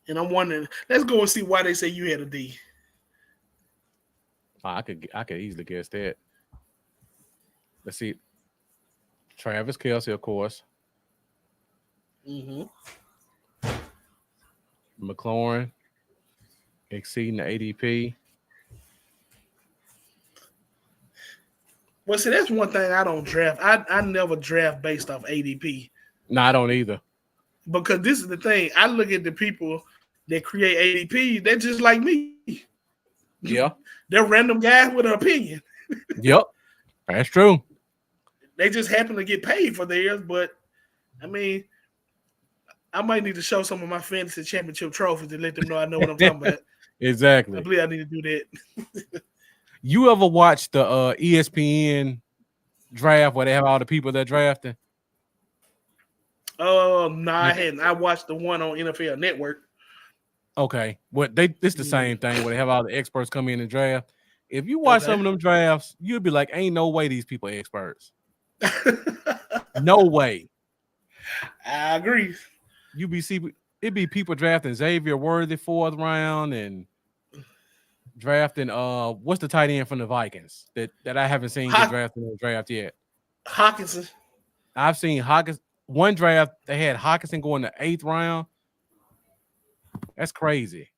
And I'm wondering. Let's go and see why they say you had a D.
I could easily guess that. Let's see. Travis Kelsey, of course.
Mm-hmm.
McLaurin exceeding the ADP.
Well, see, that's one thing I don't draft. I never draft based off ADP
No, I don't either.
because this is the thing. I look at the people that create ADP. They're just like me.
Yeah.
They're random guys with an opinion.
Yep. That's true.
They just happen to get paid for theirs. But I mean, I might need to show some of my fantasy championship trophies to let them know I know what I'm talking about. I
Exactly.
believe I need to do that.
You ever watch the ESPN draft where they have all the people that drafting?
No, I
Like,
hadn't. I watched the one on NFL Network.
okay, what they it's the same thing where they have all the experts come in and draft. If you watch
Okay.
some of them drafts, you'd be like, "Ain't no way these people are experts. No way."
I agree.
You be see It'd be people drafting Xavier Worthy fourth round and drafting what's the tight end from the Vikings that I haven't seen get
Hawk-
drafted in the draft yet.
Hawkinson.
I've seen Hawkins one draft they had Hawkinson going the eighth round. That's crazy.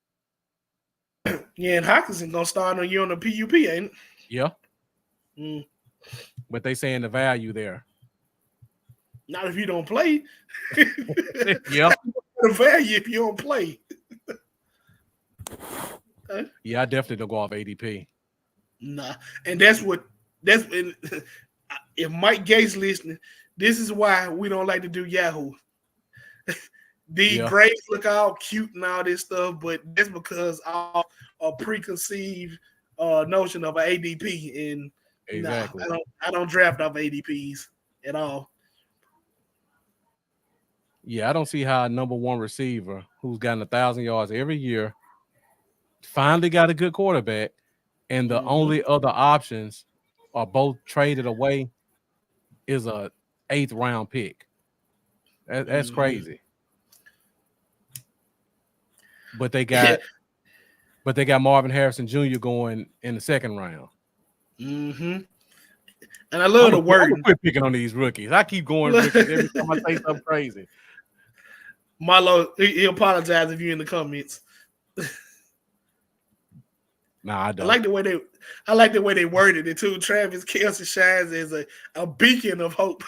Yeah, and Hawkinson gonna start on you on the PUP, ain't it?
Yeah,
Mm.
but they saying the value there.
Not if you don't play. The
Yeah,
value if you don't play.
yeah, I definitely don't go off ADP.
Nah, and that's when if Mike Gates listening, this is why we don't like to do Yahoo. The
Yeah,
grapes look all cute and all this stuff, but that's because of a preconceived notion of an ADP. And nah,
exactly.
I don't draft off ADPs at all.
Yeah, I don't see how a number one receiver who's gotten 1,000 yards every year finally got a good quarterback, and the
Mm-hmm.
only other options are both traded away is a eighth round pick. That's
Mm-hmm.
crazy. But they got but they got Marvin Harrison Jr. going in the second round.
Mm-hmm. And I love the
I'm gonna
wording.
quit picking on these rookies. I keep going rookies every time I say something crazy.
Marlo, he apologize if you're in the comments.
Nah, I
I
don't.
like the way they I like the way they worded it too. Travis Kelsey shines as a beacon of hope.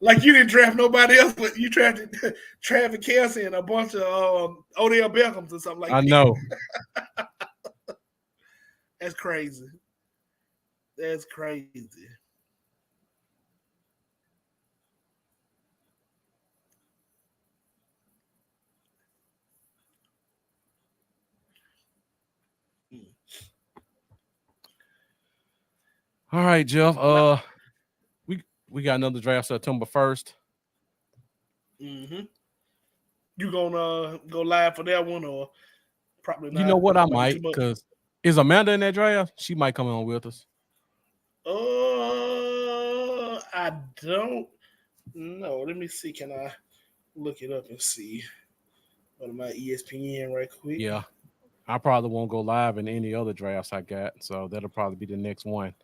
Like you didn't draft nobody else, but you drafted Travis Kelsey and a bunch of Odell Beckhams or something like
I
that.
know.
That's crazy. That's crazy.
All right, Jeff.
Now,
We got another draft September 1st.
mm-hmm. You gonna go live for that one or probably
You know
not?
what? I
Might be too
might,
much.
because is Amanda in that draft? She might come on with us.
I don't know. Let me see. Can I look it up and see? Go to my ESPN right quick.
Yeah. I probably won't go live in any other drafts I got. So that'll probably be the next one.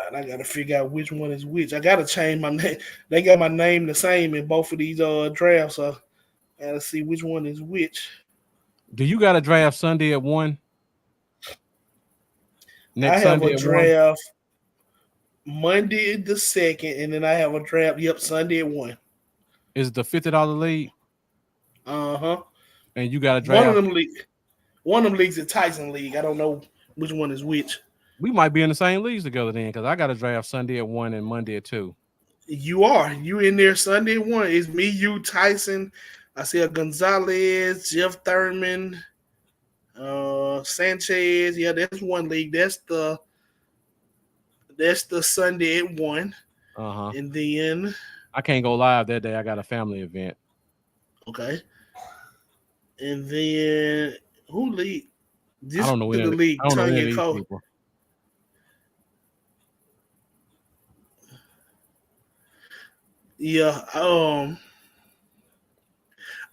And I gotta figure out which one is which. I gotta change my name. They got my name the same in both of these drafts. So I gotta see which one is which.
Do you got a draft Sunday at 1?
I
Next
have a
Sunday at 1?
draft Monday the 2nd, and then I have a draft. Yep, Sunday at 1.
Is the $50 league?
Uh-huh.
And you got a
One of
draft?
them league. One of them leagues is Tyson League. I don't know which one is which.
We might be in the same leagues together then, because I got a draft Sunday at 1 and Monday at 2.
You are. You in there Sunday at 1. It's me, you, Tyson. I see a Gonzalez, Jeff Thurman, Sanchez. Yeah, that's one league. That's the Sunday at 1.
Uh-huh.
And then
I can't go live that day. I got a family event.
Okay. And then who lead?
I
This
don't know
is
any.
the league.
I don't know any of
Tanya
these
Cole.
people.
Yeah.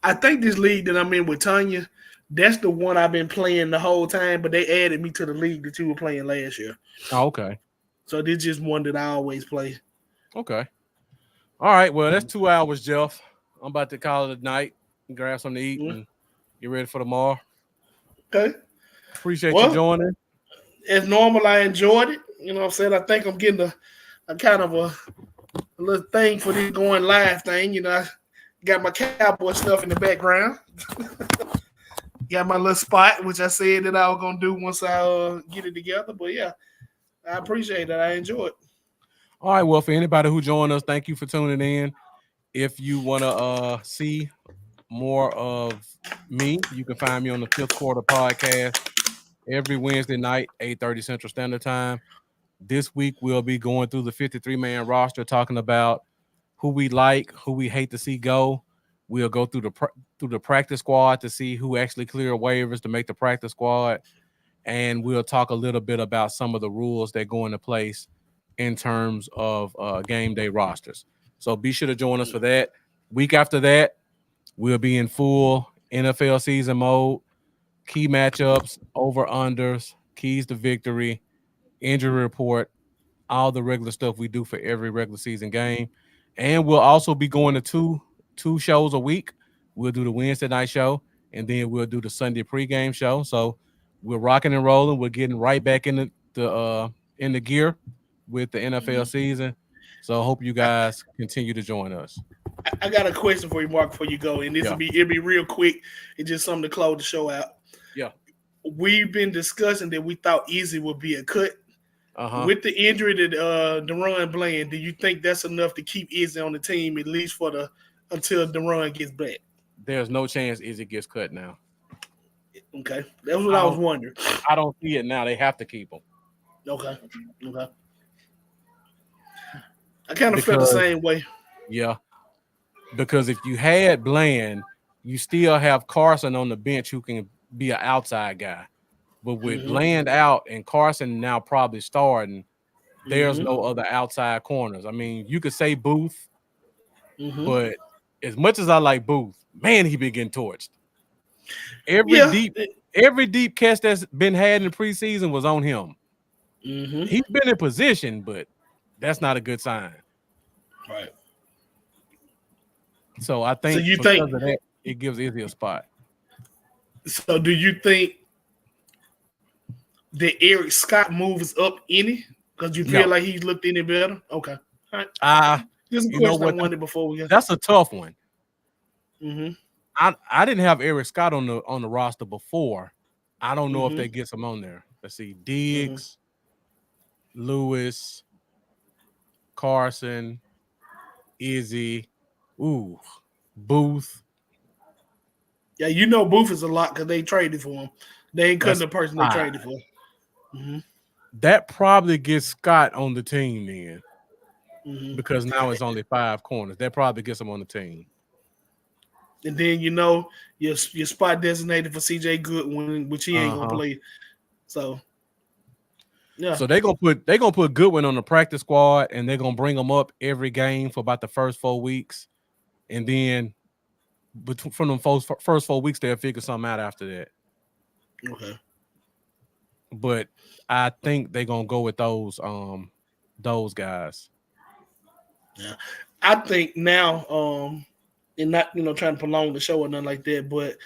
I think this league that I'm in with Tanya, that's the one I've been playing the whole time. But they added me to the league that you were playing last year.
Oh, okay.
So this is just one that I always play.
Okay. All right. Well, that's 2 hours, Jeff. I'm about to call it a night. Grab something to eat
Mm,
and get ready for tomorrow.
okay.
Appreciate you
Well,
joining.
as normal, I enjoyed it. You know what I'm saying? I think I'm getting a kind of a little thing for this going live thing. I got my cowboy stuff in the background. Got my little spot, which I said that I was gonna do once I get it together. But yeah, I appreciate that. I enjoy it.
All right. Well, for anybody who joined us, thank you for tuning in. If you want to see more of me, you can find me on the Fifth Quarter podcast every Wednesday night, 8:30 Central Standard Time. This week we'll be going through the 53-man roster, talking about who we like, who we hate to see go. We'll go through the practice squad to see who actually clear waivers to make the practice squad, and we'll talk a little bit about some of the rules that go into place in terms of game day rosters. So be sure to join us for that. Week after that, we'll be in full NFL season mode, key matchups, over unders, keys to victory, injury report, all the regular stuff we do for every regular season game. And we'll also be going to two shows a week. We'll do the Wednesday night show, and then we'll do the Sunday pregame show. So we're rocking and rolling. We're getting right back in the gear with the NFL season. So I hope you guys continue to join us.
I got a question for you, Mark, before you go, and this will
Yeah.
be it'll be real quick. It's just something to close the show out.
Yeah.
We've been discussing that we thought Easy would be a cut.
Uh-huh.
With the injury that Deron Bland, do you think that's enough to keep Izzy on the team at least for the until Deron gets back?
There's no chance Izzy gets cut now.
Okay, that's what
I
I was
don't
wondering.
I don't see it now. They have to keep him.
Okay, okay. I kind of felt the
Because
same way.
yeah, because if you had Bland, you still have Carson on the bench who can be an outside guy. But with
Hmm.
Bland out and Carson now probably starting, there's
Hmm.
no other outside corners. I mean, you could say Booth,
Hmm.
but as much as I like Booth, man, he been getting torched. Every
Yeah.
deep, every deep catch that's been had in the preseason was on him.
Hmm.
He's been in position, but that's not a good sign.
Right.
So I
So
think
you think?
because of that, it gives Izzy a spot.
So do you think that Eric Scott moves up any? Because you feel
No.
like he's looked any better? Okay. All right.
Ah,
Just a
you know
question I
what?
wanted before we go.
That's a tough one.
Hmm.
I didn't have Eric Scott on the roster before. I don't know if
Hmm.
they get some on there. Let's see.
Hmm.
Diggs, Lewis, Carson, Izzy, ooh, Booth.
Yeah, Booth is a lot because they traded for him. They ain't cutting
That's
the person they
5.
traded for. Hmm.
That probably gets Scott on the team then,
Hmm.
because now it's only 5 corners. That probably gets him on the team.
And then your spot designated for CJ Goodwin, which he ain't gonna
Uh-huh.
play. So yeah.
So they gonna put Goodwin on the practice squad, and they're gonna bring him up every game for about the first 4 weeks, and then from the first 4 weeks they'll figure something out after that.
Okay.
But I think they're gonna go with those guys.
Yeah. I think now, and not trying to prolong the show or nothing like that, but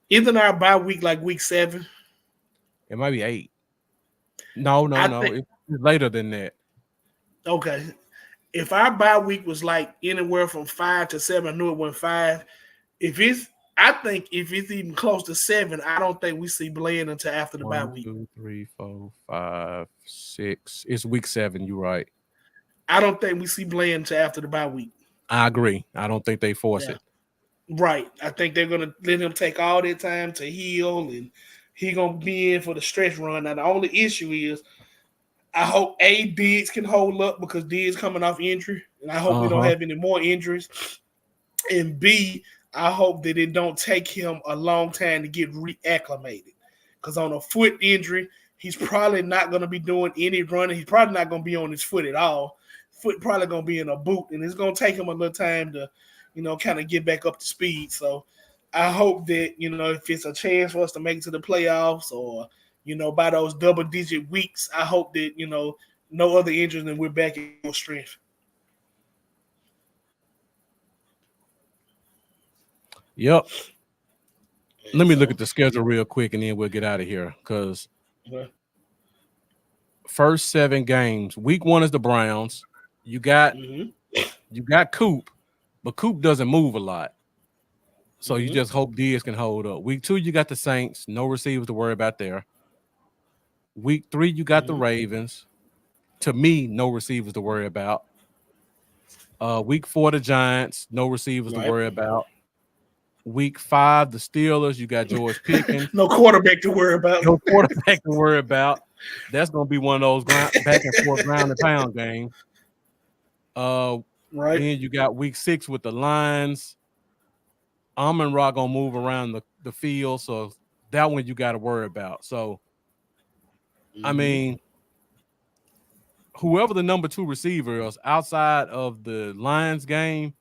isn't our bye week like week 7?
It might be 8. No, no,
I
no.
think
It's later than that.
okay. If our bye week was like anywhere from 5 to 7, I knew it went 5. If it's I think if it's even close to 7, I don't think we see Bland until after the bye
One,
week.
2, 3, 4, 5, 6. It's week 7. You're right.
I don't think we see Bland until after the bye week.
I agree. I don't think they force
Yeah.
it.
Right. I think they're gonna let him take all their time to heal, and he gonna be in for the stretch run. Now the only issue is I hope Diggs can hold up because Diggs coming off injury, and I hope we don't
Uh-huh.
have any more injuries. And B, I hope that it don't take him a long time to get reacclimated. Because on a foot injury, he's probably not going to be doing any running. He's probably not going to be on his foot at all. Foot probably going to be in a boot, and it's going to take him a little time to, kind of get back up to speed. So I hope that, if it's a chance for us to make it to the playoffs or, by those double digit weeks, I hope that, no other injuries and we're back at full strength.
Yep. Let me look
So,
at the schedule real quick and then we'll get out of here. Because
uh,
first 7 games, week 1 is the Browns. You got
mm-hmm,
you got Coop, but Coop doesn't move a lot. So you
mm-hmm,
just hope Diaz can hold up. Week 2, you got the Saints, no receivers to worry about there. Week 3, you got the
mm-hmm.
Ravens. To me, no receivers to worry about. Week 4, the Giants, no receivers to
Right.
worry about. Week 5, the Steelers, you got George Pickens,
No quarterback to worry about.
no quarterback to worry about. That's gonna be one of those back and forth ground and pound games. Uh,
Right.
then you got week 6 with the Lions. Amon Ra gonna move around the field, so that one you got to worry about. So I
Mm-hmm.
mean, whoever the number 2 receiver is outside of the Lions game,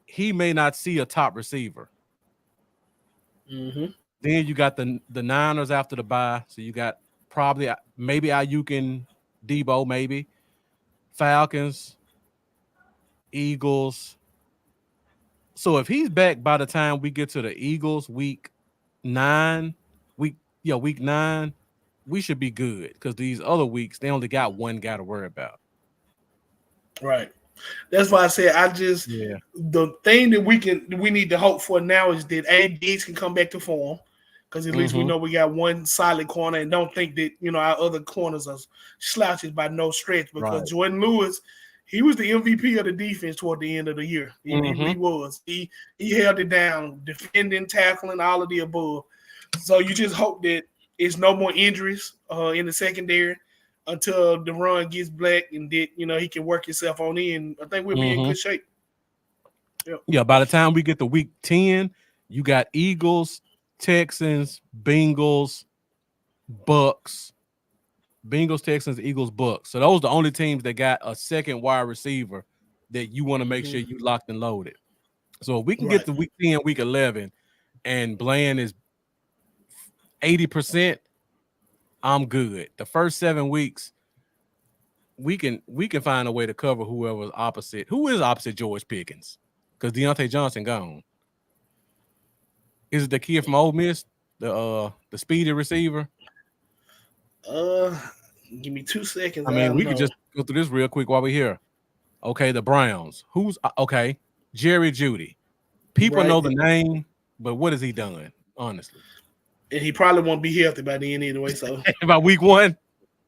he may not see a top receiver.
Mm-hmm.
Then you got the Niners after the bye, so you got probably maybe Ayuk and Debo, maybe Falcons, Eagles. So if he's back by the time we get to the Eagles week 9, week 9, we should be good because these other weeks they only got one guy to worry about.
Right. That's why I said
Yeah.
the thing that we need to hope for now is that ADs can come back to form. Because at least we
Mm-hmm.
know we got one solid corner and don't think that, our other corners are slouches by no stretch. Because
Right.
Jordan Lewis, he was the MVP of the defense toward the end of the year. He
Mm-hmm.
was. He held it down, defending, tackling, all of the above. So you just hope that it's no more injuries in the secondary until the run gets black and that he can work himself on in. I think we'll be in
Mm-hmm.
good shape. Yep.
Yeah. By the time we get to week 10, you got Eagles, Texans, Bengals, Bucks. Bengals, Texans, Eagles, Bucks. So those are the only teams that got a second wide receiver that you want to make sure
Mm-hmm.
you locked and loaded. So if we can get
Right.
to week 10, week 11, and Bland is 80%, I'm good. The first 7 weeks, we can find a way to cover whoever's opposite. Who is opposite George Pickens? Because Deontay Johnson gone. Is it the kid from Ole Miss, the speedy receiver?
Uh, Give me 2 seconds.
I
I
mean,
don't
we could
know.
just go through this real quick while we're here. Okay, the Browns. Who's okay? Jerry Judy. People
Right.
know the name, but what has he done? Honestly,
And he probably won't be healthy by the end anyway. So
about week 1.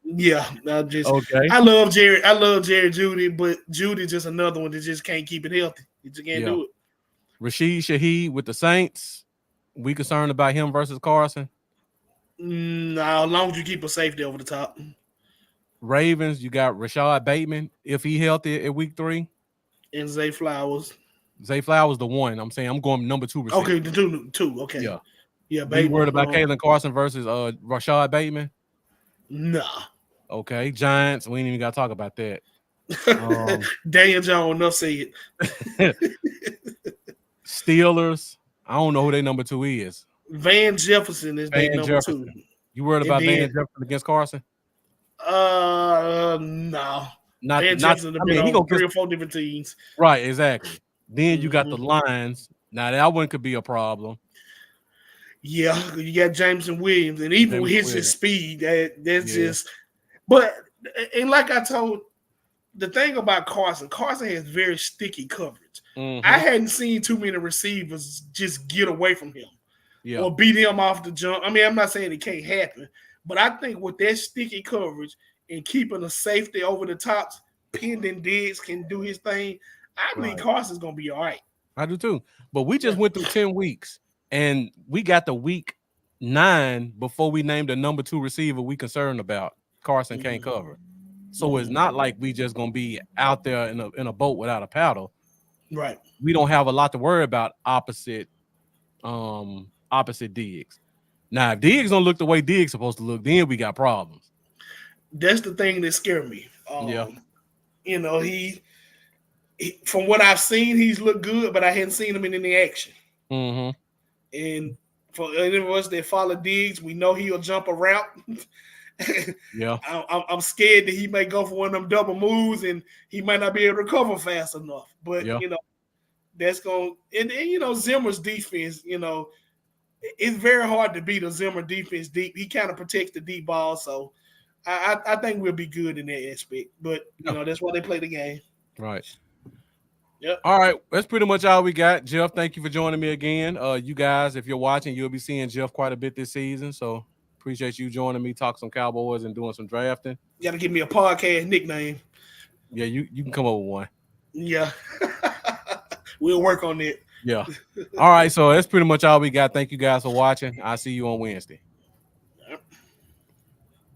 yeah,
Okay,
I love Jerry. I love Jerry Judy, but Judy just another one that just can't keep it healthy. He just can't
yeah.
do it.
Rashid Shaheed with the Saints. We concerned about him versus Carson.
No, as long as you keep a safety over the top.
Ravens. You got Rashad Bateman if he healthy at week 3.
And Zay Flowers.
Zay Flowers the one. I'm saying I'm going number 2
Okay,
receiver.
the two. Okay.
Yeah.
Yeah,
We worried
Bateman.
about Kalen Carson versus Rashad Bateman.
Nah.
Okay, Giants. We ain't even got to talk about that.
Daniel Jones, enough say it.
Steelers. I don't know who their number 2 is.
Van Jefferson is their
Van
number two.
Jefferson. You worried
And
about Van
then
Jefferson against Carson?
no. Van
Not.
Jefferson have
I
been
mean, he
on
gonna
three
get
or four different teams.
right. Exactly. Then you got
Mm-hmm.
the Lions. Now that one could be a problem.
Yeah, you got Jameson Williams, and even with
James
his
Williams.
just speed, that's
Yeah.
just. But and like I told, the thing about Carson has very sticky coverage. I
Mm-hmm.
hadn't seen too many receivers just get away from him
Yeah.
or beat him off the jump. I mean, I'm not saying it can't happen, but I think with that sticky coverage and keeping a safety over the tops, Pending Diggs can do his thing. I believe
Right.
Carson's gonna be all right.
I do too. But we just
Yeah.
went through 10 weeks and we got the week 9 before we named the number 2 receiver we concerned about. Carson can't
Mm-hmm.
cover. So it's not like we just gonna be out there in a boat without a paddle.
Right.
We don't have a lot to worry about opposite Diggs. Now if Diggs don't look the way Diggs supposed to look, then we got problems.
That's the thing that scared me.
Yeah.
You know, from what I've seen, he's looked good, but I hadn't seen him in any action.
Mm-hmm.
And for any of us that follow Diggs, we know he'll jump a route.
Yeah.
I'm scared that he may go for one of them double moves and he might not be able to recover fast enough. But
Yeah.
that's going and Zimmer's defense. It's very hard to beat a Zimmer defense deep. He kind of protects the deep ball, so I think we'll be good in that aspect. But
Yeah.
that's why they play the game.
Right.
Yep.
All right, that's pretty much all we got. Jeff, thank you for joining me again. You guys, if you're watching, you'll be seeing Jeff quite a bit this season. So appreciate you joining me, talk some Cowboys and doing some drafting.
You got to give me a podcast nickname.
Yeah, you can come up with one.
Yeah. We'll work on it.
Yeah. All right, so that's pretty much all we got. Thank you guys for watching. I'll see you on Wednesday.